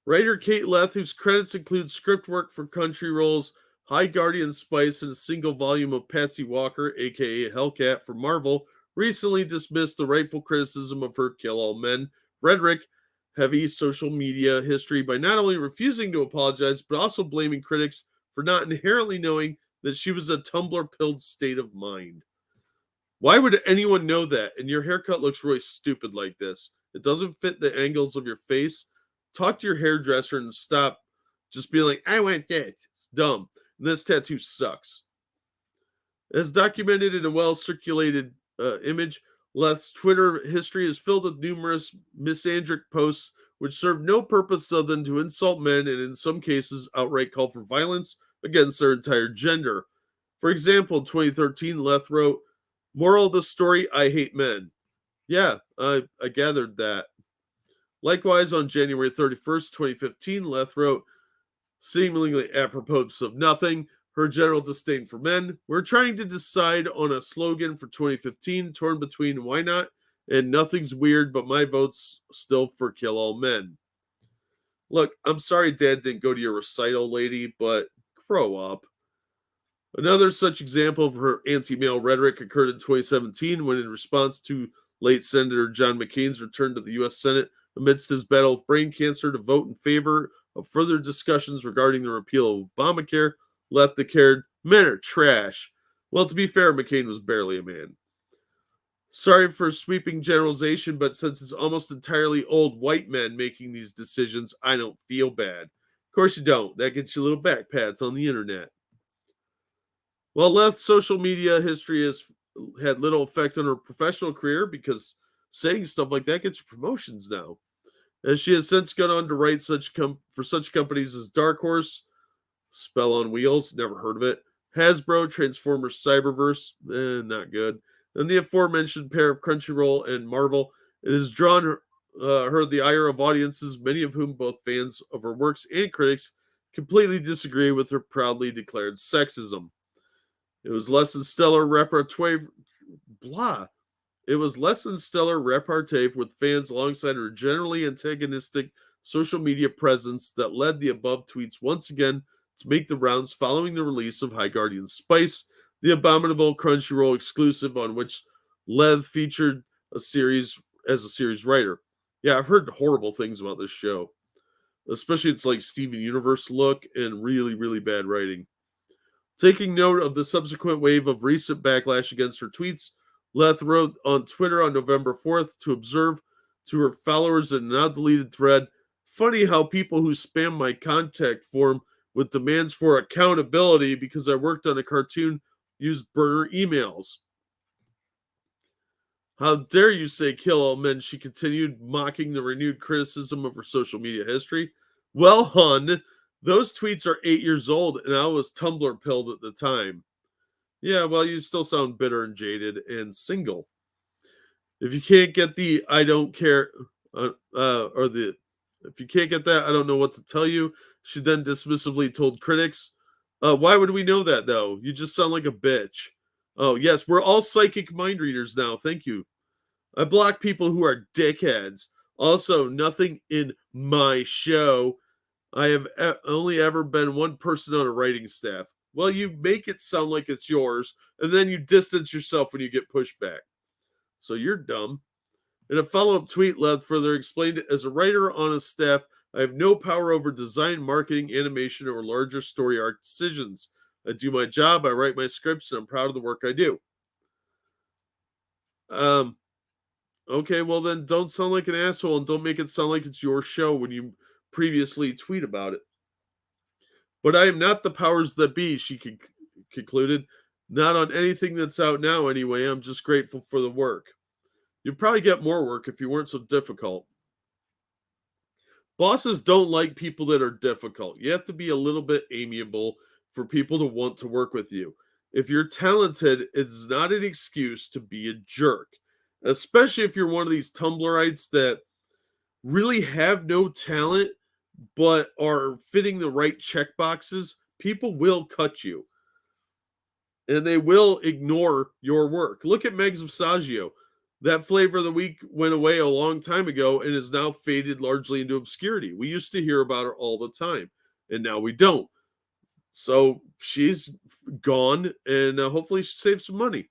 Writer Kate Leth, whose credits include script work for Country Roll's High Guardian Spice and a single volume of Patsy Walker, aka Hellcat, for Marvel, recently dismissed the rightful criticism of her Kill All Men rhetoric heavy social media history by not only refusing to apologize, but also blaming critics for not inherently knowing that she was a Tumblr-pilled state of mind. Why would anyone know that? And your haircut looks really stupid like this. It doesn't fit the angles of your face. Talk to your hairdresser and stop just being like, I want that. It's dumb. And this tattoo sucks. As documented in a well-circulated image, Leth's Twitter history is filled with numerous misandric posts which serve no purpose other than to insult men and in some cases outright call for violence against their entire gender. For example, in 2013, Leth wrote, "Moral of the story, I hate men." Yeah, I gathered that. Likewise, on January 31st, 2015, Leth wrote, seemingly apropos of nothing, her general disdain for men. We're trying to decide on a slogan for 2015, torn between why not and nothing's weird, but my vote's still for Kill All Men. Look, I'm sorry Dad didn't go to your recital, lady, but grow up. Another such example of her anti-male rhetoric occurred in 2017 when, in response to late Senator John McCain's return to the U.S. Senate amidst his battle with brain cancer, to vote in favor of further discussions regarding the repeal of Obamacare, Leth declared, "Men are trash." Well, to be fair, McCain was barely a man. Sorry for sweeping generalization, but since it's almost entirely old white men making these decisions, I don't feel bad. Of course you don't. That gets you little back pats on the internet. While Leth's social media history has had little effect on her professional career because saying stuff like that gets you promotions now, as she has since gone on to write for such companies as Dark Horse, Spell on Wheels, never heard of it, Hasbro, Transformers Cyberverse, not good, and the aforementioned pair of Crunchyroll and Marvel. It has drawn her the ire of audiences, many of whom, both fans of her works and critics, completely disagree with her proudly declared sexism. It was less than stellar repertoire, blah. It was less than stellar repartee with fans alongside her generally antagonistic social media presence that led the above tweets once again to make the rounds following the release of High Guardian Spice, the abominable Crunchyroll exclusive on which Lev featured a series as a series writer. Yeah, I've heard horrible things about this show. Especially its like Steven Universe look and really, really bad writing. Taking note of the subsequent wave of recent backlash against her tweets, Leth wrote on Twitter on November 4th to observe to her followers in a now deleted thread, funny how people who spam my contact form with demands for accountability because I worked on a cartoon use burner emails. How dare you say kill all men? She continued, mocking the renewed criticism of her social media history. Well, hun, those tweets are 8 years old, and I was Tumblr pilled at the time. Yeah, well, you still sound bitter and jaded and single. If you can't get the I don't care, or the if you can't get that, I don't know what to tell you, she then dismissively told critics. Why would we know that, though? You just sound like a bitch. Oh, yes, we're all psychic mind readers now. Thank you. I block people who are dickheads. Also, nothing in my show. I have only ever been one person on a writing staff. Well, you make it sound like it's yours, and then you distance yourself when you get pushback. So you're dumb. In a follow-up tweet, Lev further explained, as a writer on a staff, I have no power over design, marketing, animation, or larger story arc decisions. I do my job, I write my scripts, and I'm proud of the work I do. Okay, well then don't sound like an asshole and don't make it sound like it's your show when you previously tweet about it. But I am not the powers that be, she concluded. Not on anything that's out now, anyway. I'm just grateful for the work. You'd probably get more work if you weren't so difficult. Bosses don't like people that are difficult. You have to be a little bit amiable for people to want to work with you. If you're talented, it's not an excuse to be a jerk, especially if you're one of these Tumblrites that really have no talent but are fitting the right check boxes. People will cut you and they will ignore your work. Look at Megs of Saggio. That flavor of the week went away a long time ago and is now faded largely into obscurity. We used to hear about her all the time, and now we don't. So she's gone, and hopefully she saves some money.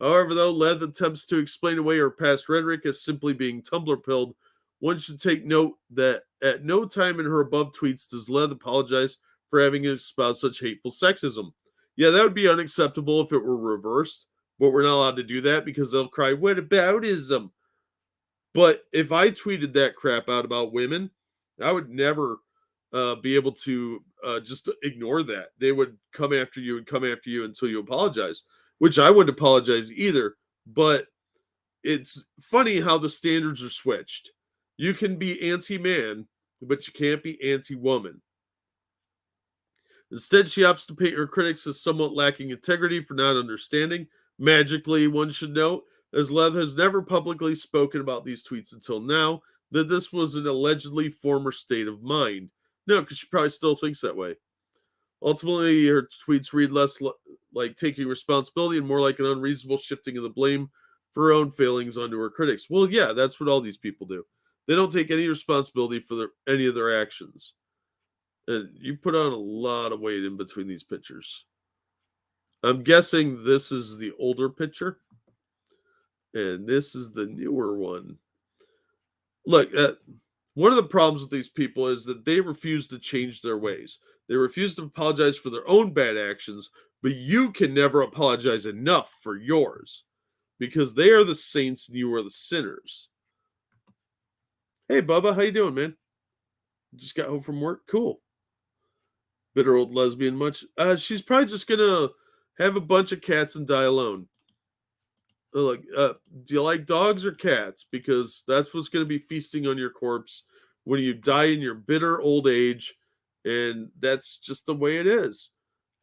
However, though, Lev attempts to explain away her past rhetoric as simply being Tumblr pilled. One should take note that at no time in her above tweets does Lev apologize for having espoused such hateful sexism. Yeah, that would be unacceptable if it were reversed, but we're not allowed to do that because they'll cry, what aboutism? But if I tweeted that crap out about women, I would never be able to just ignore that. They would come after you and come after you until you apologize, which I wouldn't apologize either. But it's funny how the standards are switched. You can be anti-man, but you can't be anti-woman. Instead, she opts to paint her critics as somewhat lacking integrity for not understanding. Magically, one should note, as Lev has never publicly spoken about these tweets until now, that this was an allegedly former state of mind. No, because she probably still thinks that way. Ultimately, her tweets read less like taking responsibility and more like an unreasonable shifting of the blame for her own failings onto her critics. Well, yeah, that's what all these people do. They don't take any responsibility for any of their actions. And you put on a lot of weight in between these pictures. I'm guessing this is the older picture. And this is the newer one. Look, one of the problems with these people is that they refuse to change their ways. They refuse to apologize for their own bad actions, but you can never apologize enough for yours because they are the saints and you are the sinners. Hey, Bubba, how you doing, man? Just got home from work? Cool. Bitter old lesbian much? She's probably just going to have a bunch of cats and die alone. Look, do you like dogs or cats? Because that's what's going to be feasting on your corpse when you die in your bitter old age, and that's just the way it is.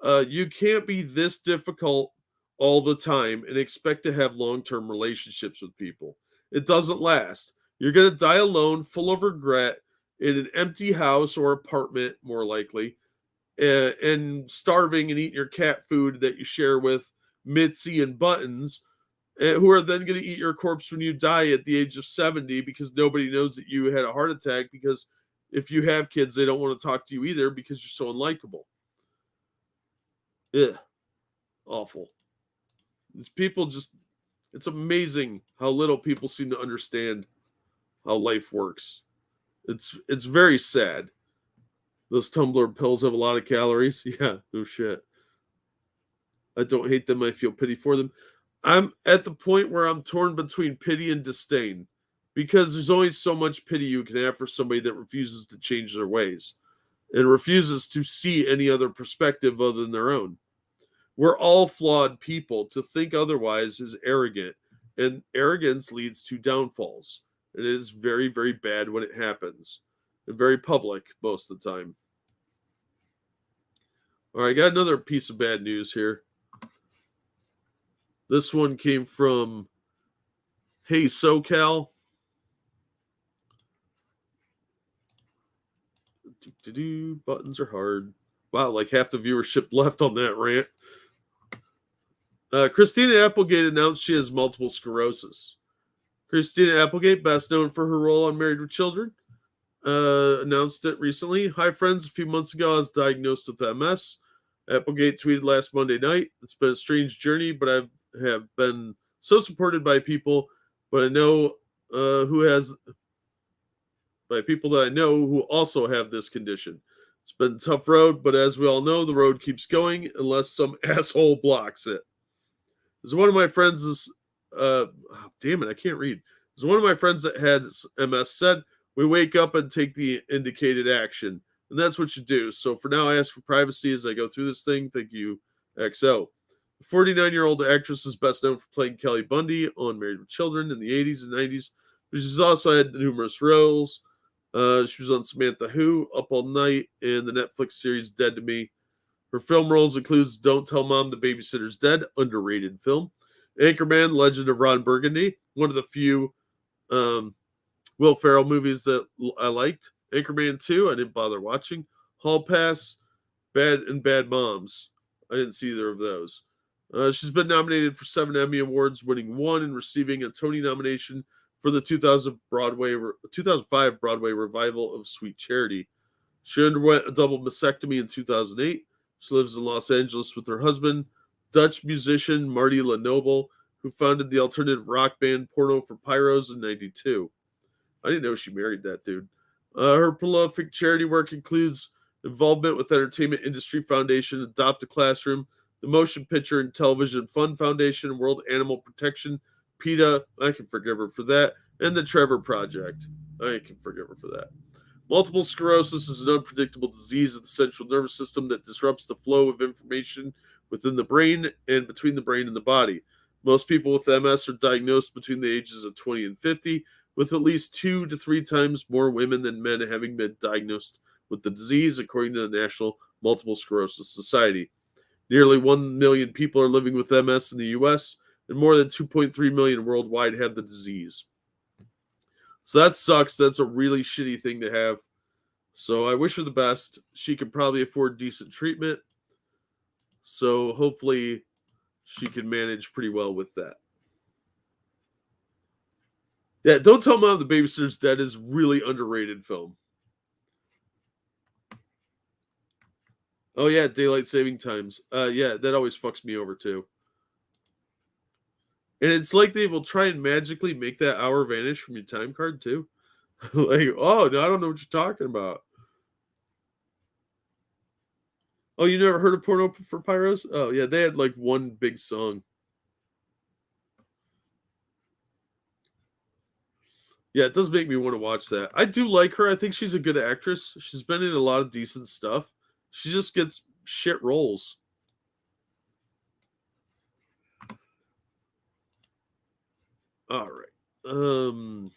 You can't be this difficult all the time and expect to have long-term relationships with people. It doesn't last. You're going to die alone, full of regret, in an empty house or apartment, more likely, and starving and eating your cat food that you share with Mitzi and Buttons. who are then going to eat your corpse when you die at the age of 70 because nobody knows that you had a heart attack, because if you have kids, they don't want to talk to you either because you're so unlikable. Ugh. Awful. These people just, it's amazing how little people seem to understand how life works. It's very sad. Those tumbler pills have a lot of calories. Yeah, no shit. I don't hate them. I feel pity for them. I'm at the point where I'm torn between pity and disdain, because there's only so much pity you can have for somebody that refuses to change their ways and refuses to see any other perspective other than their own. We're all flawed people. To think otherwise is arrogant, and arrogance leads to downfalls. And it is very, very bad when it happens, and very public most of the time. All right, I got another piece of bad news here. This one came from Hey SoCal. Buttons are hard. Wow, like half the viewership left on that rant. Christina Applegate announced she has multiple sclerosis. Christina Applegate, best known for her role on Married with Children, announced it recently. Hi, friends. A few months ago, I was diagnosed with MS. Applegate tweeted last Monday night. It's been a strange journey, but I have been so supported by people, but I know by people that I know who also have this condition. It's been a tough road, but as we all know, the road keeps going unless some asshole blocks it. As one of my friends is, damn it, I can't read. As one of my friends that had MS said, we wake up and take the indicated action. And that's what you do. So for now, I ask for privacy as I go through this thing. Thank you, XO. The 49-year-old actress is best known for playing Kelly Bundy on Married with Children in the 80s and 90s. But she's also had numerous roles. She was on Samantha Who, Up All Night, and the Netflix series Dead to Me. Her film roles includes Don't Tell Mom the Babysitter's Dead, underrated film. Anchorman, Legend of Ron Burgundy, one of the few Will Ferrell movies that I liked. Anchorman 2, I didn't bother watching. Hall Pass, Bad Moms. I didn't see either of those. She's been nominated for 7 Emmy Awards, winning 1 and receiving a Tony nomination for the 2005 Broadway revival of Sweet Charity. She underwent a double mastectomy in 2008. She lives in Los Angeles with her husband, Dutch musician Marilia Noble, who founded the alternative rock band Porno for Pyros in 92. I didn't know she married that dude. Her prolific charity work includes involvement with Entertainment Industry Foundation, Adopt a Classroom, the Motion Picture and Television Fund Foundation, World Animal Protection, PETA, I can forgive her for that, and the Trevor Project. I can forgive her for that. Multiple sclerosis is an unpredictable disease of the central nervous system that disrupts the flow of information within the brain and between the brain and the body. Most people with MS are diagnosed between the ages of 20 and 50, with at least 2 to 3 times more women than men having been diagnosed with the disease, according to the National Multiple Sclerosis Society. Nearly 1 million people are living with MS in the U.S., and more than 2.3 million worldwide have the disease. So that sucks. That's a really shitty thing to have. So I wish her the best. She can probably afford decent treatment. So hopefully she can manage pretty well with that. Yeah, Don't Tell Mom the Babysitter's Dead is really underrated film. Oh yeah, daylight saving times. Yeah, that always fucks me over too. And it's like they will try and magically make that hour vanish from your time card too. Like, oh no, I don't know what you're talking about. Oh, you never heard of Porno for Pyros? Oh yeah, they had like one big song. Yeah, it does make me want to watch that. I do like her. I think she's a good actress. She's been in a lot of decent stuff. She just gets shit roles. All right.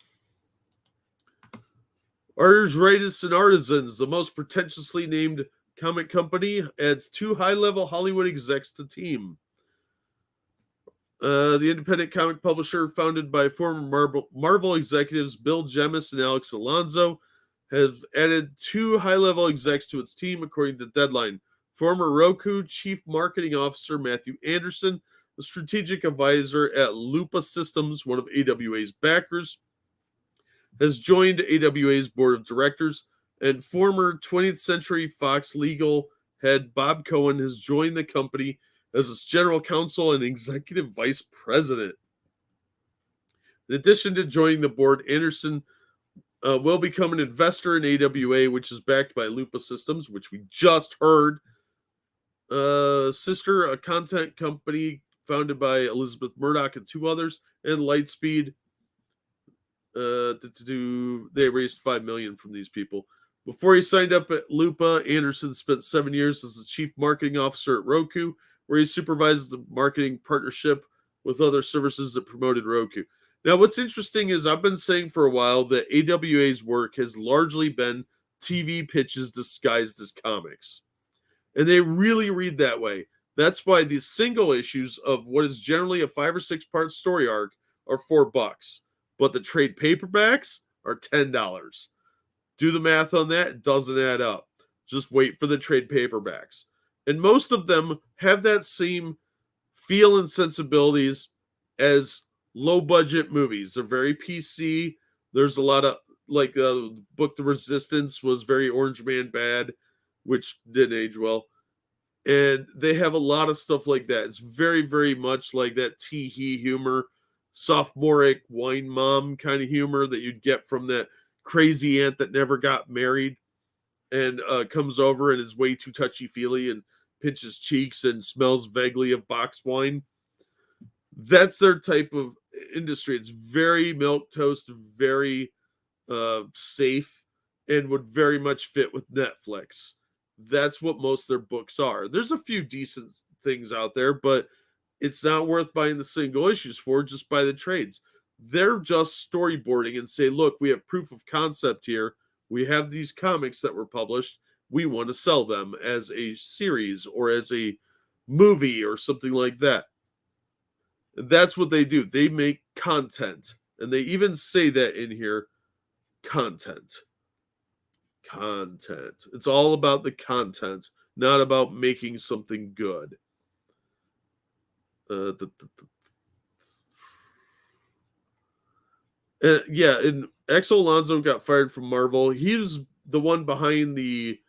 Artists, Wrightists, and Artisans, the most pretentiously named comic company, adds 2 high-level Hollywood execs to team. The independent comic publisher, founded by former Marvel executives Bill Jemas and Alex Alonso, have added 2 high-level execs to its team, according to Deadline. Former Roku Chief Marketing Officer Matthew Anderson a strategic advisor at Lupa Systems, one of AWA's backers, has joined AWA's board of directors, and former 20th Century Fox legal head Bob Cohen has joined the company as its general counsel and executive vice president. In addition to joining the board, Anderson will become an investor in AWA, which is backed by Lupa Systems, which we just heard. Sister, a content company founded by Elizabeth Murdoch and two others, and Lightspeed. They raised $5 million from these people. Before he signed up at Lupa, Anderson spent 7 years as the chief marketing officer at Roku, where he supervised the marketing partnership with other services that promoted Roku. Now, what's interesting is I've been saying for a while that AWA's work has largely been TV pitches disguised as comics. And they really read that way. That's why the single issues of what is generally a 5 or 6 part story arc are $4. But the trade paperbacks are $10. Do the math on that. It doesn't add up. Just wait for the trade paperbacks. And most of them have that same feel and sensibilities as low-budget movies. They're very PC. There's a lot of, like, the book The Resistance was very Orange Man bad, which didn't age well. And they have a lot of stuff like that. It's very, very much like that tee-hee humor, sophomoric wine mom kind of humor that you'd get from that crazy aunt that never got married and comes over and is way too touchy-feely and pinches cheeks and smells vaguely of boxed wine. That's their type of industry. It's very milquetoast, very safe, and would very much fit with Netflix. That's what most of their books are. There's a few decent things out there, but it's not worth buying the single issues for. Just buy the trades. They're just storyboarding and say, look, we have proof of concept here. We have these comics that were published. We want to sell them as a series or as a movie or something like that. That's what they do. They make content. And they even say that in here, content. Content. It's all about the content, not about making something good. Yeah, and Axel Alonso got fired from Marvel. He was the one behind the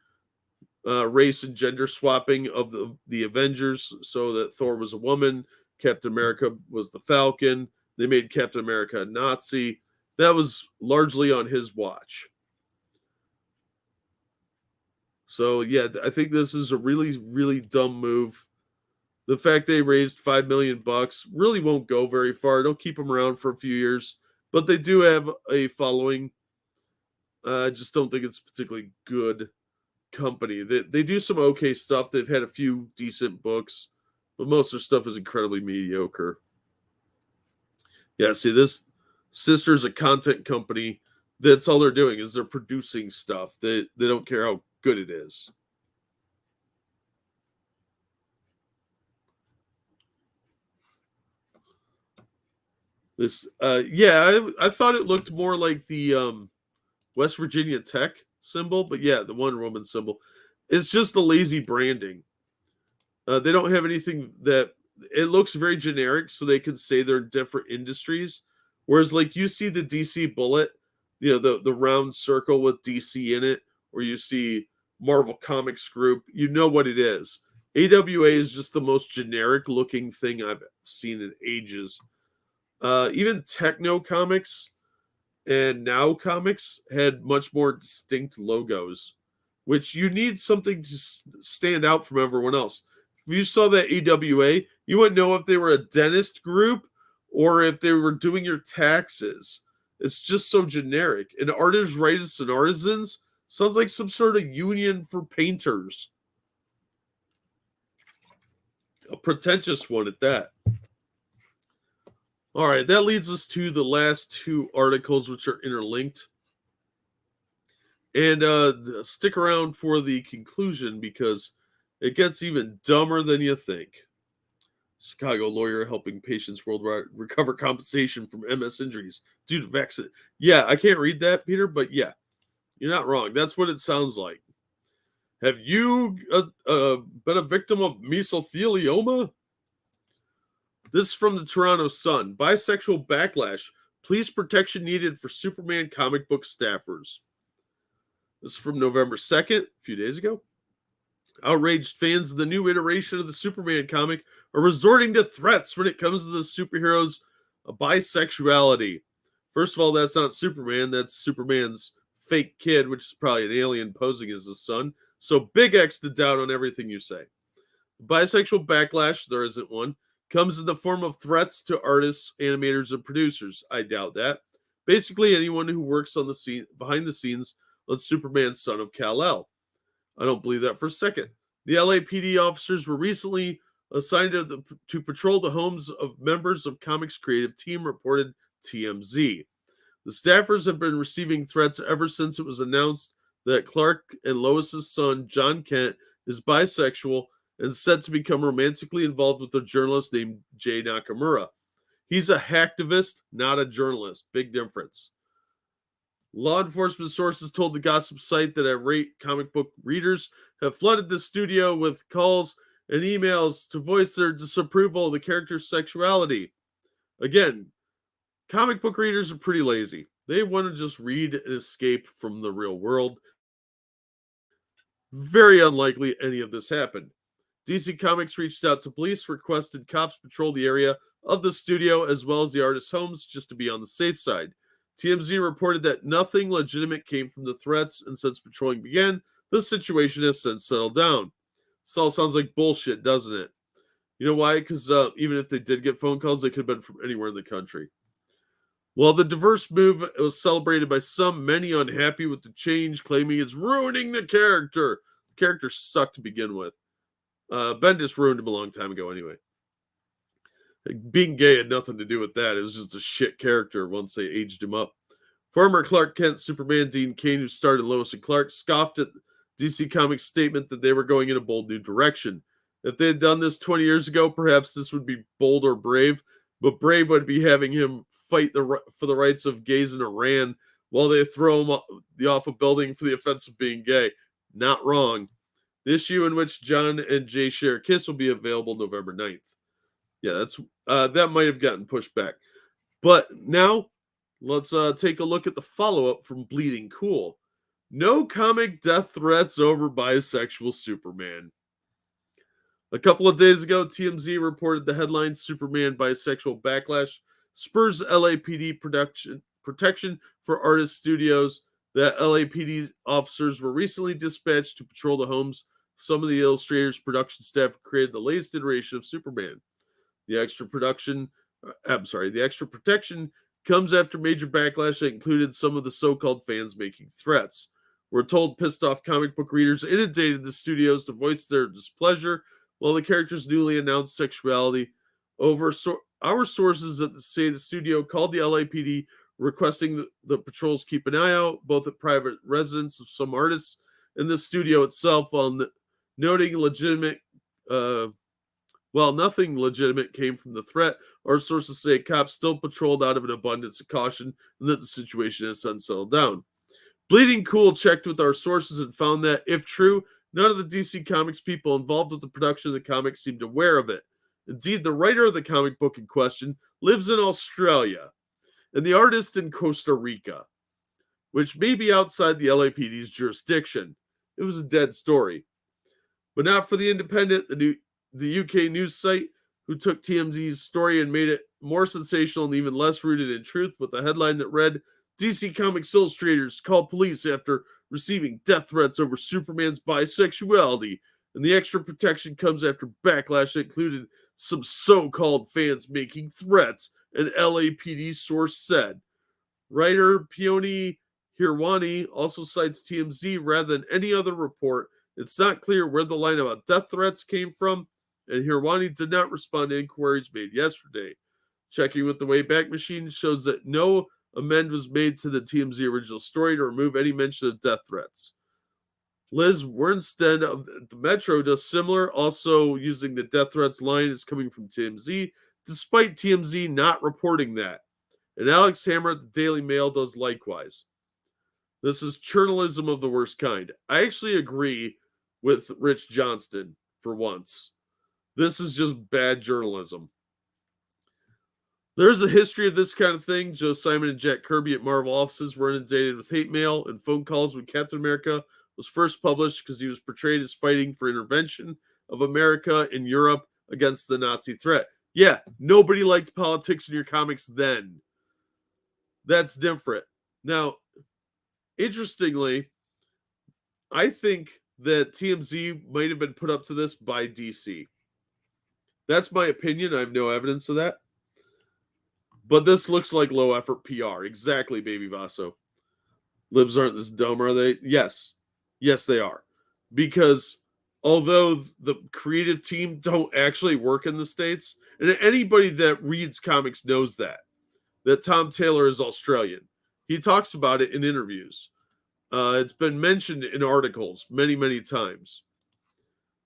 race and gender swapping of the Avengers, so that Thor was a woman, Captain America was the Falcon. They made Captain America a Nazi. That was largely on his watch. So yeah, I think this is a really, really dumb move. The fact they raised $5 million really won't go very far. It'll keep them around for a few years, but they do have a following. I just don't think it's a particularly good company. They do some okay stuff. They've had a few decent books, but most of their stuff is incredibly mediocre. Yeah, see, this Sister's a content company. That's all they're doing is they're producing stuff. They don't care how good it is. This, I thought it looked more like the West Virginia Tech symbol, but yeah, the Wonder Woman symbol. It's just the lazy branding. They don't have anything that it looks very generic, so they can say they're in different industries. Whereas, like, you see the DC bullet, the round circle with DC in it, or you see Marvel Comics Group, you know what it is. AWA is just the most generic looking thing I've seen in ages. Even Techno Comics and Now Comics had much more distinct logos, which you need something to stand out from everyone else. If you saw that AWA, you wouldn't know if they were a dentist group or if they were doing your taxes. It's just so generic. And Artists, Writers, and Artisans sounds like some sort of union for painters. A pretentious one at that. All right, that leads us to the last two articles, which are interlinked. And stick around for the conclusion because it gets even dumber than you think. Chicago lawyer helping patients worldwide recover compensation from MS injuries due to vaccine. Yeah, I can't read that, Peter, but yeah, you're not wrong. That's what it sounds like. Have you been a victim of mesothelioma? This is from the Toronto Sun. Bisexual backlash. Police protection needed for Superman comic book staffers. This is from November 2nd, a few days ago. Outraged fans of the new iteration of the Superman comic are resorting to threats when it comes to the superhero's bisexuality. First of all, that's not Superman. That's Superman's fake kid, which is probably an alien posing as his son. So big X to doubt on everything you say. Bisexual backlash, there isn't one, comes in the form of threats to artists, animators, and producers. I doubt that. Basically, anyone who works on the scene behind the scenes on Superman's Son of Kal-El. I don't believe that for a second. The LAPD officers were recently assigned to patrol the homes of members of Comics creative team, reported TMZ. The staffers have been receiving threats ever since it was announced that Clark and Lois's son, John Kent, is bisexual and said to become romantically involved with a journalist named Jay Nakamura. He's a hacktivist, not a journalist. Big difference. Law enforcement sources told the gossip site that irate comic book readers have flooded the studio with calls and emails to voice their disapproval of the character's sexuality. Again, comic book readers are pretty lazy. They want to just read and escape from the real world. Very unlikely any of this happened. DC Comics reached out to police, requested cops patrol the area of the studio as well as the artists' homes just to be on the safe side. TMZ reported that nothing legitimate came from the threats, and since patrolling began, the situation has since settled down. This all sounds like bullshit, doesn't it? You know why? Because even if they did get phone calls, they could have been from anywhere in the country. While the diverse move was celebrated by some, many unhappy with the change, claiming it's ruining the character. The character sucked to begin with. Bendis ruined him a long time ago anyway. Being gay had nothing to do with that. It was just a shit character once they aged him up. Former Clark Kent Superman Dean Cain, who started Lois and Clark, scoffed at DC Comics' statement that they were going in a bold new direction. If they had done this 20 years ago, perhaps this would be bold or brave, but brave would be having him fight for the rights of gays in Iran while they throw him off a building for the offense of being gay. Not wrong. The issue in which John and Jay share a kiss will be available November 9th. Yeah, that might have gotten pushed back. But now, let's take a look at the follow-up from Bleeding Cool. No comic death threats over bisexual Superman. A couple of days ago, TMZ reported the headline Superman bisexual backlash spurs LAPD protection for artist studios. That LAPD officers were recently dispatched to patrol the homes of some of the illustrators' production staff who created the latest iteration of Superman. The extra protection comes after major backlash that included some of the so-called fans making threats. We're told pissed off comic book readers inundated the studios to voice their displeasure while the character's newly announced sexuality. Our sources say the studio called the LAPD requesting the patrols keep an eye out both at private residence of some artists and the studio itself, while noting nothing legitimate came from the threat. Our sources say cops still patrolled out of an abundance of caution and that the situation has since settled down. Bleeding Cool checked with our sources and found that, if true, none of the DC Comics people involved with the production of the comic seemed aware of it. Indeed, the writer of the comic book in question lives in Australia, and the artist in Costa Rica, which may be outside the LAPD's jurisdiction. It was a dead story. But not for The Independent, the UK news site, who took TMZ's story and made it more sensational and even less rooted in truth, with a headline that read, DC Comics illustrators call police after receiving death threats over Superman's bisexuality, and the extra protection comes after backlash that included some so-called fans making threats, an LAPD source said. Writer Peony Hirwani also cites TMZ rather than any other report. It's not clear where the line about death threats came from, and Hirwani did not respond to inquiries made yesterday. Checking with the Wayback Machine shows that no amend was made to the TMZ original story to remove any mention of death threats. Liz Wernstead of the Metro does similar, also using the death threats line is coming from TMZ, despite TMZ not reporting that. And Alex Hammer at the Daily Mail does likewise. This is journalism of the worst kind. I actually agree with Rich Johnston for once. This is just bad journalism. There's a history of this kind of thing. Joe Simon and Jack Kirby at Marvel offices were inundated with hate mail and phone calls when Captain America was first published because he was portrayed as fighting for intervention of America in Europe against the Nazi threat. Yeah, nobody liked politics in your comics then. That's different. Now, interestingly, I think that TMZ might have been put up to this by DC. That's my opinion. I have no evidence of that. But this looks like low effort PR. Exactly, Baby Vaso. Libs aren't this dumb, are they? Yes. Yes, they are. Because although the creative team don't actually work in the States, and anybody that reads comics knows that Tom Taylor is Australian. He talks about it in interviews. It's been mentioned in articles many, many times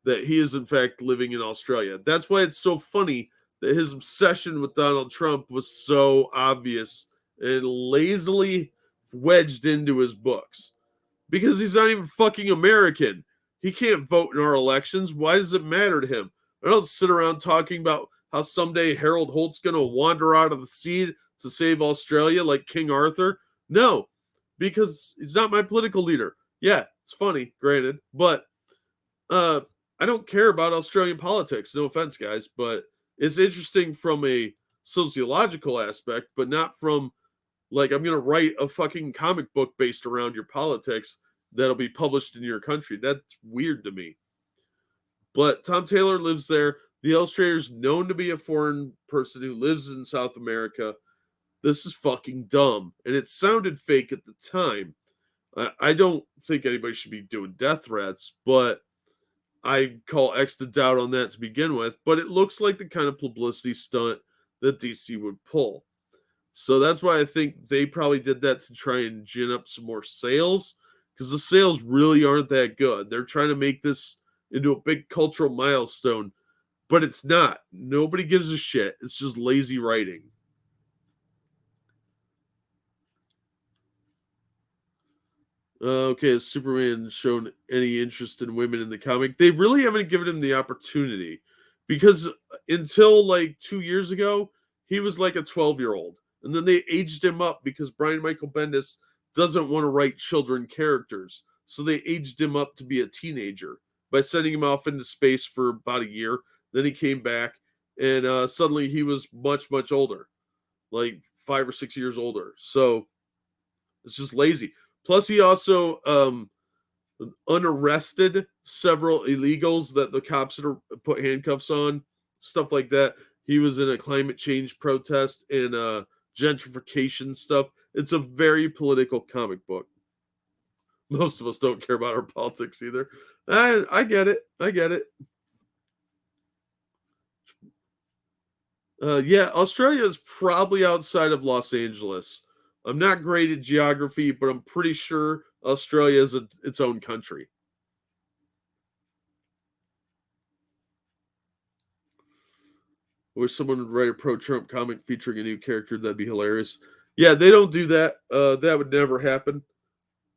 that he is in fact living in Australia. That's why it's so funny that his obsession with Donald Trump was so obvious and lazily wedged into his books. Because he's not even fucking American. He can't vote in our elections. Why does it matter to him? I don't sit around talking about how someday Harold Holt's going to wander out of the sea to save Australia like King Arthur. No, because he's not my political leader. Yeah, it's funny, granted, but I don't care about Australian politics. No offense, guys, but it's interesting from a sociological aspect, but not from like I'm going to write a fucking comic book based around your politics that'll be published in your country. That's weird to me. But Tom Taylor lives there. The illustrator's known to be a foreign person who lives in South America. This is fucking dumb. And it sounded fake at the time. I don't think anybody should be doing death threats, but I call X to doubt on that to begin with. But it looks like the kind of publicity stunt that DC would pull. So that's why I think they probably did that to try and gin up some more sales, because the sales really aren't that good. They're trying to make this into a big cultural milestone, but it's not. Nobody gives a shit. It's just lazy writing. Okay, has Superman shown any interest in women in the comic? They really haven't given him the opportunity, because until like 2 years ago, he was like a 12-year-old. And then they aged him up because Brian Michael Bendis doesn't want to write children characters. So they aged him up to be a teenager by sending him off into space for about a year. Then he came back, and suddenly he was much, much older, like 5 or 6 years older. So it's just lazy. Plus, he also unarrested several illegals that the cops had put handcuffs on, stuff like that. He was in a climate change protest and gentrification stuff. It's a very political comic book. Most of us don't care about our politics either. I get it. I get it. Yeah, Australia is probably outside of Los Angeles. I'm not great at geography, but I'm pretty sure Australia is its own country. Or someone would write a pro-Trump comic featuring a new character, that'd be hilarious. Yeah, they don't do that. That would never happen.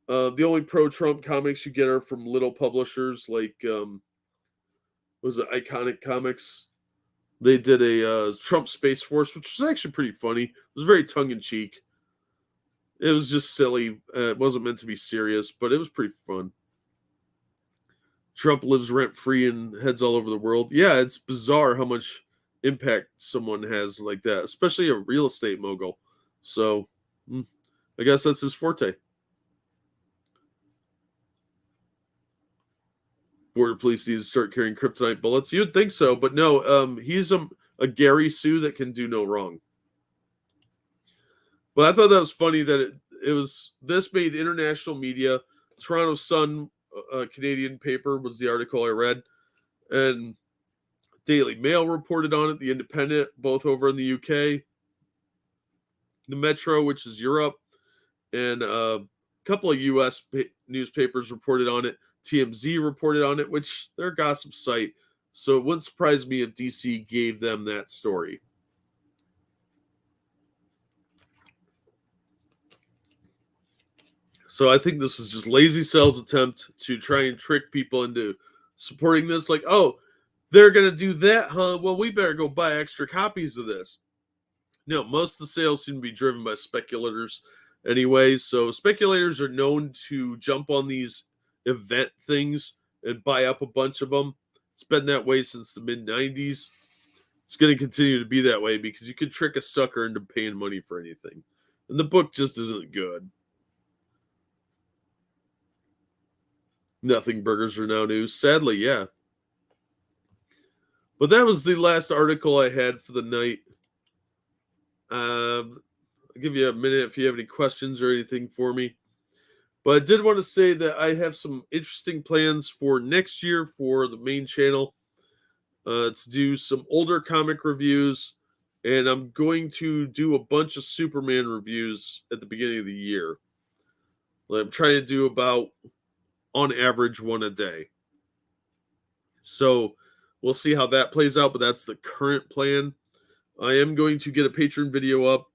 The only pro-Trump comics you get are from little publishers like, was it Iconic Comics? They did a Trump Space Force, which was actually pretty funny. It was very tongue-in-cheek. It was just silly. It wasn't meant to be serious, but it was pretty fun. Trump lives rent-free and heads all over the world. Yeah, it's bizarre how much impact someone has like that, especially a real estate mogul. So I guess that's his forte. Border police need to start carrying kryptonite bullets. You'd think so, but no. He's a Gary Sue that can do no wrong. But I thought that was funny that it was this made international media. Toronto Sun, a Canadian paper, was the article I read, and Daily Mail reported on it. The Independent, both over in the UK, the Metro, which is Europe, and a couple of US newspapers reported on it. TMZ reported on it, which they're a gossip site. So it wouldn't surprise me if DC gave them that story. So I think this is just lazy sales attempt to try and trick people into supporting this. Like, oh, they're going to do that, huh? Well, we better go buy extra copies of this. No, most of the sales seem to be driven by speculators anyway. So speculators are known to jump on these event things and buy up a bunch of them. It's been that way since the mid 90s. It's going to continue to be that way because you can trick a sucker into paying money for anything. And the book just isn't good. Nothing burgers are now news. Sadly, yeah. But that was the last article I had for the night. I'll give you a minute if you have any questions or anything for me. But I did want to say that I have some interesting plans for next year for the main channel to do some older comic reviews. And I'm going to do a bunch of Superman reviews at the beginning of the year. I'm trying to do about, on average, one a day. So we'll see how that plays out, but that's the current plan. I am going to get a Patreon video up,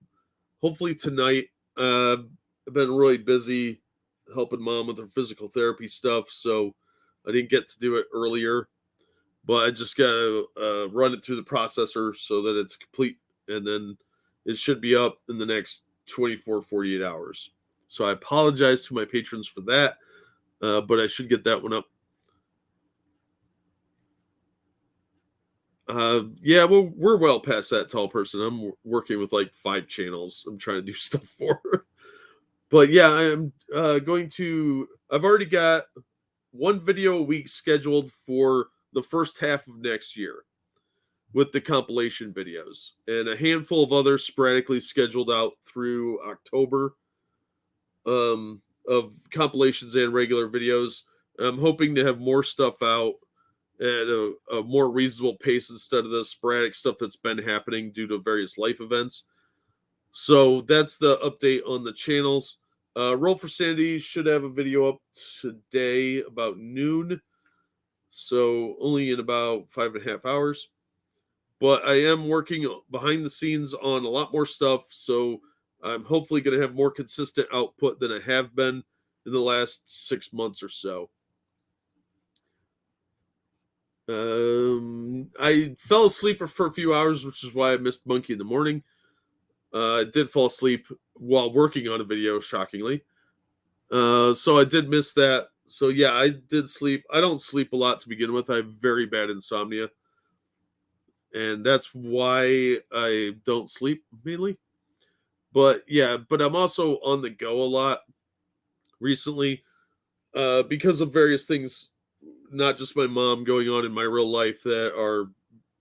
hopefully tonight. I've been really busy helping Mom with her physical therapy stuff, so I didn't get to do it earlier. But I just got to run it through the processor so that it's complete, and then it should be up in the next 24, 48 hours. So I apologize to my patrons for that, but I should get that one up. Yeah, well, we're well past that tall person. I'm working with like 5 channels I'm trying to do stuff for. But yeah, I'm going to, I've already got 1 video a week scheduled for the first half of next year with the compilation videos, and a handful of others sporadically scheduled out through October of compilations and regular videos. I'm hoping to have more stuff out at a more reasonable pace instead of the sporadic stuff that's been happening due to various life events. So that's the update on the channels. Roll for Sandy should have a video up today about noon. So only in about 5.5 hours. But I am working behind the scenes on a lot more stuff. So I'm hopefully going to have more consistent output than I have been in the last 6 months or so. I fell asleep for a few hours, which is why I missed Monkey in the morning. I did fall asleep while working on a video, shockingly. So I did miss that. So yeah, I did sleep. I don't sleep a lot to begin with. I have very bad insomnia. And that's why I don't sleep mainly. But yeah, but I'm also on the go a lot recently because of various things, not just my mom going on in my real life that are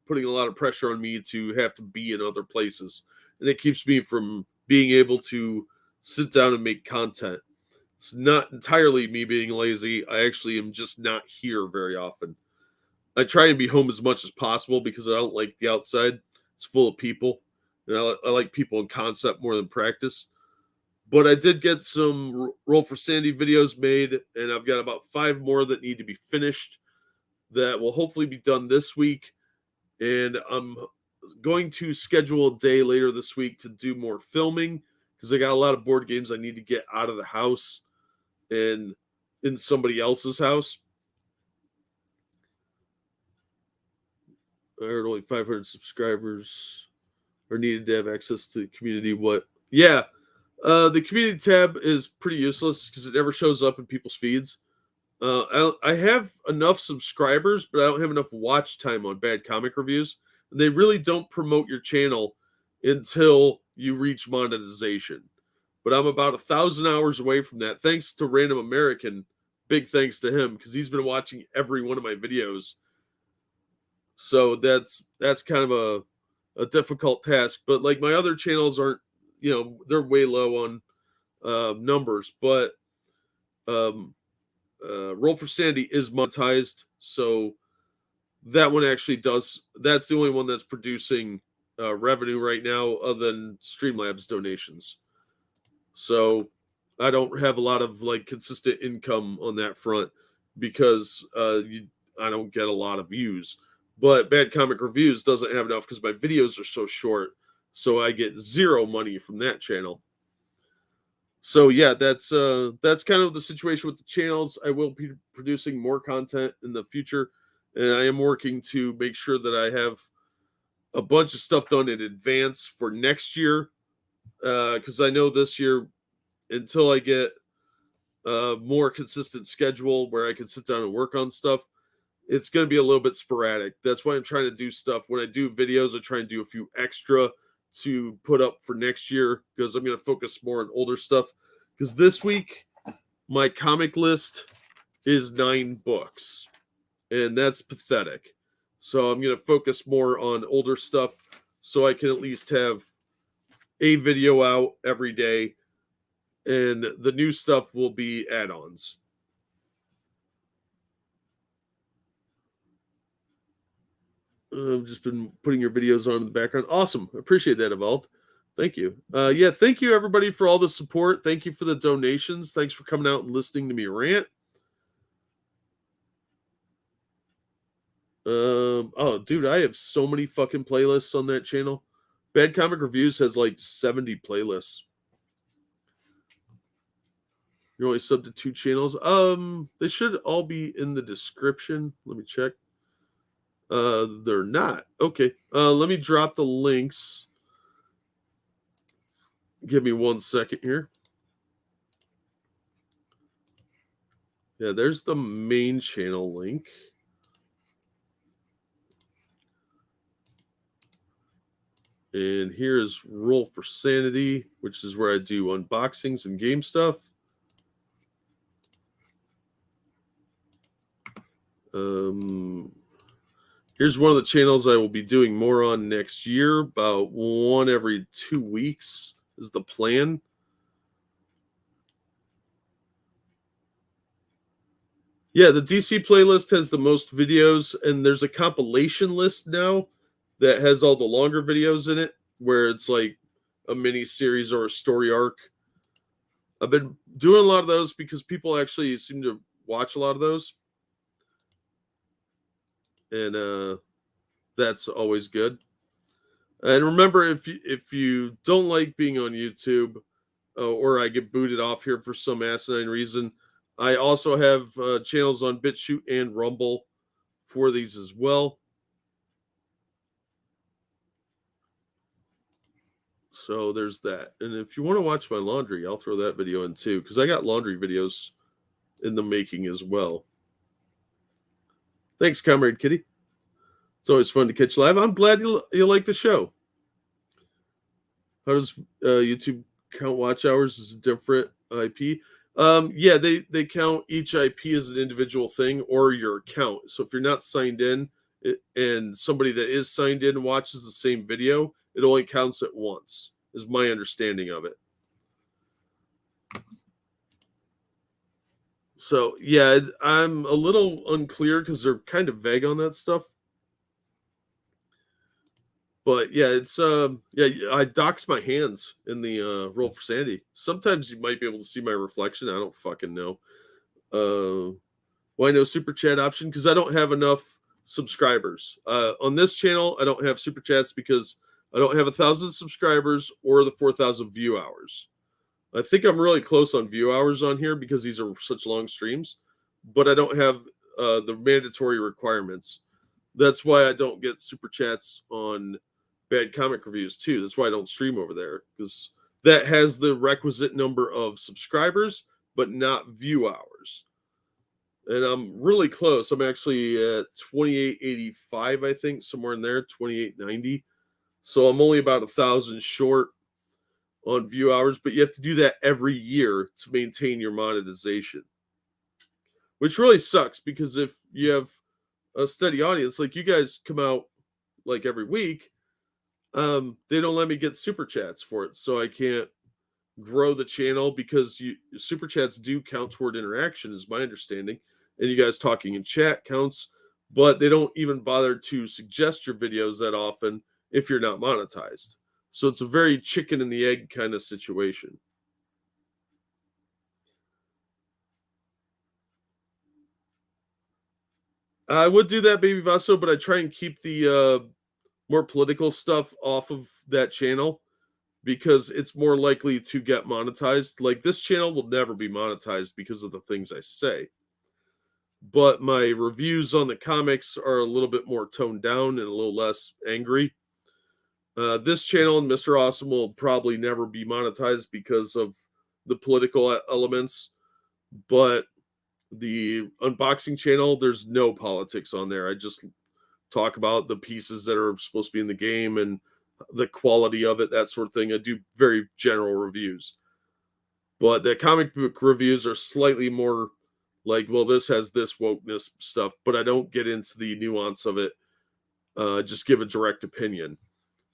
putting a lot of pressure on me to have to be in other places. And it keeps me from being able to sit down and make content. It's not entirely me being lazy. I actually am just not here very often. I try and be home as much as possible because I don't like the outside. It's full of people. And I like people in concept more than practice. But I did get some Roll for Sandy videos made, and I've got about 5 more that need to be finished that will hopefully be done this week. And I'm going to schedule a day later this week to do more filming because I got a lot of board games I need to get out of the house and in somebody else's house. I heard only 500 subscribers are needed to have access to the community. What? Yeah, the community tab is pretty useless because it never shows up in people's feeds. I have enough subscribers, but I don't have enough watch time on bad comic reviews. And they really don't promote your channel until you reach monetization. But I'm about 1,000 hours away from that. Thanks to Random American. Big thanks to him because he's been watching every one of my videos. So that's kind of a difficult task. But like my other channels aren't, they're way low on numbers. But Roll for Sandy is monetized, so that one actually does. That's the only one that's producing revenue right now, other than Streamlabs donations. So I don't have a lot of like consistent income on that front because I don't get a lot of views. But Bad Comic Reviews doesn't have enough because my videos are so short, so I get 0 money from that channel. So yeah, that's kind of the situation with the channels. I will be producing more content in the future, and I am working to make sure that I have a bunch of stuff done in advance for next year. Because I know this year, until I get a more consistent schedule where I can sit down and work on stuff, it's going to be a little bit sporadic. That's why I'm trying to do stuff. When I do videos, I try and do a few extra to put up for next year, because I'm going to focus more on older stuff. Because this week, my comic list is 9 books, and that's pathetic. So I'm going to focus more on older stuff so I can at least have a video out every day, and the new stuff will be add-ons. I've just been putting your videos on in the background. Awesome. Appreciate that, Evolved. Thank you. Yeah, thank you, everybody, for all the support. Thank you for the donations. Thanks for coming out and listening to me rant. Oh, dude, I have so many fucking playlists on that channel. Bad Comic Reviews has like 70 playlists. You're only sub to 2 channels. They should all be in the description. Let me check. They're not. Okay. Let me drop the links. Give me 1 second here. Yeah, there's the main channel link. And here's Roll for Sanity, which is where I do unboxings and game stuff. Here's one of the channels I will be doing more on next year. About 1 every 2 weeks is the plan. Yeah, the DC playlist has the most videos, and there's a compilation list now that has all the longer videos in it, where it's like a mini series or a story arc. I've been doing a lot of those because people actually seem to watch a lot of those. And that's always good. And remember, if you don't like being on YouTube, or I get booted off here for some asinine reason, I also have channels on BitChute and Rumble for these as well. So there's that. And if you want to watch my laundry, I'll throw that video in too, because I got laundry videos in the making as well. Thanks, Comrade Kitty. It's always fun to catch live. I'm glad you like the show. How does YouTube count watch hours as a different IP? Yeah, they count each IP as an individual thing, or your account. So if you're not signed in, and somebody that is signed in watches the same video, it only counts it once, is my understanding of it. So yeah, I'm a little unclear because they're kind of vague on that stuff. But yeah, it's yeah, I dox my hands in the Roll for Sandy. Sometimes you might be able to see my reflection. I don't fucking know. Why no super chat option? Because I don't have enough subscribers. On this channel, I don't have super chats because I don't have 1,000 subscribers or the 4,000 view hours. I think I'm really close on view hours on here because these are such long streams, but I don't have the mandatory requirements. That's why I don't get super chats on Bad Comic Reviews too. That's why I don't stream over there, because that has the requisite number of subscribers but not view hours. And I'm really close. I'm actually at 2885, I think, somewhere in there, 2890. So I'm only about 1,000 short on view hours, but you have to do that every year to maintain your monetization, which really sucks, because if you have a steady audience, like you guys come out like every week, they don't let me get super chats for it, so I can't grow the channel, because super chats do count toward interaction, is my understanding, and you guys talking in chat counts, but they don't even bother to suggest your videos that often if you're not monetized. So it's a very chicken and the egg kind of situation. I would do that, Baby Vaso, but I try and keep the more political stuff off of that channel, because it's more likely to get monetized. Like, this channel will never be monetized because of the things I say. But my reviews on the comics are a little bit more toned down and a little less angry. This channel and Mr. Awesome will probably never be monetized because of the political elements, but the unboxing channel, there's no politics on there. I just talk about the pieces that are supposed to be in the game and the quality of it, that sort of thing. I do very general reviews. But the comic book reviews are slightly more like, well, this has this wokeness stuff, but I don't get into the nuance of it. Just give a direct opinion.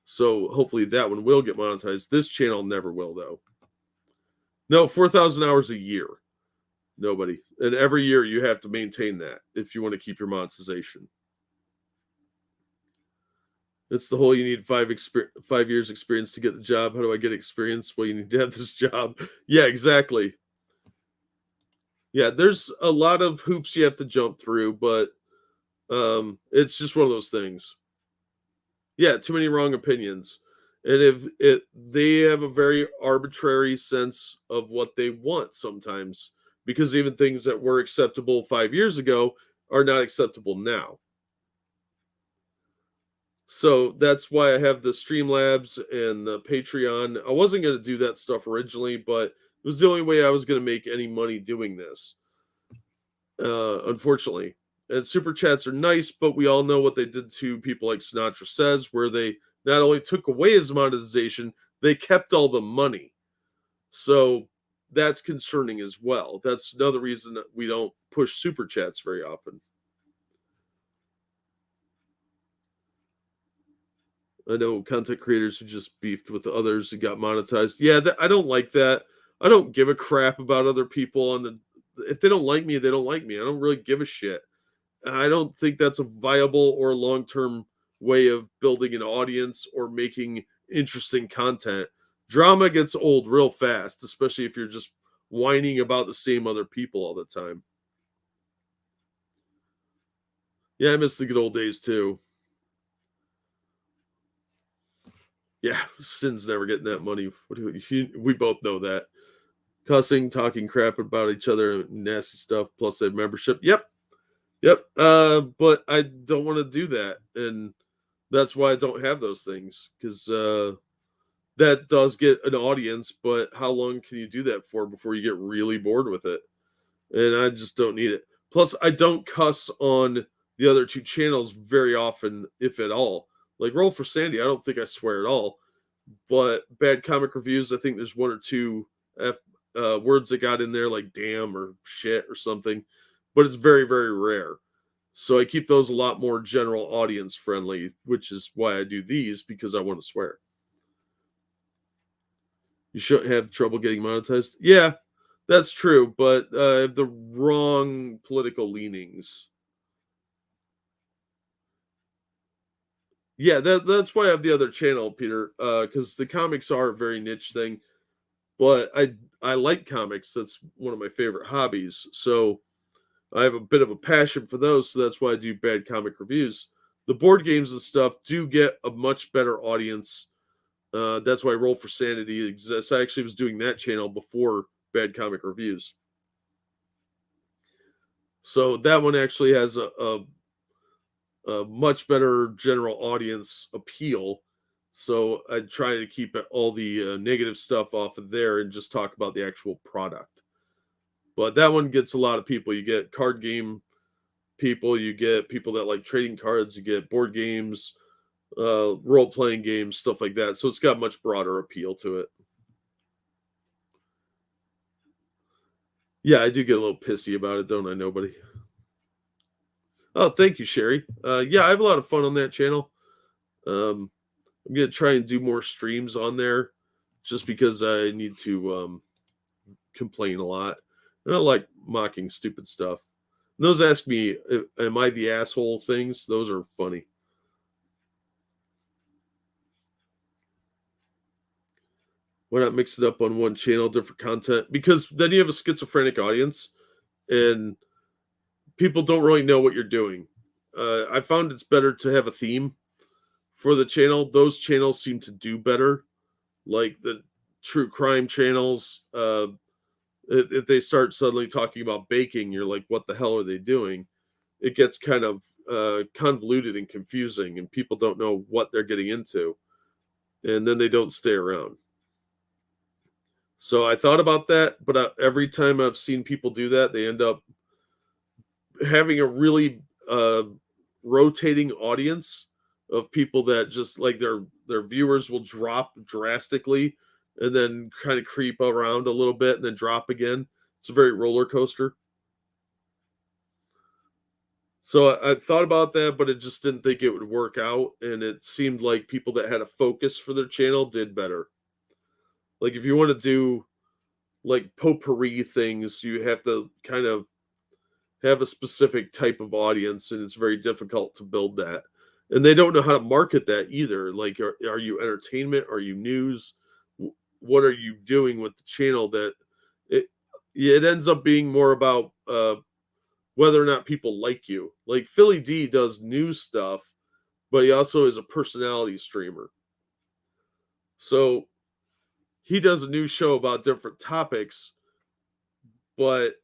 So hopefully that one will get monetized. This channel never will, though. No, 4,000 hours a year. Nobody. And every year you have to maintain that if you want to keep your monetization. It's the whole you need 5 years experience to get the job. How do I get experience? Well, you need to have this job. Yeah, exactly. Yeah, there's a lot of hoops you have to jump through, but it's just one of those things. Yeah, too many wrong opinions. And if they have a very arbitrary sense of what they want sometimes, because even things that were acceptable 5 years ago are not acceptable now. So that's why I have the Streamlabs and the Patreon. I wasn't going to do that stuff originally, but it was the only way I was going to make any money doing this. Unfortunately. And super chats are nice, but we all know what they did to people like Sinatra Says, where they not only took away his monetization, they kept all the money. So that's concerning as well. That's another reason that we don't push super chats very often. I know content creators who just beefed with the others and got monetized. Yeah, I don't like that. I don't give a crap about other people. If they don't like me, they don't like me. I don't really give a shit. I don't think that's a viable or long-term way of building an audience or making interesting content. Drama gets old real fast, especially if you're just whining about the same other people all the time. Yeah, I miss the good old days too. Yeah, Sin's never getting that money. We both know that. Cussing, talking crap about each other, nasty stuff, plus they have membership. Yep. But I don't want to do that. And that's why I don't have those things. Because that does get an audience, but how long can you do that for before you get really bored with it? And I just don't need it. Plus, I don't cuss on the other two channels very often, if at all. Like Roll for Sandy, I don't think I swear at all. But bad comic reviews, I think there's one or two words that got in there, like damn or shit or something. But it's very, very rare. So I keep those a lot more general audience friendly, which is why I do these, because I want to swear. You shouldn't have trouble getting monetized. Yeah, that's true, but the wrong political leanings. Yeah, that's why I have the other channel, Peter, because the comics are a very niche thing. But I like comics. That's one of my favorite hobbies. So I have a bit of a passion for those. So that's why I do bad comic reviews. The board games and stuff do get a much better audience. That's why Roll for Sanity exists. I actually was doing that channel before bad comic reviews. So that one actually has a much better general audience appeal. So I try to keep all the negative stuff off of there and just talk about the actual product. But that one gets a lot of people. You get card game people, you get people that like trading cards, you get board games, role-playing games, stuff like that. So it's got much broader appeal to it. Yeah, I do get a little pissy about it, don't I, nobody? Oh, thank you, Sherry. Yeah, I have a lot of fun on that channel. I'm going to try and do more streams on there just because I need to complain a lot. And I like mocking stupid stuff. And those ask me, am I the asshole things? Those are funny. Why not mix it up on one channel, different content? Because then you have a schizophrenic audience and people don't really know what you're doing. I found it's better to have a theme for the channel. Those channels seem to do better, like the true crime channels. If they start suddenly talking about baking, you're like, what the hell are they doing? It gets kind of convoluted and confusing, and people don't know what they're getting into. and then they don't stay around. So I thought about that, but every time I've seen people do that, they end up having a really rotating audience of people that just like their viewers will drop drastically and then kind of creep around a little bit and then drop again. It's a very roller coaster. So I thought about that, but I just didn't think it would work out. And it seemed like people that had a focus for their channel did better. Like if you want to do like potpourri things, you have to kind of have a specific type of audience, and it's very difficult to build that. And they don't know how to market that either. Like, are you entertainment? Are you news? What are you doing with the channel? That it ends up being more about whether or not people like you. Like Philly D does news stuff, but he also is a personality streamer. So he does a news show about different topics, but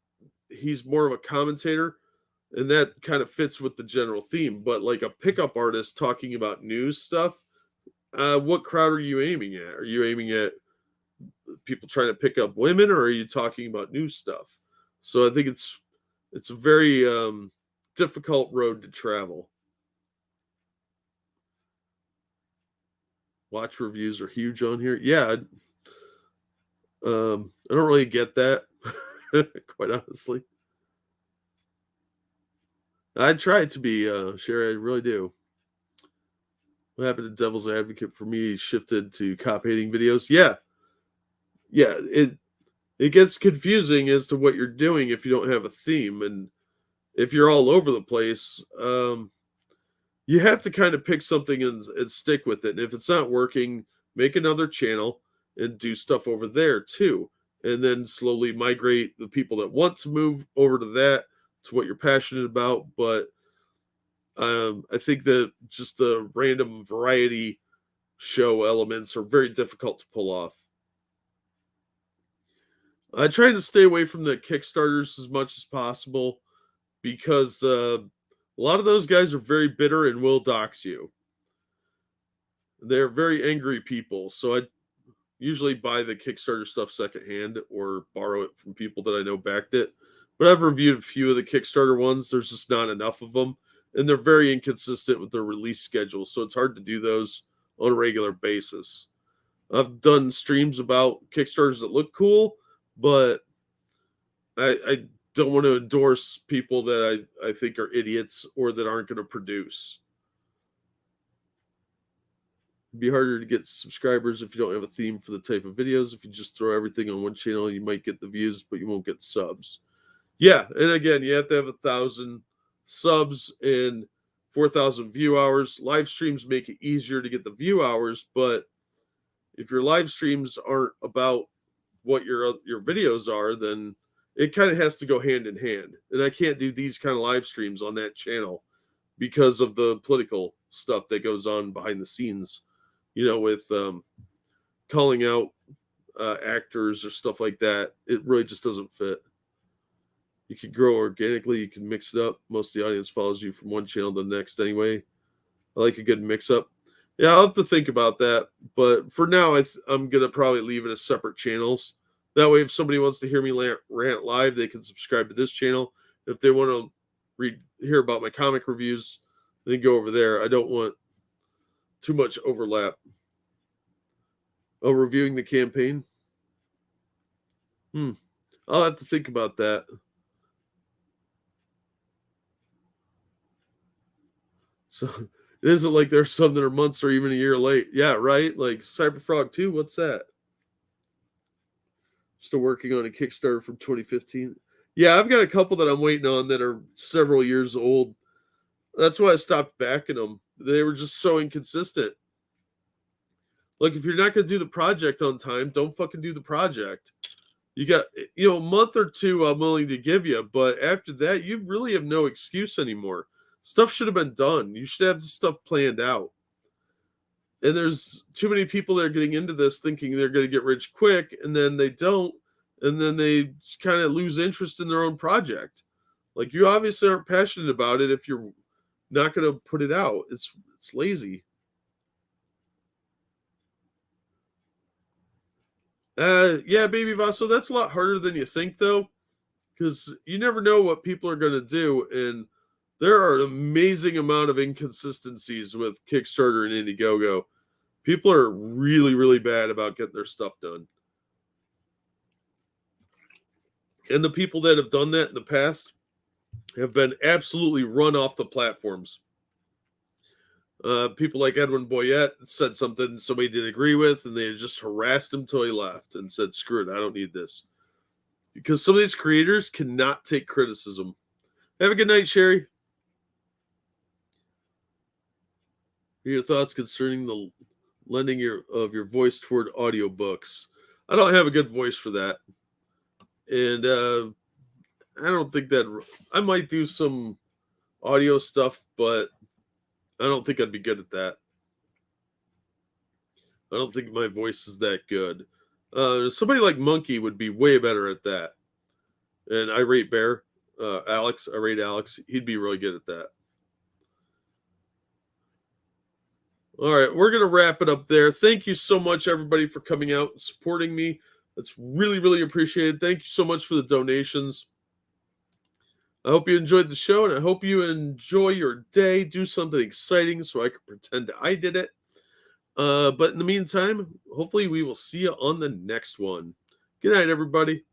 he's more of a commentator, and that kind of fits with the general theme. But like a pickup artist talking about news stuff, what crowd are you aiming at? Are you aiming at people trying to pick up women, or are you talking about news stuff? So I think it's a very difficult road to travel. Watch reviews are huge on here. Yeah, I don't really get that, quite honestly. I try to be, Sherry, I really do. What happened to Devil's Advocate for me shifted to cop hating videos? Yeah. It gets confusing as to what you're doing if you don't have a theme, and if you're all over the place, you have to kind of pick something and stick with it. And if it's not working, make another channel and do stuff over there too, and then slowly migrate the people that want to move over to that, to what you're passionate about. But I think that just the random variety show elements are very difficult to pull off. I try to stay away from the Kickstarters as much as possible, because a lot of those guys are very bitter and will dox you. They're very angry people. So I usually buy the Kickstarter stuff secondhand or borrow it from people that I know backed it. But I've reviewed a few of the Kickstarter ones. There's just not enough of them, and they're very inconsistent with their release schedule. So it's hard to do those on a regular basis. I've done streams about Kickstarters that look cool, but I don't want to endorse people that I think are idiots or that aren't going to produce. It'd be harder to get subscribers if you don't have a theme for the type of videos. If you just throw everything on one channel, you might get the views, but you won't get subs. Yeah, and again, you have to have 1,000 subs and 4,000 view hours. Live streams make it easier to get the view hours, but if your live streams aren't about what your videos are, then it kind of has to go hand in hand. And I can't do these kind of live streams on that channel because of the political stuff that goes on behind the scenes, with calling out actors or stuff like that. It really just doesn't fit. You can grow organically. You can mix it up. Most of the audience follows you from one channel to the next anyway. I like a good mix up. Yeah, I'll have to think about that. But for now, I'm going to probably leave it as separate channels. That way, if somebody wants to hear me rant live, they can subscribe to this channel. If they want to hear about my comic reviews, then go over there. I don't want too much overlap. Oh, reviewing the campaign? I'll have to think about that. So it isn't like there's some that are months or even a year late. Yeah, right? Like Cyberfrog 2, what's that? Still working on a Kickstarter from 2015. Yeah, I've got a couple that I'm waiting on that are several years old. That's why I stopped backing them. They were just so inconsistent. Like, if you're not going to do the project on time, don't fucking do the project. You got, a month or two I'm willing to give you, but after that, you really have no excuse anymore. Stuff should have been done. You should have stuff planned out. And there's too many people that are getting into this thinking they're going to get rich quick, and then they don't, and then they kind of lose interest in their own project. Like, you obviously aren't passionate about it if you're not going to put it out. It's lazy. Yeah, Baby Vaso, that's a lot harder than you think, though, because you never know what people are going to do, and there are an amazing amount of inconsistencies with Kickstarter and Indiegogo. People are really, really bad about getting their stuff done. And the people that have done that in the past have been absolutely run off the platforms. People like Edwin Boyette said something somebody didn't agree with, and they just harassed him till he left and said, screw it, I don't need this. Because some of these creators cannot take criticism. Have a good night, Sherry. Your thoughts concerning the lending of your voice toward audiobooks? I don't have a good voice for that. And I don't think that I might do some audio stuff, but I don't think I'd be good at that. I don't think my voice is that good. Somebody like Monkey would be way better at that. And I rate Bear, Alex. I rate Alex. He'd be really good at that. All right, we're going to wrap it up there. Thank you so much, everybody, for coming out and supporting me. That's really, really appreciated. Thank you so much for the donations. I hope you enjoyed the show, and I hope you enjoy your day. Do something exciting so I can pretend I did it. But in the meantime, hopefully we will see you on the next one. Good night, everybody.